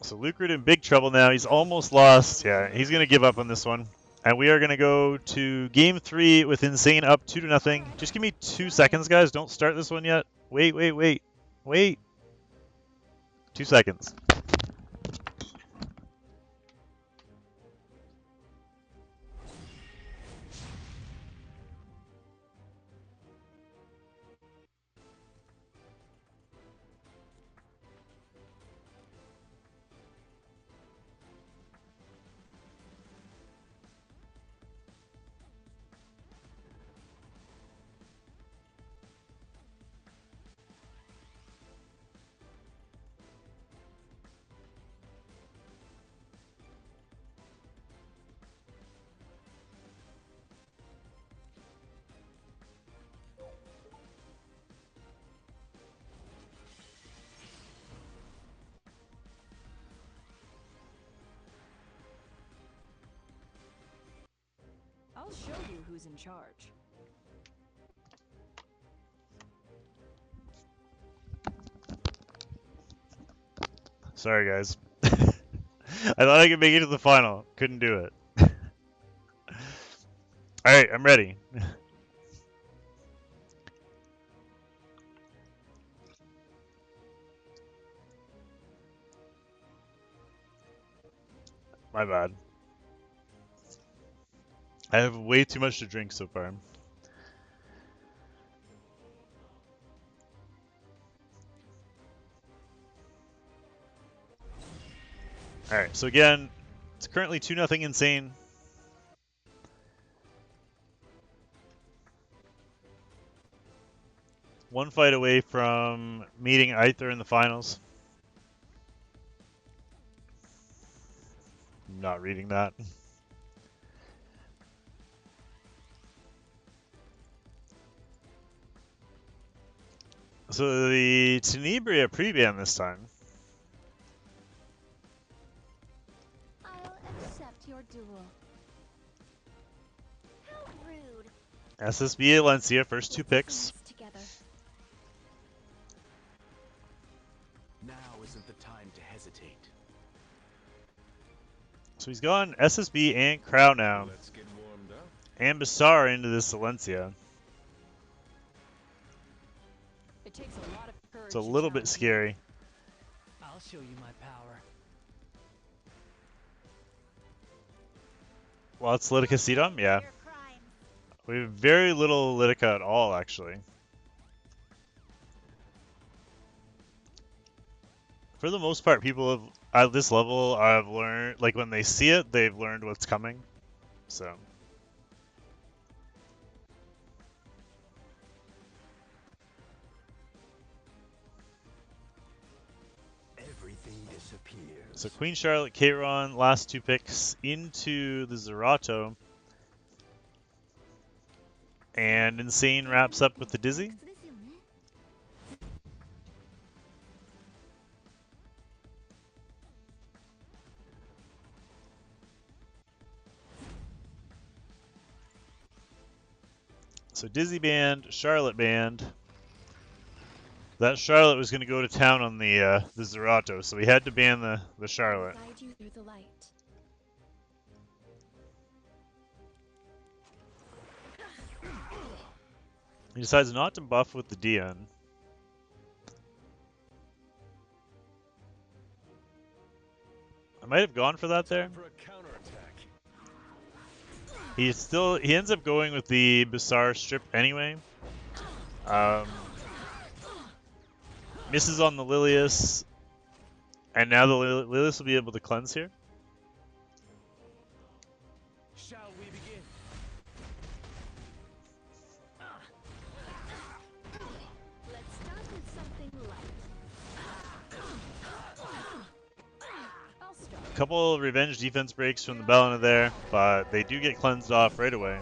So Lucd in big trouble now. He's almost lost. Yeah, he's going to give up on this one. And we are going to go to game 3 with Insane up 2-0. Just give me 2 seconds, guys. Don't start this one yet. Wait. Wait. 2 seconds. I'll show you who's in charge. Sorry, guys. I thought I could make it to the final. Couldn't do it. Alright, I'm ready. My bad. I have way too much to drink so far. Alright, so again, it's currently 2-0 Insane. One fight away from meeting Aether in the finals. Not reading that. So the Tenebria pre-ban this time. I'll accept your duel. How rude. SSB Alencia, first 2 picks. Dance together. Now isn't the time to hesitate. So he's gone SSB and Crow now. Let's get warmed up. And Basar into this Alencia. It takes a lot of courage. It's a to little bit challenge me. scary. I'll show you my power. Well, it's Litica Sedum? Yeah. Your crimes. We have very little Litica at all, actually. For the most part, people have, at this level have learned, like when they see it, they've learned what's coming. So. Everything disappears. So Queen Charlotte, Kairon, last 2 picks into the Zerato. And Insane wraps up with the Dizzy. So Dizzy banned, Charlotte banned. That Charlotte was going to go to town on the Zerato, so we had to ban the Charlotte. Guide you through the light. He decides not to buff with the Dion. I might have gone for that there. For a counterattack. He ends up going with the Bizarre Strip anyway. Misses on the Lilius, and now the Lilius will be able to cleanse here. Shall we begin? Let's start with something light. I'll start. A couple revenge defense breaks from the Bellina there, but they do get cleansed off right away.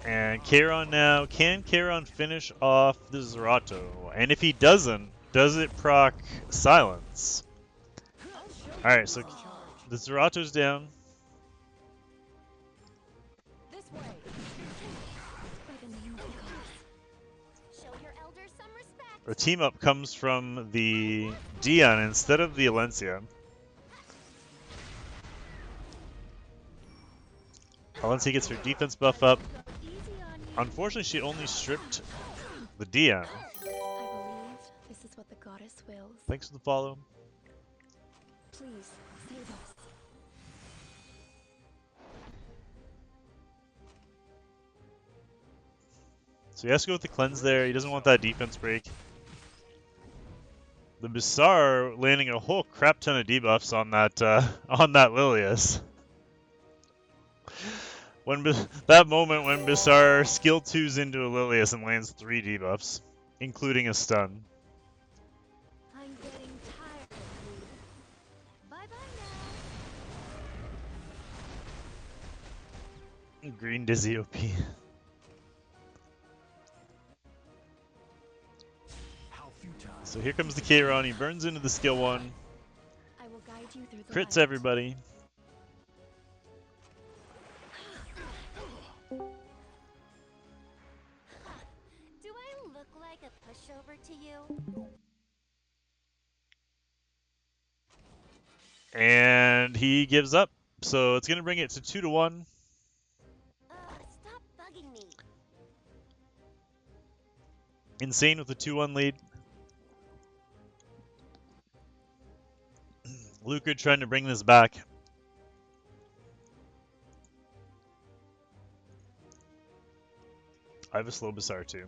And Kairon now. Can Kairon finish off the Zerato? And if he doesn't, does it proc Silence? Alright, so the Zerato's down. This way. By the name of the gods. Show your elders some respect. The team up comes from the Dion instead of the Alencia. Alencia gets her defense buff up. Easy on you. Unfortunately, she only stripped the Dion. I believe this is what the goddess wills. Thanks for the follow. Please, save us. So he has to go with the cleanse there. He doesn't want that defense break. The Bizarre landing a whole crap ton of debuffs on that Lilius. That moment when Bizarre skill 2s into a Lilius and lands 3 debuffs, including a stun. I'm getting tired of you. Bye-bye now. Green Dizzy OP. How futile. So here comes the Kairon. He burns into the skill 1. I will guide you through the Crits light. everybody. Do I look like a pushover to you? And he gives up. So it's going to bring it to 2-1. Stop bugging me. Insane with a 2-1 lead. Lucd trying to bring this back. I have a slow Bizarre too.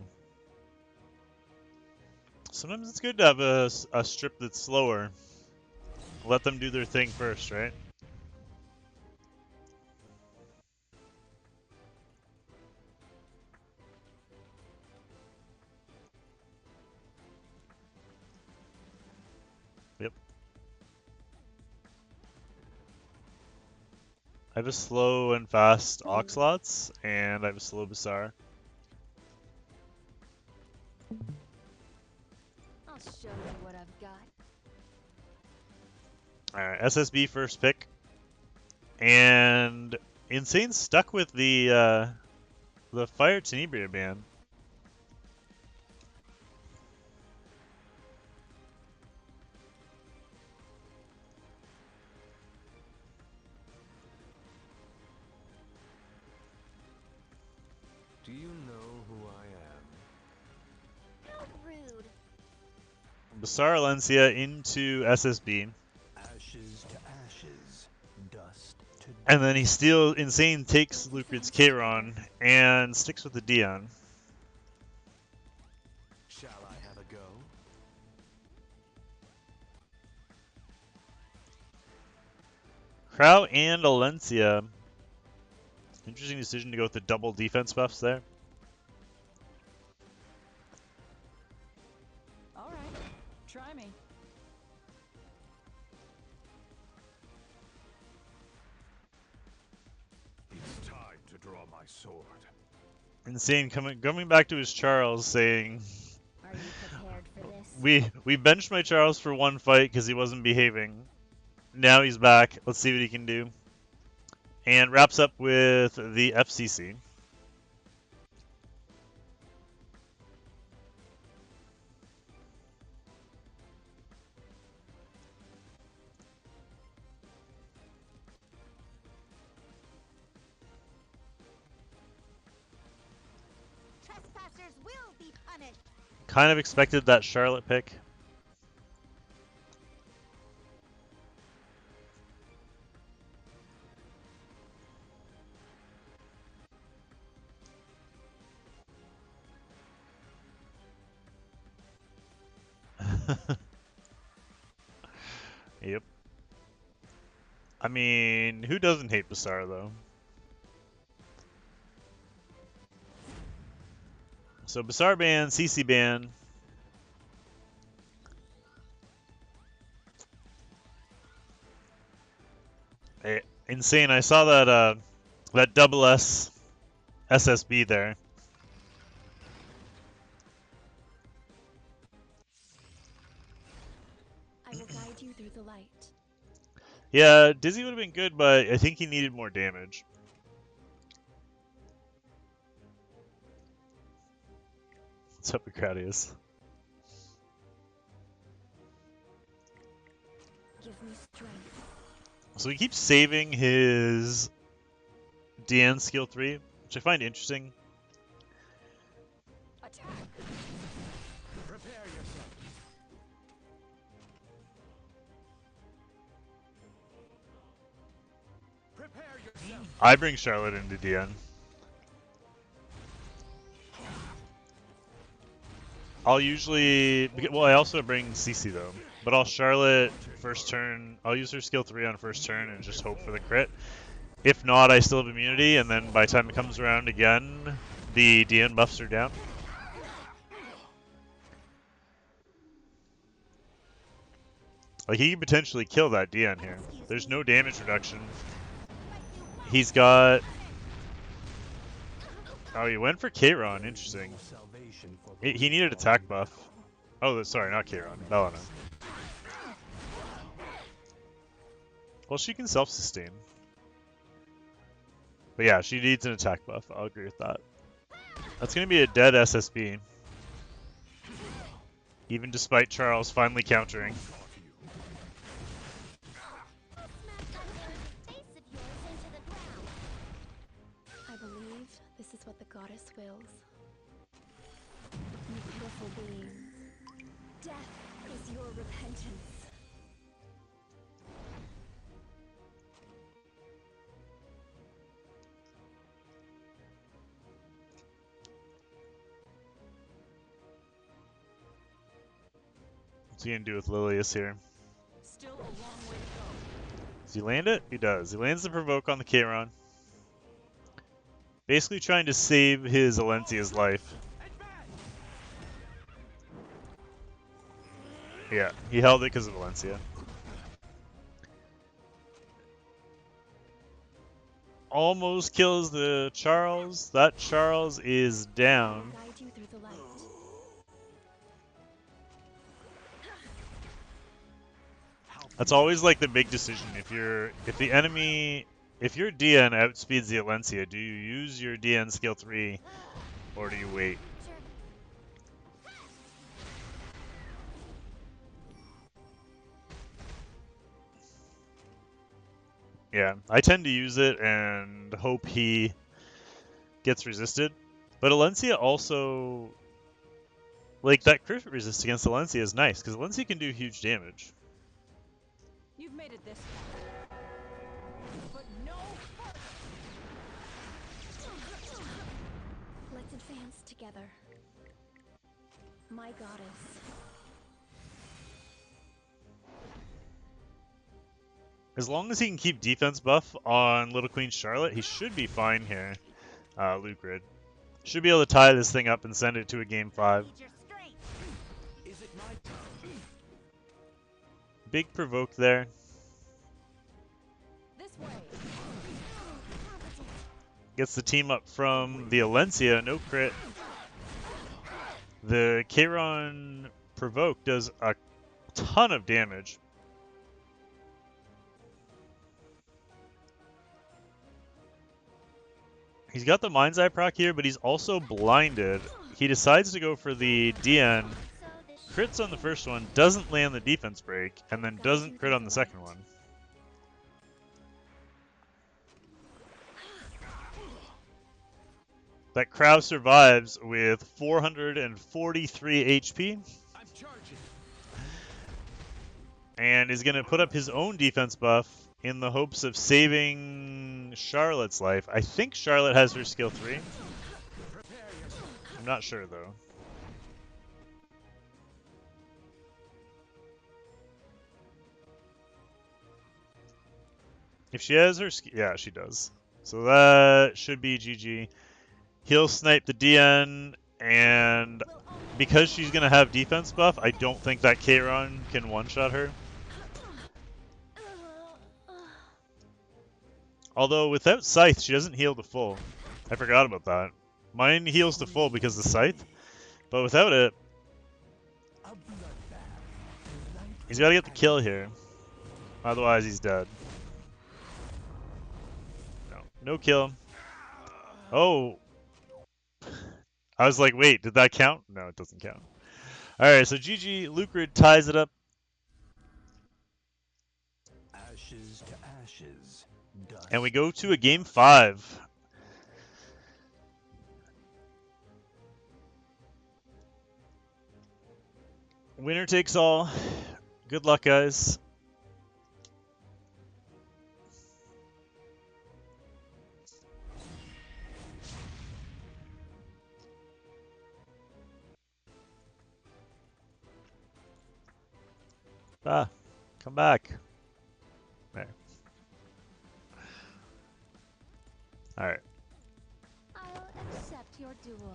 Sometimes it's good to have a strip that's slower. Let them do their thing first, right? Yep. I have a slow and fast Oxlots, and I have a slow Bizarre. I'll show you what I've got. Alright, SSB first pick. And Insane stuck with the Fire Tenebria ban. Do you know who I am? How rude. Bizarre Alencia into SSB. Ashes to ashes, dust to And then Insane takes Lucred's Kayron and sticks with the Dion. Shall I have a go? Crow and Alencia. Interesting decision to go with the double defense buffs there. All right, try me. It's time to draw my sword. Insane coming back to his Charles saying, Are you prepared for this? we benched my Charles for one fight because he wasn't behaving. Now he's back. Let's see what he can do. And wraps up with the FCC. Trespassers will be punished. Kind of expected that Charlotte pick. Yep. I mean, who doesn't hate Basar though? So Basar ban, CC ban. Hey, Insane, I saw that double S SSB there. I will guide you through the light. Yeah, Dizzy would have been good, but I think he needed more damage. What's up, Acradius? Give me strength. So he keeps saving his DN skill 3, which I find interesting. Attack. Prepare yourself. Prepare yourself. I bring Charlotte into DN. I'll usually... Well, I also bring CC though. But I'll Charlotte first turn. I'll use her skill 3 on first turn and just hope for the crit. If not, I still have immunity, and then by the time it comes around again, the DN buffs are down. Like, he can potentially kill that DN here. There's no damage reduction. He's got... Oh, he went for Kayron. Interesting. Salvation for He needed attack buff. Oh, sorry, not Kayron. Belena. Well, she can self-sustain. But yeah, she needs an attack buff. I'll agree with that. That's going to be a dead SSB. Even despite Charles finally countering. I believe this is what the goddess wills. You pitiful beings. Death is your repentance. What's he going to do with Lilius here? Still a long way to go. Does he land it? He does. He lands the provoke on the Kayron. Basically trying to save his Alencia's life. Yeah, he held it because of Valencia. Almost kills the Charles. That Charles is down. Guide you through the light. That's always like the big decision. If your DN outspeeds the Alencia, do you use your DN skill 3 or do you wait? Yeah, I tend to use it and hope he gets resisted. But Alencia also, like, that crit resist against Alencia is nice because Alencia can do huge damage. You've made it this far. But no hands together. My goddess. As long as he can keep defense buff on Little Queen Charlotte, he should be fine here. Lucd should be able to tie this thing up and send it to a game 5. Is it my turn? Big provoke there. This way. Gets the team up from the Alencia, no crit. The Kayron provoke does a ton of damage. He's got the Mind's Eye proc here, but he's also blinded. He decides to go for the DN, crits on the first one, doesn't land the defense break, and then doesn't crit on the second one. That Crow survives with 443 HP. I'm charging. And is going to put up his own defense buff in the hopes of saving Charlotte's life. I think Charlotte has her skill 3. I'm not sure, though. If she has her skill... Yeah, she does. So that should be GG. He'll snipe the DN, and because she's going to have defense buff, I don't think that Kayron can one-shot her. Although without Scythe, she doesn't heal to full. I forgot about that. Mine heals to full because of Scythe, but without it, he's got to get the kill here. Otherwise, he's dead. No kill. Oh. I was like, wait, did that count? No, it doesn't count. Alright, so GG, Lucd ties it up. Ashes to ashes. Dust. And we go to a game 5. Winner takes all. Good luck, guys. Ah, come back. There. Alright. I'll accept your duel.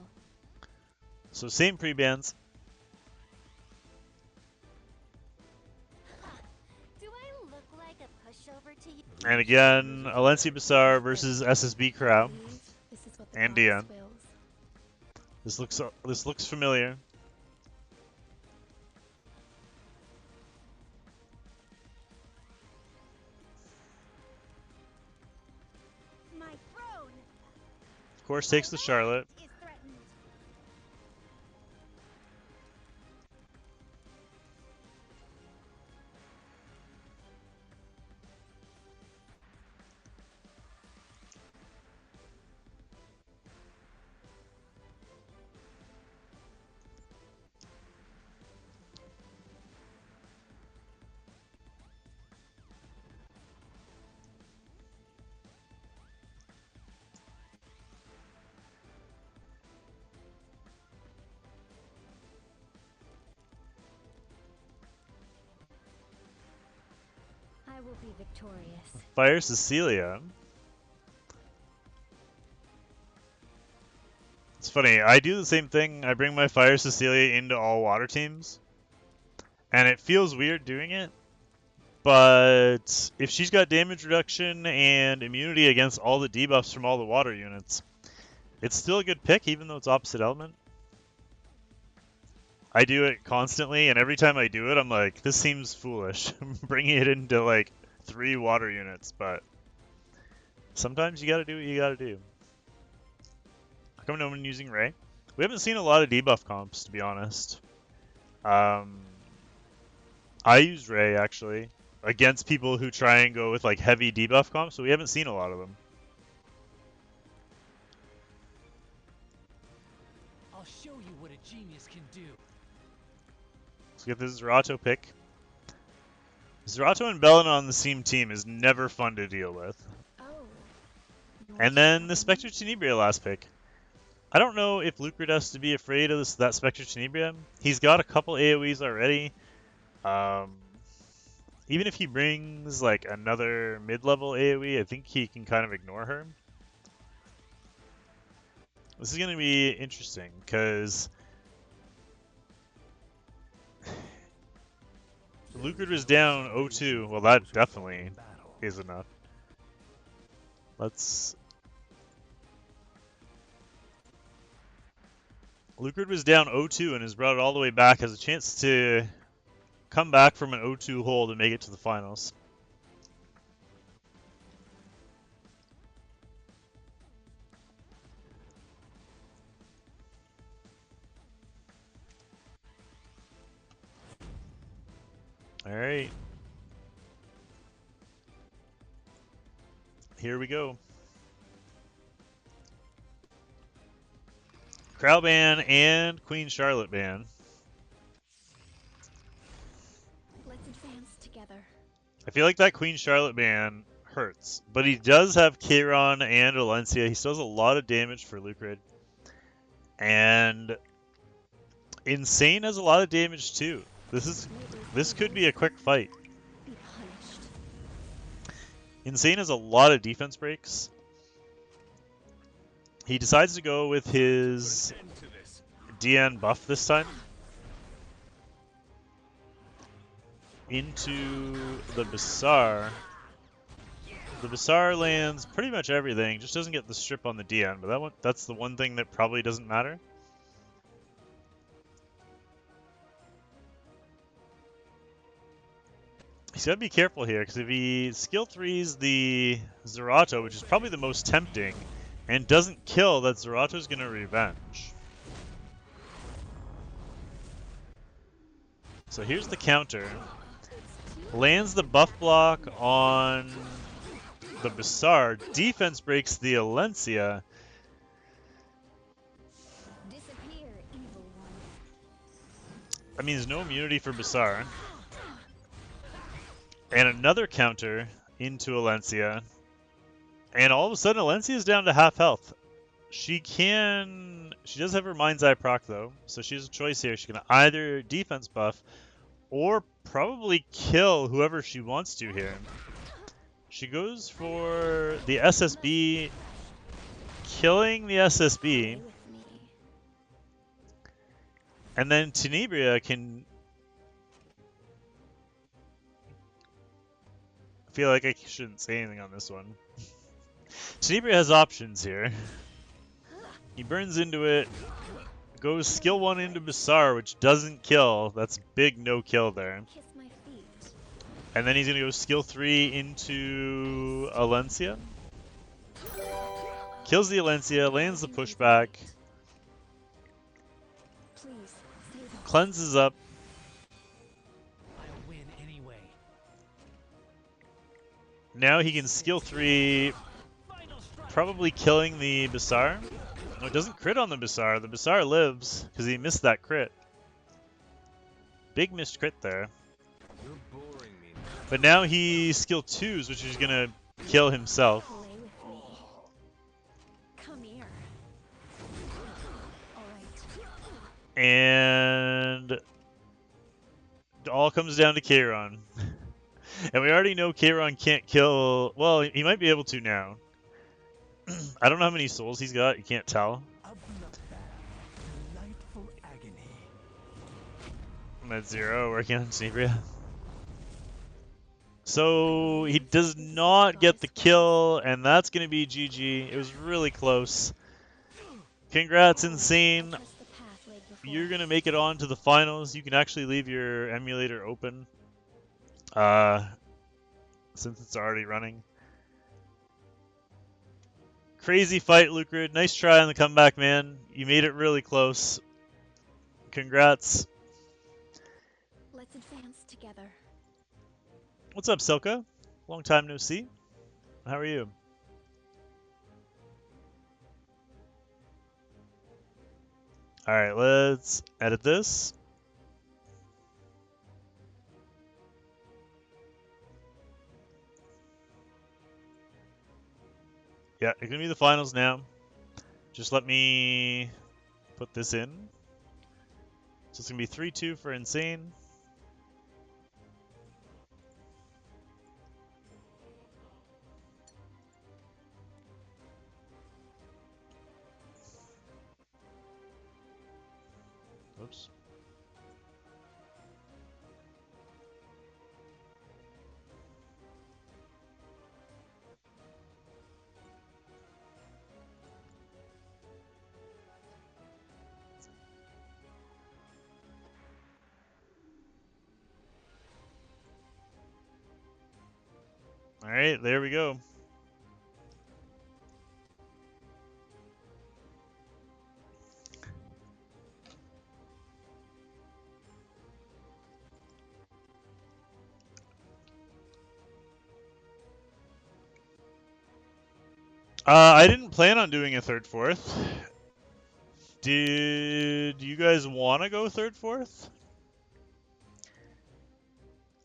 So same pre-bans. Do I look like a pushover to you? And again, Alencia Bassar versus SSB Crow This is what the and goddess Dian. wills. This looks familiar. My throne Of course, takes the Charlotte. is threatened. I will be victorious. Fire Cecilia. It's funny, I do the same thing. I bring my Fire Cecilia into all water teams. And it feels weird doing it. But if she's got damage reduction and immunity against all the debuffs from all the water units, it's still a good pick even though it's opposite element. I do it constantly, and every time I do it, I'm like, this seems foolish. Bringing it into, like, 3 water units, but sometimes you gotta do what you gotta do. How come no one using Ray? We haven't seen a lot of debuff comps, to be honest. I use Ray, actually, against people who try and go with, like, heavy debuff comps, so we haven't seen a lot of them. I'll show you what a genius can do. Let's get this Zerato pick. Zerato and Bellin on the same team is never fun to deal with. Oh. And then the Spectre Tenebria last pick. I don't know if Lucd has to be afraid of that Spectre Tenebria. He's got a couple AoEs already. Even if he brings like another mid-level AoE, I think he can kind of ignore her. This is going to be interesting because Lucd was down 0-2. Well, that definitely is enough. Lucd was down 0-2 and has brought it all the way back, has a chance to come back from an 0-2 hold and make it to the finals. All right. Here we go. Crow ban and Queen Charlotte ban. Let's advance together. I feel like that Queen Charlotte ban hurts, but he does have Chiron and Valencia. He still does a lot of damage for Lucd. And Insane has a lot of damage too. This could be a quick fight. Be punished. Insane has a lot of defense breaks. He decides to go with his DN buff this time into the Bazaar. The Bazaar lands pretty much everything, just doesn't get the strip on the DN, but that's the one thing that probably doesn't matter. He's gotta be careful here, because if he skill 3s the Zerato, which is probably the most tempting, and doesn't kill, that Zerato's gonna revenge. So here's the counter. Lands the buff block on the Bazaar. Defense breaks the Alencia. Disappear, evil one. That means no immunity for Bazaar. And another counter into Alencia. And all of a sudden, Alencia is down to half health. She does have her Mind's Eye proc though, so she has a choice here. She can either defense buff or probably kill whoever she wants to here. She goes for the SSB, killing the SSB, Stay with me. and then Tenebria can... I feel like I shouldn't say anything on this one. Tenebria has options here. He burns into it, goes skill 1 into Bazaar, which doesn't kill. That's big no kill there. Kiss my feet. And then he's going to go skill 3 into Alencia. Kills the Alencia, lands the pushback, Please, save us. cleanses up. I'll win anyway. Now he can skill 3, Final strike. probably killing the Bazaar. No, it doesn't crit on the Bazaar. The Bazaar lives because he missed that crit. Big missed crit there. You're boring me. But now he skill 2s, which is going to kill himself. Play with me. Come here. All right. And it all comes down to Chiron. And we already know Chiron can't kill... Well, he might be able to now. I don't know how many souls he's got. You can't tell. A bloodbath. Delightful agony. I'm at 0, working on Tenebria. So he does not get the kill, and that's going to be GG. It was really close. Congrats, Insane. Trust the path laid before You're us. going to make it on to the finals. You can actually leave your emulator open. Since it's already running. Crazy fight, Lucd. Nice try on the comeback, man. You made it really close. Congrats. Let's advance together. What's up, Silka? Long time no see. How are you? Alright, let's edit this. Yeah, it's gonna be the finals now. Just let me put this in. So it's going to be 3-2 for Insane. Oops. All right, there we go. I didn't plan on doing a third fourth. Did you guys want to go third fourth?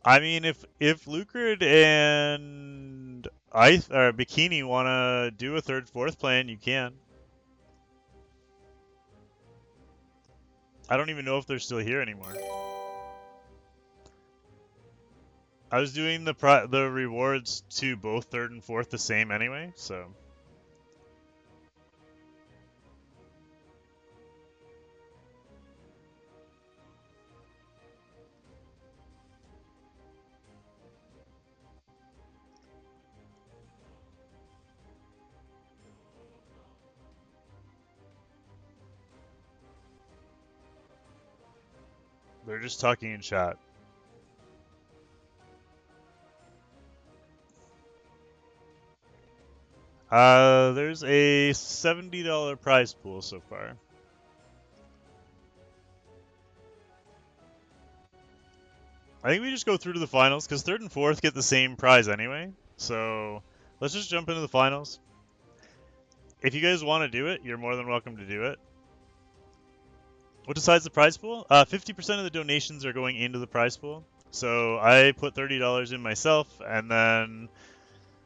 I mean, if Lucd and Bikini want to do a third fourth plan, you can. I don't even know if they're still here anymore. I was doing the rewards to both third and fourth the same anyway, so. They're just talking in chat. There's a $70 prize pool so far. I think we just go through to the finals, because third and fourth get the same prize anyway. So let's just jump into the finals. If you guys want to do it, you're more than welcome to do it. What decides the prize pool? 50% of the donations are going into the prize pool. So I put $30 in myself, and then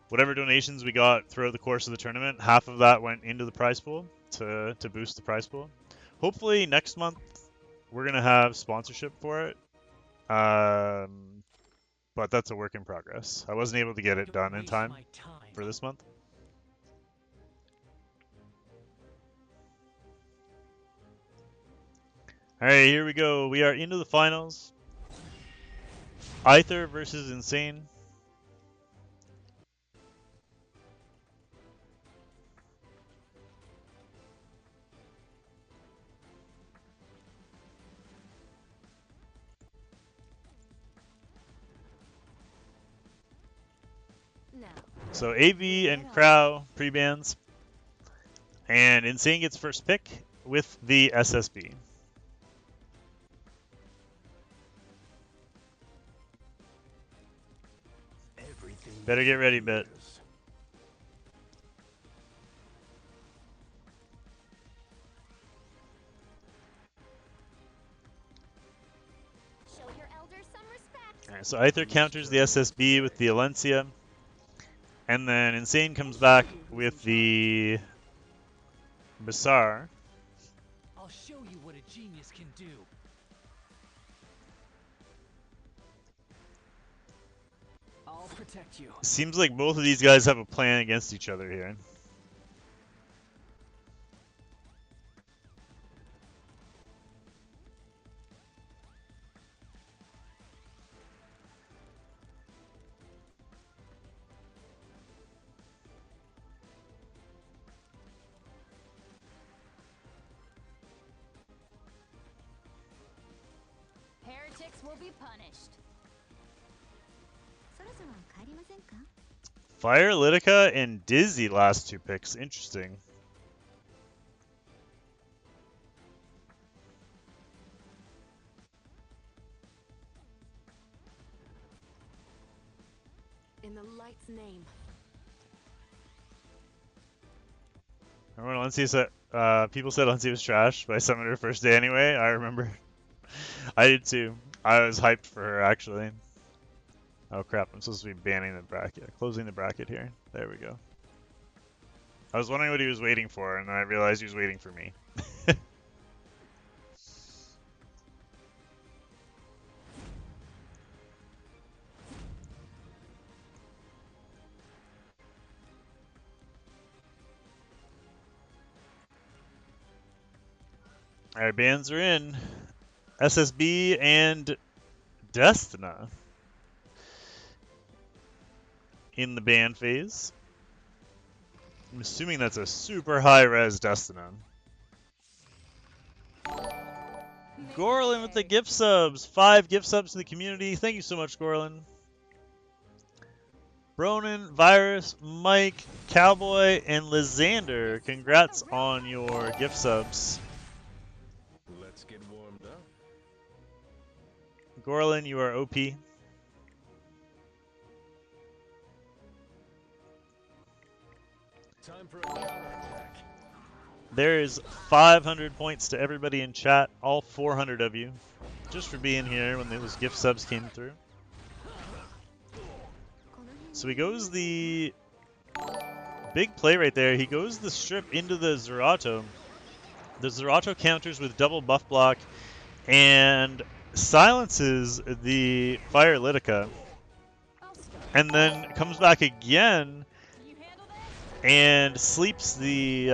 whatever donations we got throughout the course of the tournament, half of that went into the prize pool to boost the prize pool. Hopefully next month we're going to have sponsorship for it. But that's a work in progress. I wasn't able to get it done in time for this month. Alright, here we go. We are into the finals. Aether versus Insane. Now, So AV and Crow pre-bans. And Insane gets first pick with the SSB. Better get ready, Bet. show your elders some respect. Alright, so Aether counters the SSB with the Alencia. And then Insane comes back with the Bassar. I'll show you what a genius can do. I'll protect you. Seems like both of these guys have a plan against each other here. Heretics will be punished. Fire, Litica, and Dizzy last two picks. Interesting. In the light's name. Remember when Alencia said, people said Alencia was trash, but I summoned her first day anyway? I remember. I did too. I was hyped for her, actually. Oh crap, I'm supposed to be banning the bracket. Closing the bracket here. There we go. I was wondering what he was waiting for, and then I realized he was waiting for me. Alright, bands are in. SSB and Destina in the ban phase. I'm assuming that's a super high-res Destina. Gorlin with the gift subs. 5 gift subs to the community. Thank you so much, Gorlin. Bronin, Virus, Mike, Cowboy, and Lysander. Congrats on your gift subs. Let's get warmed up. Gorlin, you are OP. Time for a counterattack. There is 500 points to everybody in chat, all 400 of you, just for being here when those gift subs came through. So he goes the big play right there. He goes the strip into the Zerato. The Zerato counters with double buff block and silences the Fire Litica. And then comes back again and sleeps the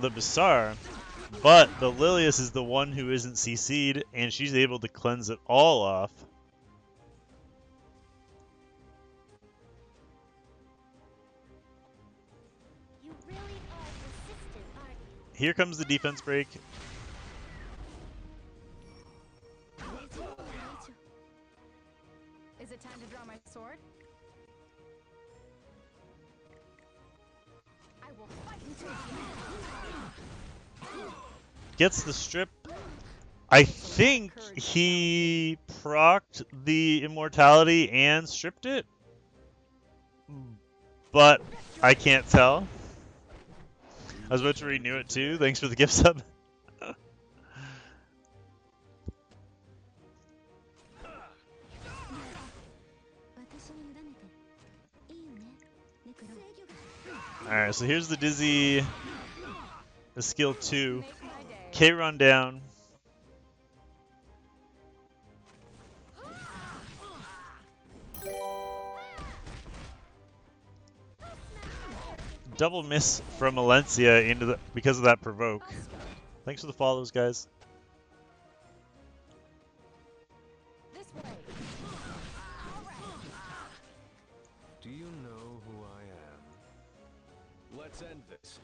Bassar. But the Lilius is the one who isn't CC'd, and she's able to cleanse it all off. You really are persistent, aren't you? Here comes the defense break. Is it time to draw my sword? I will fight until the end. Gets the strip. I think he procced the immortality and stripped it, but I can't tell. I was about to renew it too. Thanks for the gift sub. Alright, so here's the Dizzy, the skill 2. K run down. Double miss from Valencia into the because of that provoke. Thanks for the follows, guys. This way. Do you know who I am? Let's end this.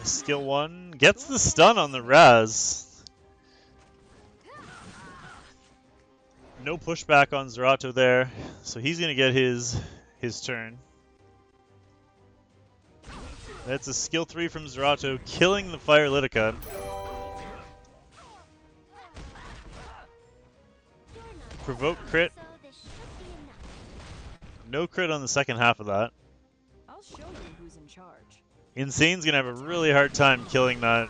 Skill 1 gets the stun on the Raz. No pushback on Zerato there, so he's gonna get his turn. That's a skill 3 from Zerato, killing the Fire Litica. Provoke crit. So this should be enough. No crit on the second half of that. I'll show you who's in charge. Insane's gonna have a really hard time killing that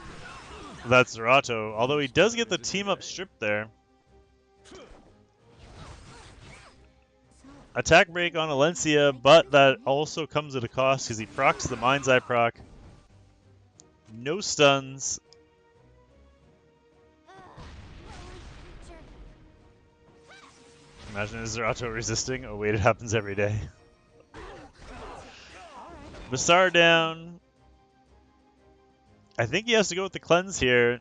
Zerato, although he does get the team up strip there. Attack break on Valencia, but that also comes at a cost because he procs the Mind's Eye proc. No stuns. Imagine a Zerato resisting. Oh wait, it happens every day. Bassar down. I think he has to go with the cleanse here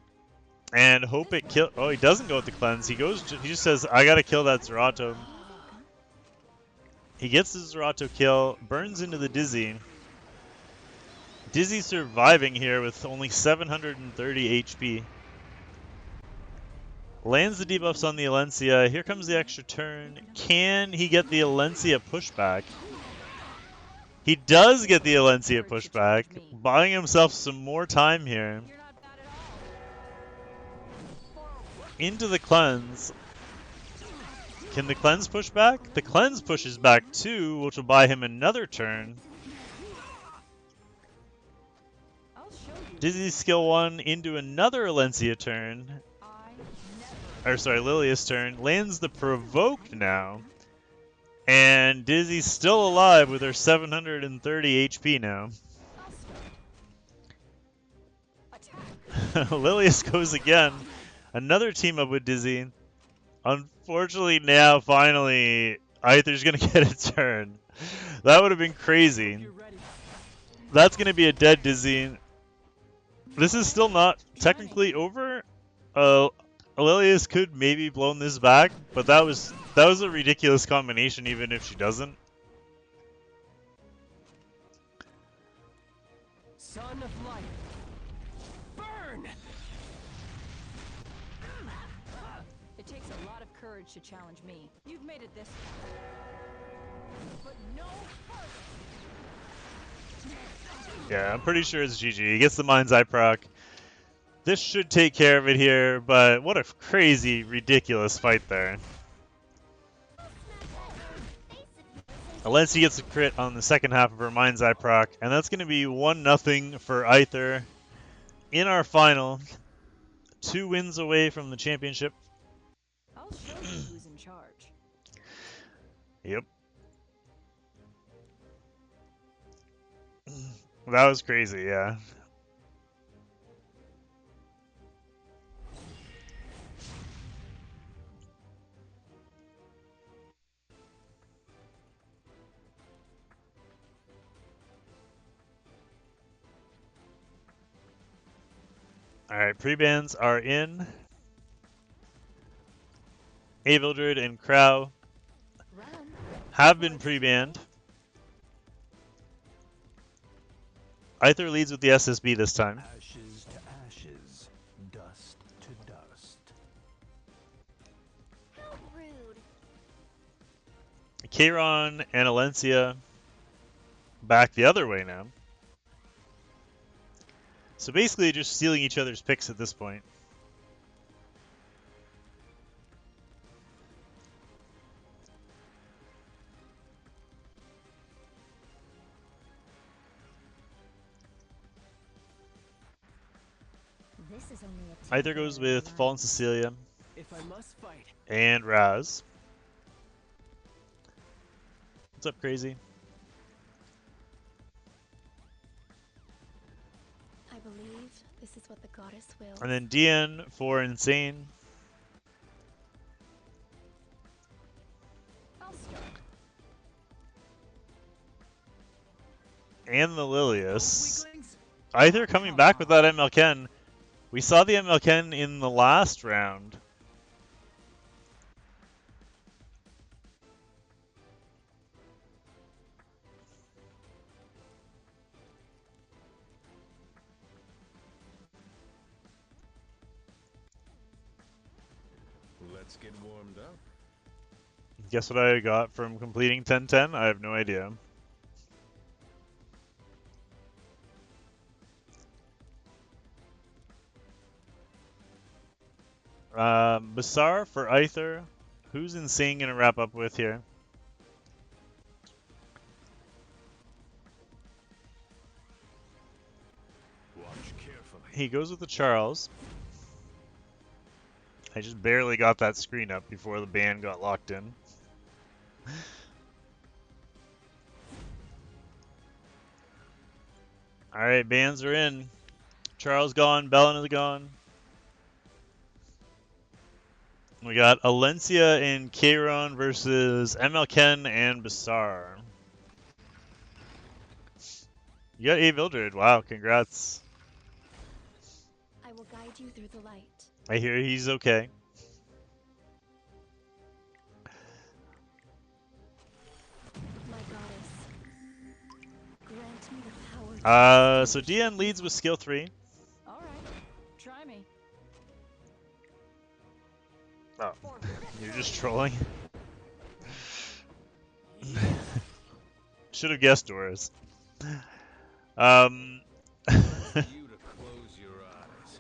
and hope it kill. Oh, he doesn't go with the cleanse. He just says, "I gotta kill that Zerato." He gets the Zerato kill, burns into the Dizzy. Dizzy surviving here with only 730 HP. Lands the debuffs on the Valencia. Here comes the extra turn. Can he get the Valencia pushback? He does get the Valencia pushback, buying himself some more time here. You're not bad at all. Into the cleanse. Can the cleanse push back? The cleanse pushes back too, which will buy him another turn. I'll show you. Dizzy skill 1 into another Valencia turn. I or sorry, Lilia's turn. Lands the Provoked now. And Dizzy's still alive with her 730 HP now. Lilius goes again. Another team up with Dizzy. Unfortunately now, finally, Aether's gonna get a turn. That would have been crazy. You're ready. That's gonna be a dead Dizzy. This is still not technically over. Lilius could maybe blown this back, but that was a ridiculous combination even if she doesn't. Son of light. Burn! It takes a lot of courage to challenge me. You've made it this far. But no further. Yeah, I'm pretty sure it's GG. He gets the Mind's Eye proc. This should take care of it here, but what a crazy, ridiculous fight there. Alencia gets a crit on the second half of her Mind's Eye proc, and that's going to be 1-0 for Aether in our final. 2 wins away from the championship. I'll show you who's in charge. Yep. That was crazy, yeah. Alright, pre-bans are in. Avildred and Crow Run. have been pre-banned. Aether leads with the SSB this time. Ashes to ashes, dust to dust. How rude. Kayron and Alencia back the other way now. So basically just stealing each other's picks at this point. This is only a Aether goes with Fallen Cecilia If I must fight, and Raz. What's up, Crazy? I believe this is what the goddess wills. And then DN for Insane. I'll start. And the Lilius. weaklings. Aether coming back with that MLken. We saw the MLken in the last round. Let's get warmed up. Guess what I got from completing 10-10? I have no idea. Bassar for Aether. Who's Insane gonna wrap up with here? Watch carefully. He goes with the Charles. I just barely got that screen up before the band got locked in. Alright, bands are in. Charles gone, Bellin is gone. We got Alencia and Kayron versus MLken and Bassar. You got Avildred. Wow, congrats. I will guide you through the light. I hear he's okay. My goddess. Grant me the power. So DN leads with skill 3. All right. Try me. Oh, you're just trolling. Should have guessed Doris. You to close your eyes.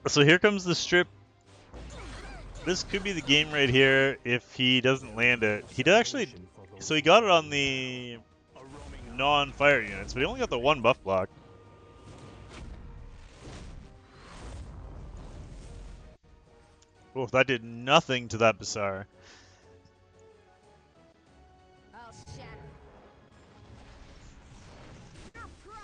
So here comes the strip. This could be the game right here if he doesn't land it. He did actually, so he got it on the non-fire units, but he only got the 1 buff block. Oh, that did nothing to that Bazaar. I'll shatter. Your pride.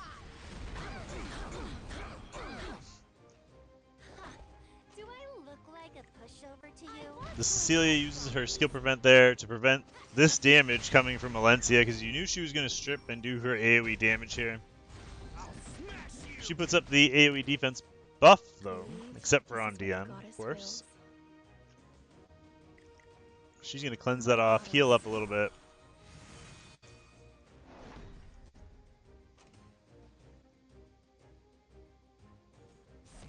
Do I look like a pushover to you? The Cecilia uses her skill prevent there to prevent this damage coming from Valencia because you knew she was going to strip and do her AoE damage here. She puts up the AoE defense buff though, except for on DM, of course. She's going to cleanse that off, heal up a little bit.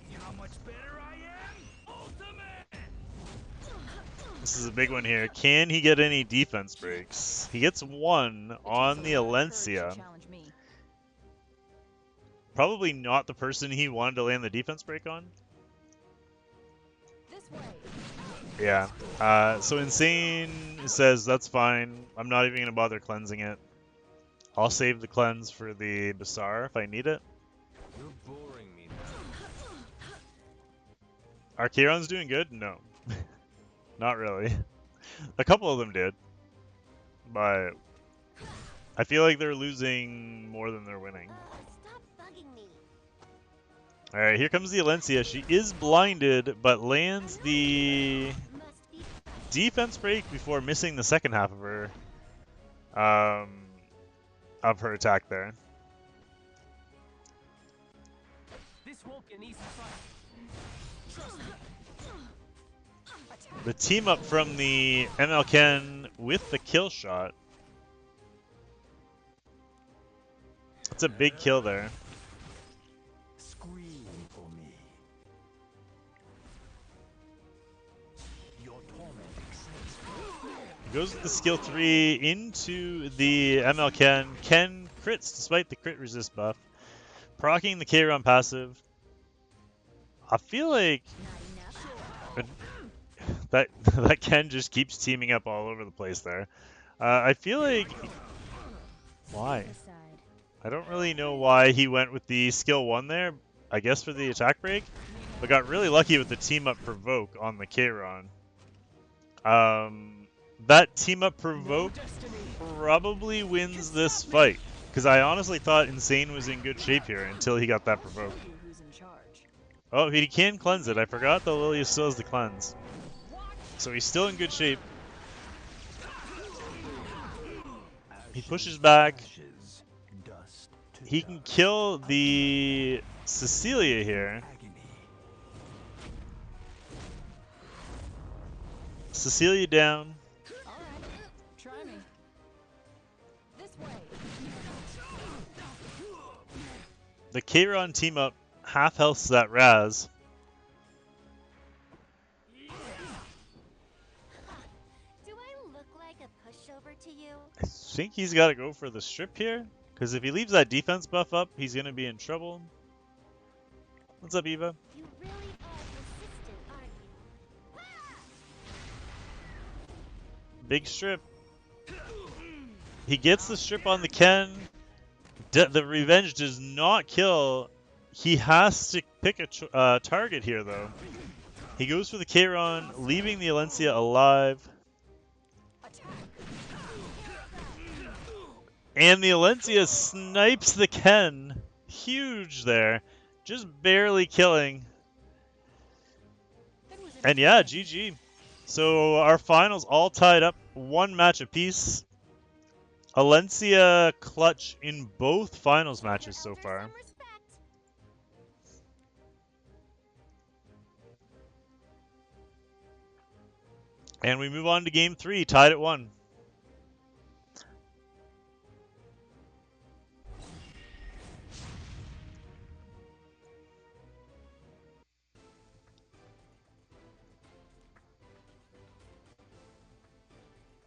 See how much better I am? Ultimate! This is a big one here. Can he get any defense breaks? He gets one on the Alencia. Probably not the person he wanted to land the defense break on. Yeah. So Insane says, that's fine. I'm not even going to bother cleansing it. I'll save the cleanse for the Bazaar if I need it. You're boring me now. Are Charon's doing good? No. Not really. A couple of them did. But I feel like they're losing more than they're winning. Stop bugging me. Alright, here comes the Alencia. She is blinded, but lands the Must be defense break before missing the second half of her attack there. This won't be an easy fight. Trust me. The team up from the ML Ken with the kill shot. That's a big kill there. Scream for me. Your torment extends. Goes with the skill 3 into the ML Ken. Ken crits despite the crit resist buff. Proccing the K-Run passive. I feel like that Ken just keeps teaming up all over the place there. I feel like... Why? I don't really know why he went with the skill 1 there. I guess for the attack break. But got really lucky with the team up provoke on the K-Ron. That team up provoke probably wins this fight. Because I honestly thought Insane was in good shape here until he got that provoke. Oh, he can cleanse it. I forgot that Lilia still has the cleanse. So he's still in good shape. He pushes back. He can kill the Cecilia here. Cecilia down. Try me. This way. The K-Ron team up half healths that Raz. Do I look like a pushover to you? I think he's got to go for the strip here. Because if he leaves that defense buff up, he's going to be in trouble. What's up, Eva? You really are persistent, aren't you? Big strip. He gets the strip on the Ken. The revenge does not kill. He has to pick a target here, though. He goes for the K-Ron, leaving the Alencia alive. And the Alencia snipes the Ken. Huge there. Just barely killing. And yeah, GG. So our finals all tied up. One match apiece. Alencia clutch in both finals matches so far. And we move on to game 3, tied at 1.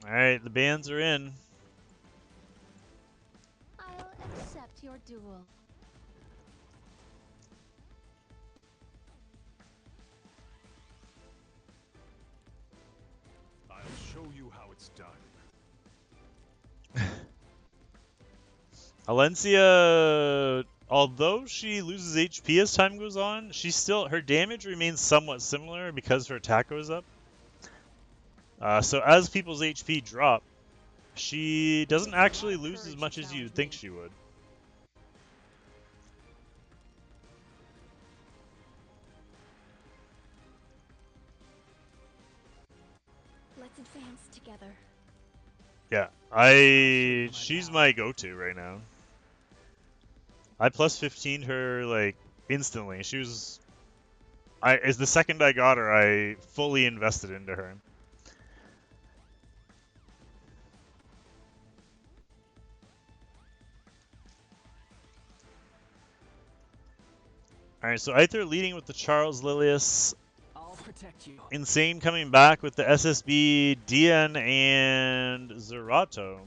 Alright, the bands are in. I'll accept your duel. I'll show you how it's done. Alencia although she loses HP as time goes on, her damage remains somewhat similar because her attack goes up. So as people's HP drop, she doesn't actually lose as much as you'd think she would. Let's advance together. Yeah, she's my go-to right now. I plus 15'd her like instantly. She was as the second I got her, I fully invested into her. Alright, so Aether leading with the Charles Lilius. I'll protect you. Insane coming back with the SSB, DN, and Zerato.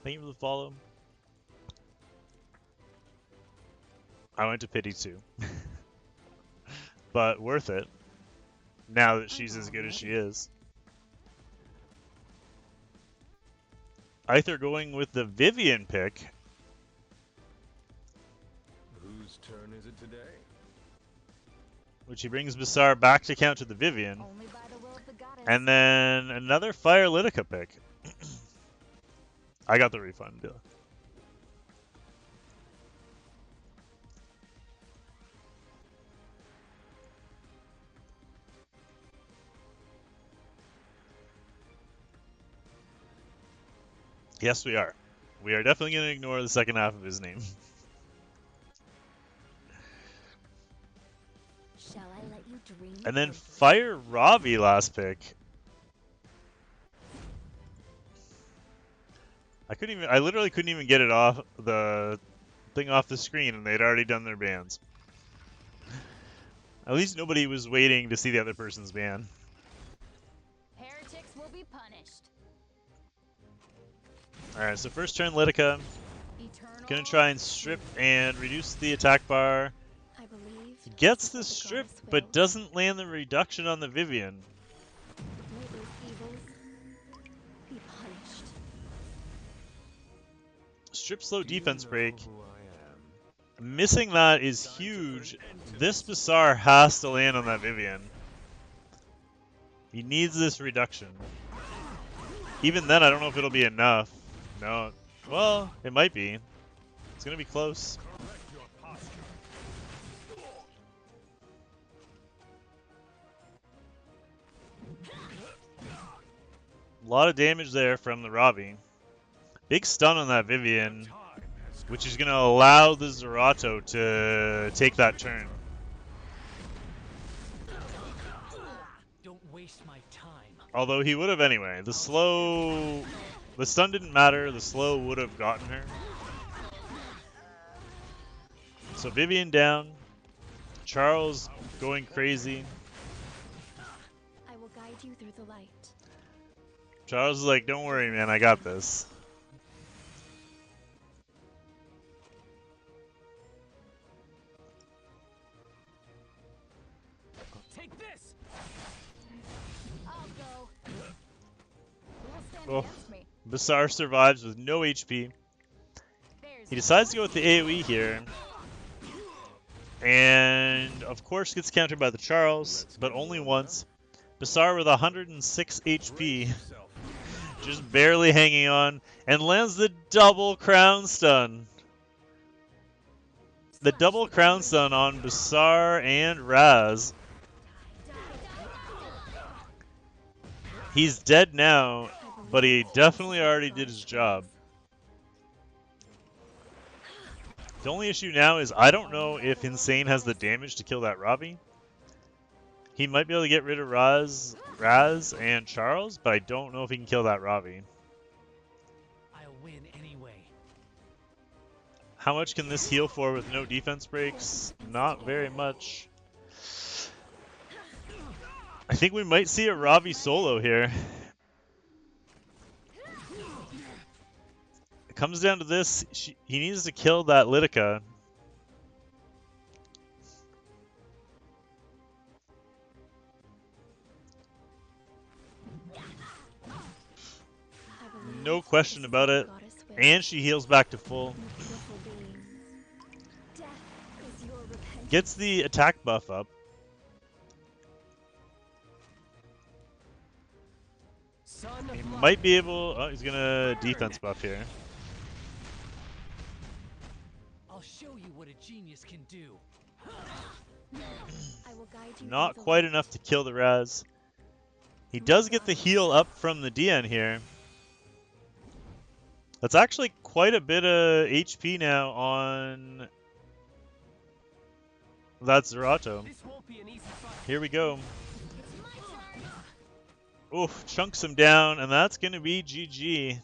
Thank you for the follow. I went to pity too. But worth it. Now that she's as good as she is. Aether going with the Vivian pick. Whose turn is it today? Which he brings Basar back to counter the Vivian. Only by the will of the goddess. And then another Fire Litica pick. I got the refund deal. Yes, we are. We are definitely going to ignore the second half of his name. Shall I let you dream? And then or- Fire Ravi last pick. I literally couldn't even get it off the thing off the screen, and they'd already done their bans. At least nobody was waiting to see the other person's ban. Heretics will be punished. Alright, so first turn Litica. Eternal. Gonna try and strip and reduce the attack bar. I believe. Gets this the is what strip, goddess will. but doesn't land the reduction on the Vivian. May those evils be punished. Strip slow Do you defense know break. who I am? Missing that is huge. This Basar has to land on that Vivian. He needs this reduction. Even then, I don't know if it'll be enough. No. Well, it might be. It's gonna be close. A lot of damage there from the Ravi. Big stun on that Vivian, which is gonna allow the Zerato to take that turn. Don't waste my time. Although he would have anyway. The stun didn't matter. The slow would have gotten her. So Vivian down. Charles going crazy. I will guide you through the light. Charles is like, don't worry, man. I got this. Take this! I'll go. Who will stand Oh. against me? Basar survives with no HP. There's He decides to go with the AoE here. And, of course, gets countered by the Charles, but only once. Basar with 106 HP, Yourself. just barely hanging on, and lands the double crown stun. The double crown stun on Basar and Raz. He's dead now, but he definitely already did his job. The only issue now is I don't know if Insane has the damage to kill that Ravi. He might be able to get rid of Raz and Charles, but I don't know if he can kill that Ravi. I'll win anyway. How much can this heal for with no defense breaks? Not very much. I think we might see a Ravi solo here. It comes down to this. He needs to kill that Litica. No question about it. Goddess will. And she heals back to full. Beautiful beings. Death is your repentance. Gets the attack buff up. Son He of light. might be able... Oh, he's gonna defense buff here. I'll show you what a genius can do. I will guide you Not through the quite light. enough to kill the Raz. He does get the heal up from the DN here. That's actually quite a bit of HP now on that Zerato. This won't be an easy fight. Here we go. Oof, chunks him down, and that's going to be GG.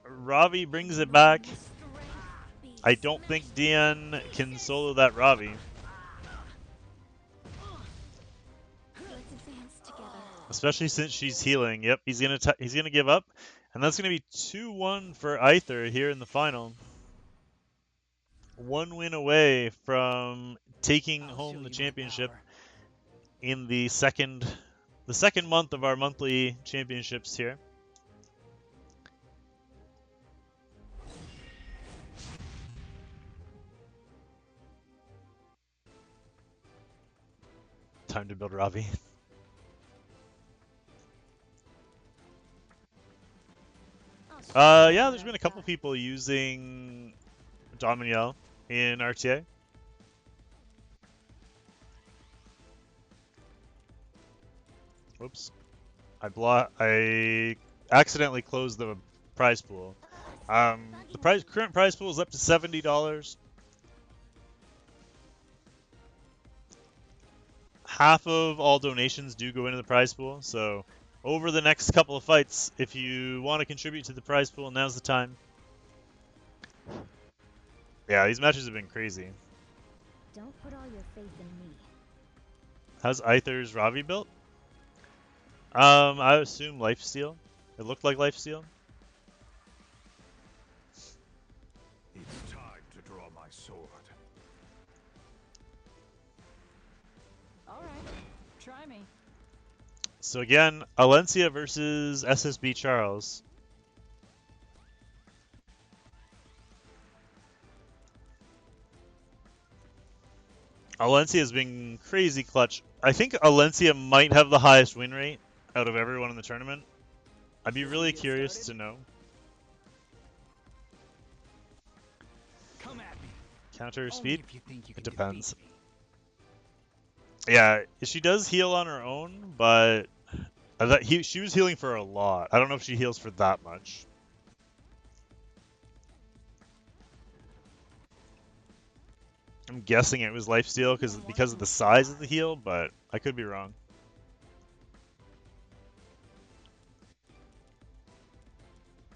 Ravi brings it back. Strength be I don't think DN can solo that Ravi, Let's advance together. especially since she's healing. Yep, he's gonna give up, and that's gonna be 2-1 for Aether here in the final. 1 win away from taking I'll show home you the my championship power. in the second month of our monthly championships here. Time to build Ravi. Yeah, there's been a couple people using Dominiel in RTA. Whoops. I accidentally closed the prize pool. The current prize pool is up to $70. Half of all donations do go into the prize pool, so over the next couple of fights, if you want to contribute to the prize pool, now's the time. Yeah, these matches have been crazy. Don't put all your faith in me. How's Aether's Ravi built? I assume lifesteal. It looked like lifesteal. It's time to draw my sword. All right, try me. So again, Alencia versus SSB Charles. Alencia has been crazy clutch. I think Alencia might have the highest win rate out of everyone in the tournament. I'd be really curious to know. Come at me. Counter Only speed? if you think you It can depends. defeat me. Yeah, she does heal on her own, but she was healing for a lot. I don't know if she heals for that much. I'm guessing it was lifesteal because of the size of the heal, but I could be wrong.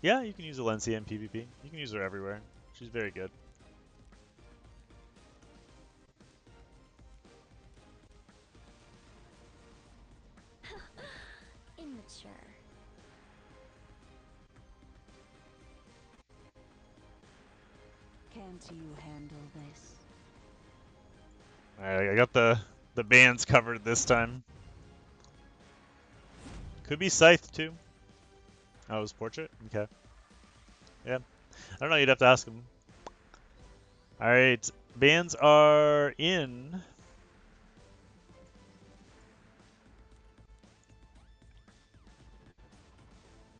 Yeah, you can use Alencia in PvP. You can use her everywhere. She's very good. Immature. Can't you handle this? Alright, I got the bands covered this time. Could be Scythe too. Oh, it was Portrait? Okay. Yeah. I don't know, you'd have to ask him. Alright, bands are in.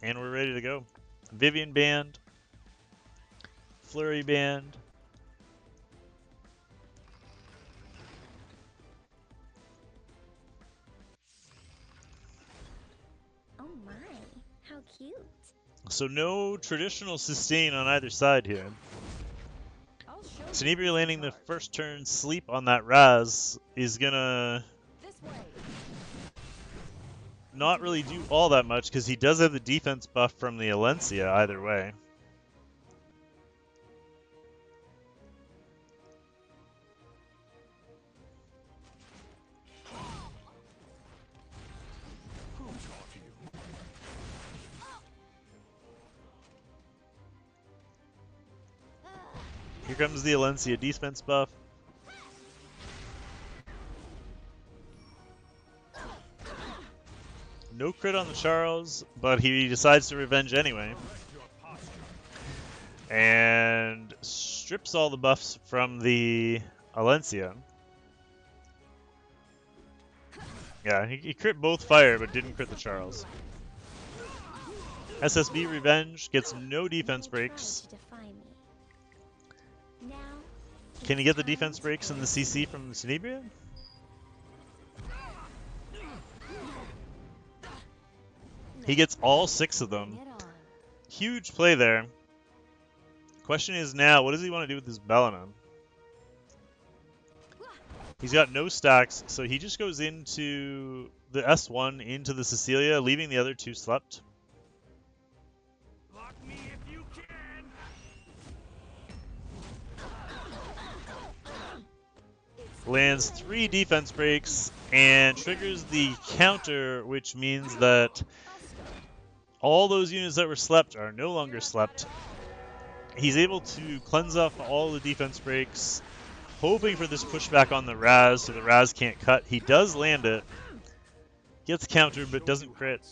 And we're ready to go. Vivian band. Flurry band. Oh my, how cute. So no traditional sustain on either side here. I'll show you Tenebria who's landing in the charge. first turn sleep on that Raz is gonna This way. not really do all that much because he does have the defense buff from the Alencia either way. Who taught you? Here comes the Alencia defense buff. No crit on the Charles, but he decides to revenge anyway. Let your and strips all the buffs from the Alencia. Yeah, he crit both fire, but didn't crit the Charles. SSB Revenge gets no defense breaks. Can he get the defense breaks in the CC from Tenebria? He gets all 6 of them. Huge play there. Question is now, what does he want to do with his Balanon? He's got no stacks, so he just goes into the S1 into the Cecilia, leaving the other 2 slept. Block me if you can. Lands 3 defense breaks and triggers the counter, which means that all those units that were slept are no longer slept. He's able to cleanse off all the defense breaks, hoping for this pushback on the Raz, so the Raz can't cut. He does land it. Gets countered, but doesn't crit.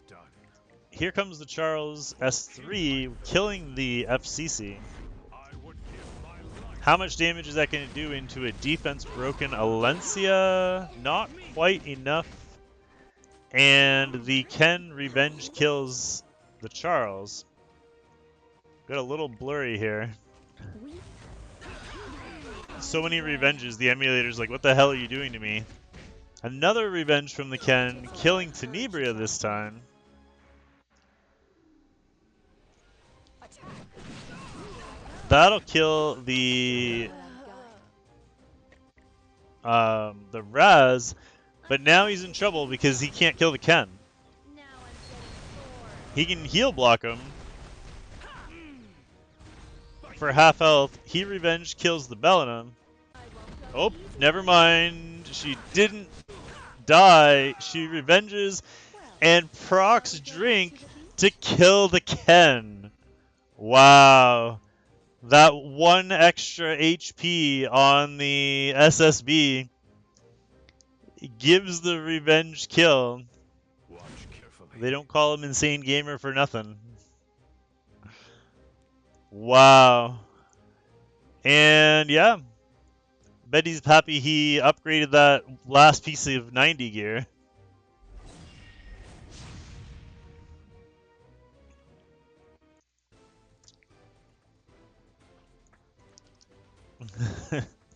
Here comes the Charles S3, killing the FCC. How much damage is that going to do into a defense-broken Alencia? Not quite enough. And the Ken Revenge kills the Charles. Got a little blurry here. So many revenges, the emulator's like, what the hell are you doing to me? Another revenge from the Ken, killing Tenebria this time. That'll kill the Raz, but now he's in trouble because he can't kill the Ken. He can heal block him for half health. He revenge kills the Bellinum. Oh, never mind. She didn't die. She revenges and procs drink to kill the Ken. Wow. That 1 extra HP on the SSB gives the revenge kill. They don't call him Insane Gamer for nothing. Wow. And yeah, Betty's happy he upgraded that last piece of 90 gear.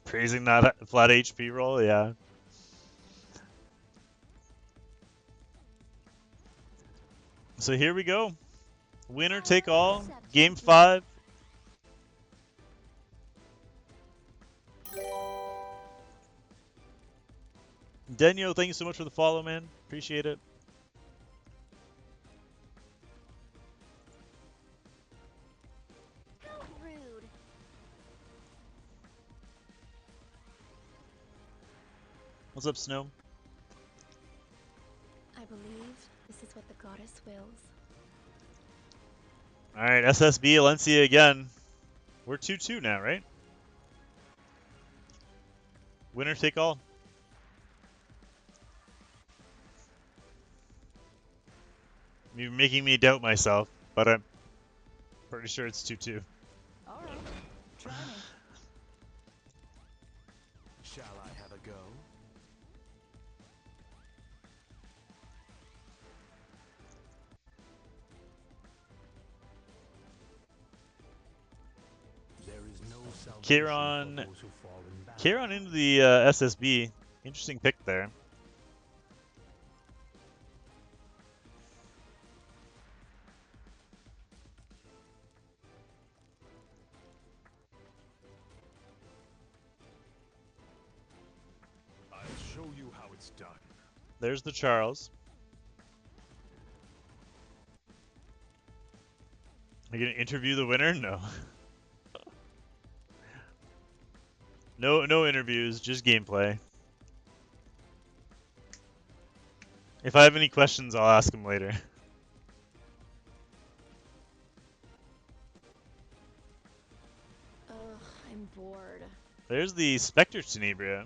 Praising that flat HP roll, yeah. So here we go. Winner take all. Game 5. Denyo, thank you so much for the follow, man. Appreciate it. How rude. What's up, Snow? I believe this is what the goddess wills. Alright, SSB Alencia again. We're 2-2 now, right? Winner take all. You're making me doubt myself, but I'm pretty sure it's 2-2. All right, try me. Shall I have a go? There is no salvation Kieran, for those who fall in battle. Kieran into the SSB. Interesting pick there. I'll show you how it's done. There's the Charles. Are you gonna interview the winner? No. No interviews, just gameplay. If I have any questions, I'll ask him later. Ugh, I'm bored. There's the Spectre Tenebria.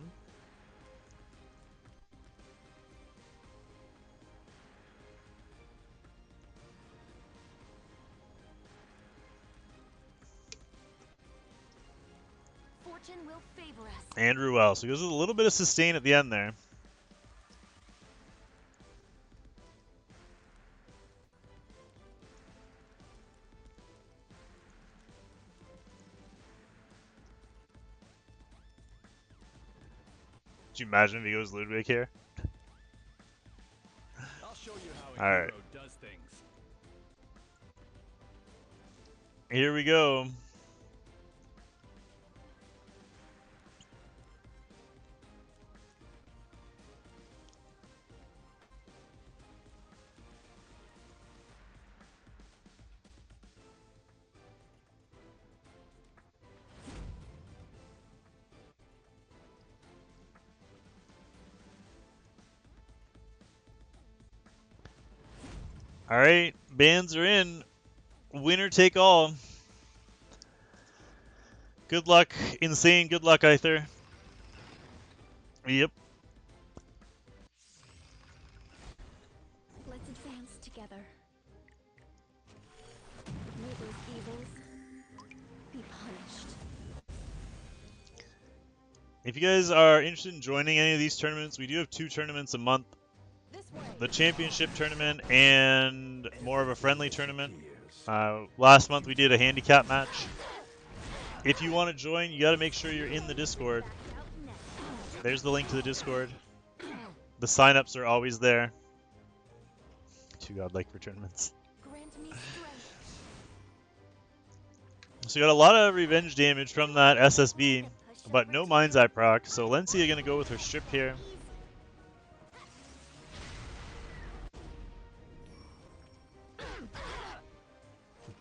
Fortune will favor us. And Ruel. So he goes with a little bit of sustain at the end there. Could you imagine if he goes Ludwig here? I'll show you how a Alright. hero does things. Here we go. Alright, bands are in. Winner take all. Good luck, Insane. Good luck, Aether. Yep. Let's advance together. May those evils be punished. If you guys are interested in joining any of these tournaments, we do have 2 tournaments a month. This way. The championship tournament and more of a friendly tournament. Last month we did a handicap match. If you want to join, you got to make sure you're in the Discord. There's the link to the Discord. The signups are always there. Too godlike for tournaments. Grant me strength. So you got a lot of revenge damage from that SSB, but no Mind's Eye proc. So Lencia gonna go with her strip here.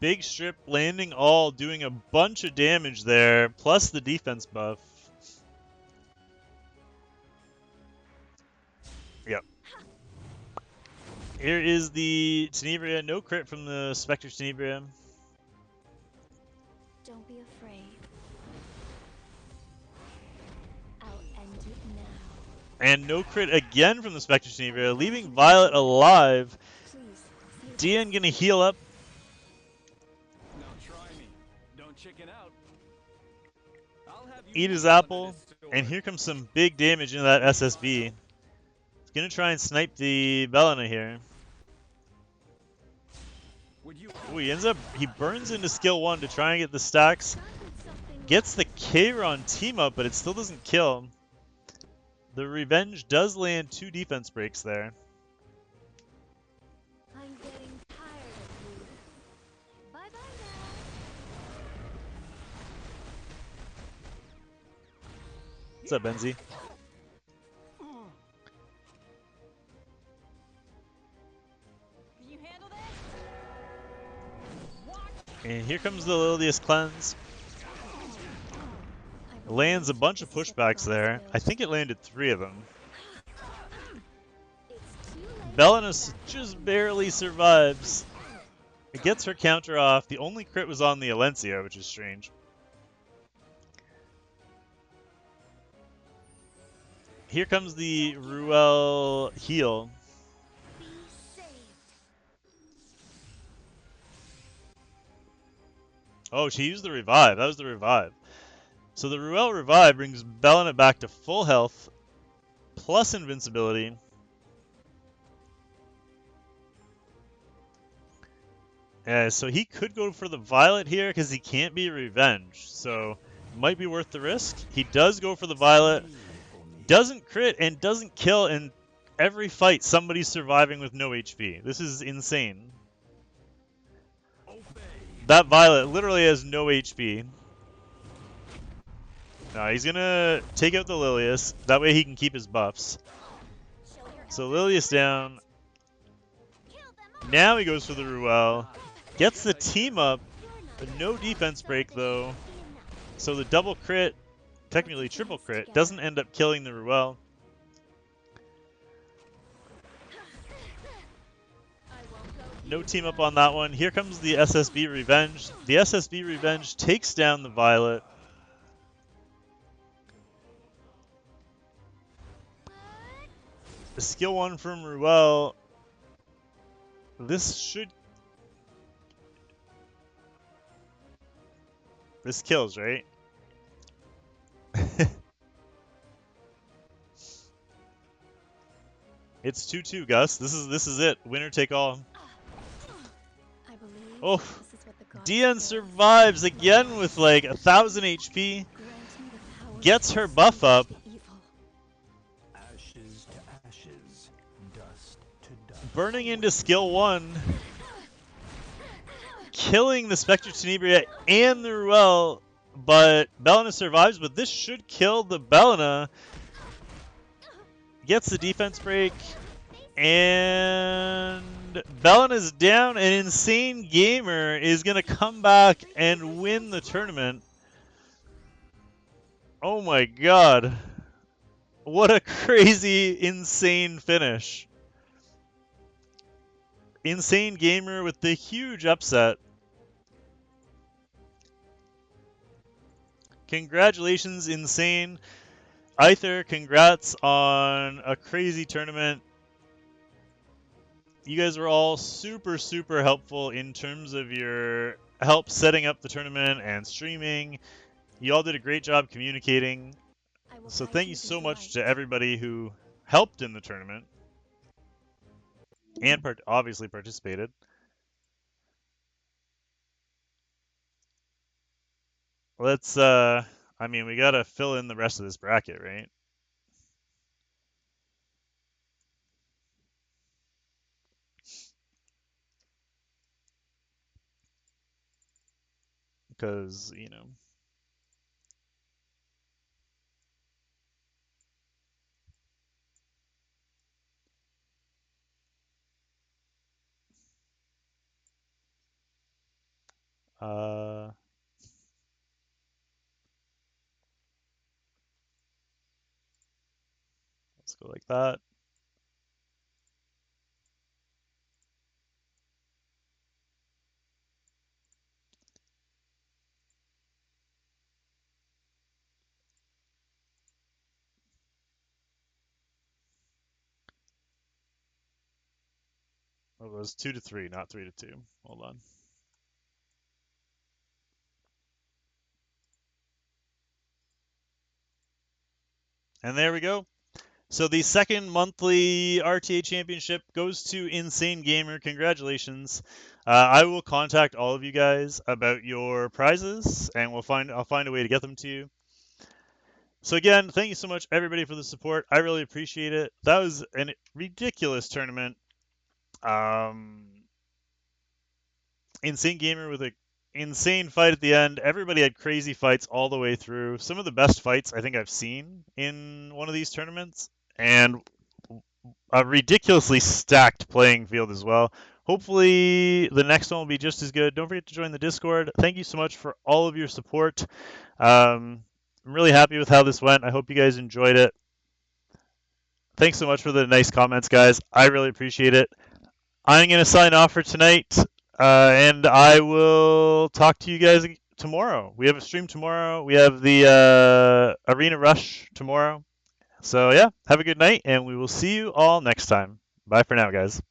Big strip landing all, doing a bunch of damage there, plus the defense buff. Yep. Here is the Tenebria. No crit from the Spectre Tenebria. Don't be afraid. I'll end it now. And no crit again from the Spectre Tenebria, leaving Violet alive. Please, save Dian gonna heal up. Now try me. Don't chicken out. I'll have you Eat his moved on to apple. this store. And here comes some big damage into that SSB. He's gonna try and snipe the Belena here. Would you Ooh, he burns into skill 1 to try and get the stacks. Start with something Gets the K-Ron team up, but it still doesn't kill. The Revenge does land 2 defense breaks there. I'm getting tired of you. Bye-bye now. What's up, Benzie? Can you handle this? Watch. And here comes the Lilius Cleanse. I Lands a believe bunch of this is the pushbacks there. crossroads. I think it landed 3 of them. It's too late. Belenus just barely survives. It gets her counter off. The only crit was on the Alencia, which is strange. Here comes the Ruel heal. Be saved. Oh, she used the revive. That was the revive. So the Ruel revive brings Belena back to full health, plus invincibility. So he could go for the Violet here because he can't be revenged. So might be worth the risk. He does go for the Violet. Doesn't crit and doesn't kill in every fight. Somebody's surviving with no HP. This is insane. That Violet literally has no HP. No, he's gonna take out the Lilius. That way he can keep his buffs. Show your So Lilius down. kill them all. Now he goes for the Ruel. Gets the team up. You're not But no defense break though. enough. So the double crit, technically triple crit, doesn't end up killing the Ruel. I won't go No team up on that one. Here comes the SSB Revenge. The SSB Revenge takes down the Violet. The skill 1 from Ruel. This kills, right? It's 2-2, Gus. This is it. Winner take all. I believe Oh, this is what the gods Dian want. survives again with like 1,000 HP. Grant me the power Gets to her buff up. extinguish the evil. Ashes to ashes, dust to dust. Burning into skill 1. Killing the Spectre Tenebria and the Ruel. But Belina survives, but this should kill the Belina. Gets the defense break. And Belina's down. An Insane Gamer is going to come back and win the tournament. Oh my god. What a crazy, insane finish. Insane Gamer with the huge upset. Congratulations, Insane. Aether, congrats on a crazy tournament. You guys were all super, super helpful in terms of your help setting up the tournament and streaming. You all did a great job communicating. I will So guide thank you through so the much to light. everybody who helped in the tournament and obviously participated. Let's, I mean, we gotta fill in the rest of this bracket, right? Because, you know. Let's go like that. It was 2-3, not 3-2. Hold on. And there we go. So the second monthly RTA championship goes to Insane Gamer. Congratulations. I will contact all of you guys about your prizes, and I'll find a way to get them to you. So again, thank you so much everybody for the support. I really appreciate it. That was a ridiculous tournament. Insane Gamer with a insane fight at the end. Everybody had crazy fights all the way through. Some of the best fights I think I've seen in one of these tournaments, and a ridiculously stacked playing field as well. Hopefully the next one will be just as good. Don't forget to join the Discord. Thank you so much for all of your support. I'm really happy with how this went. I hope you guys enjoyed it. Thanks so much for the nice comments, guys. I really appreciate it. I'm going to sign off for tonight, and I will talk to you guys tomorrow. We have a stream tomorrow. We have the Arena Rush tomorrow. So, yeah, have a good night, and we will see you all next time. Bye for now, guys.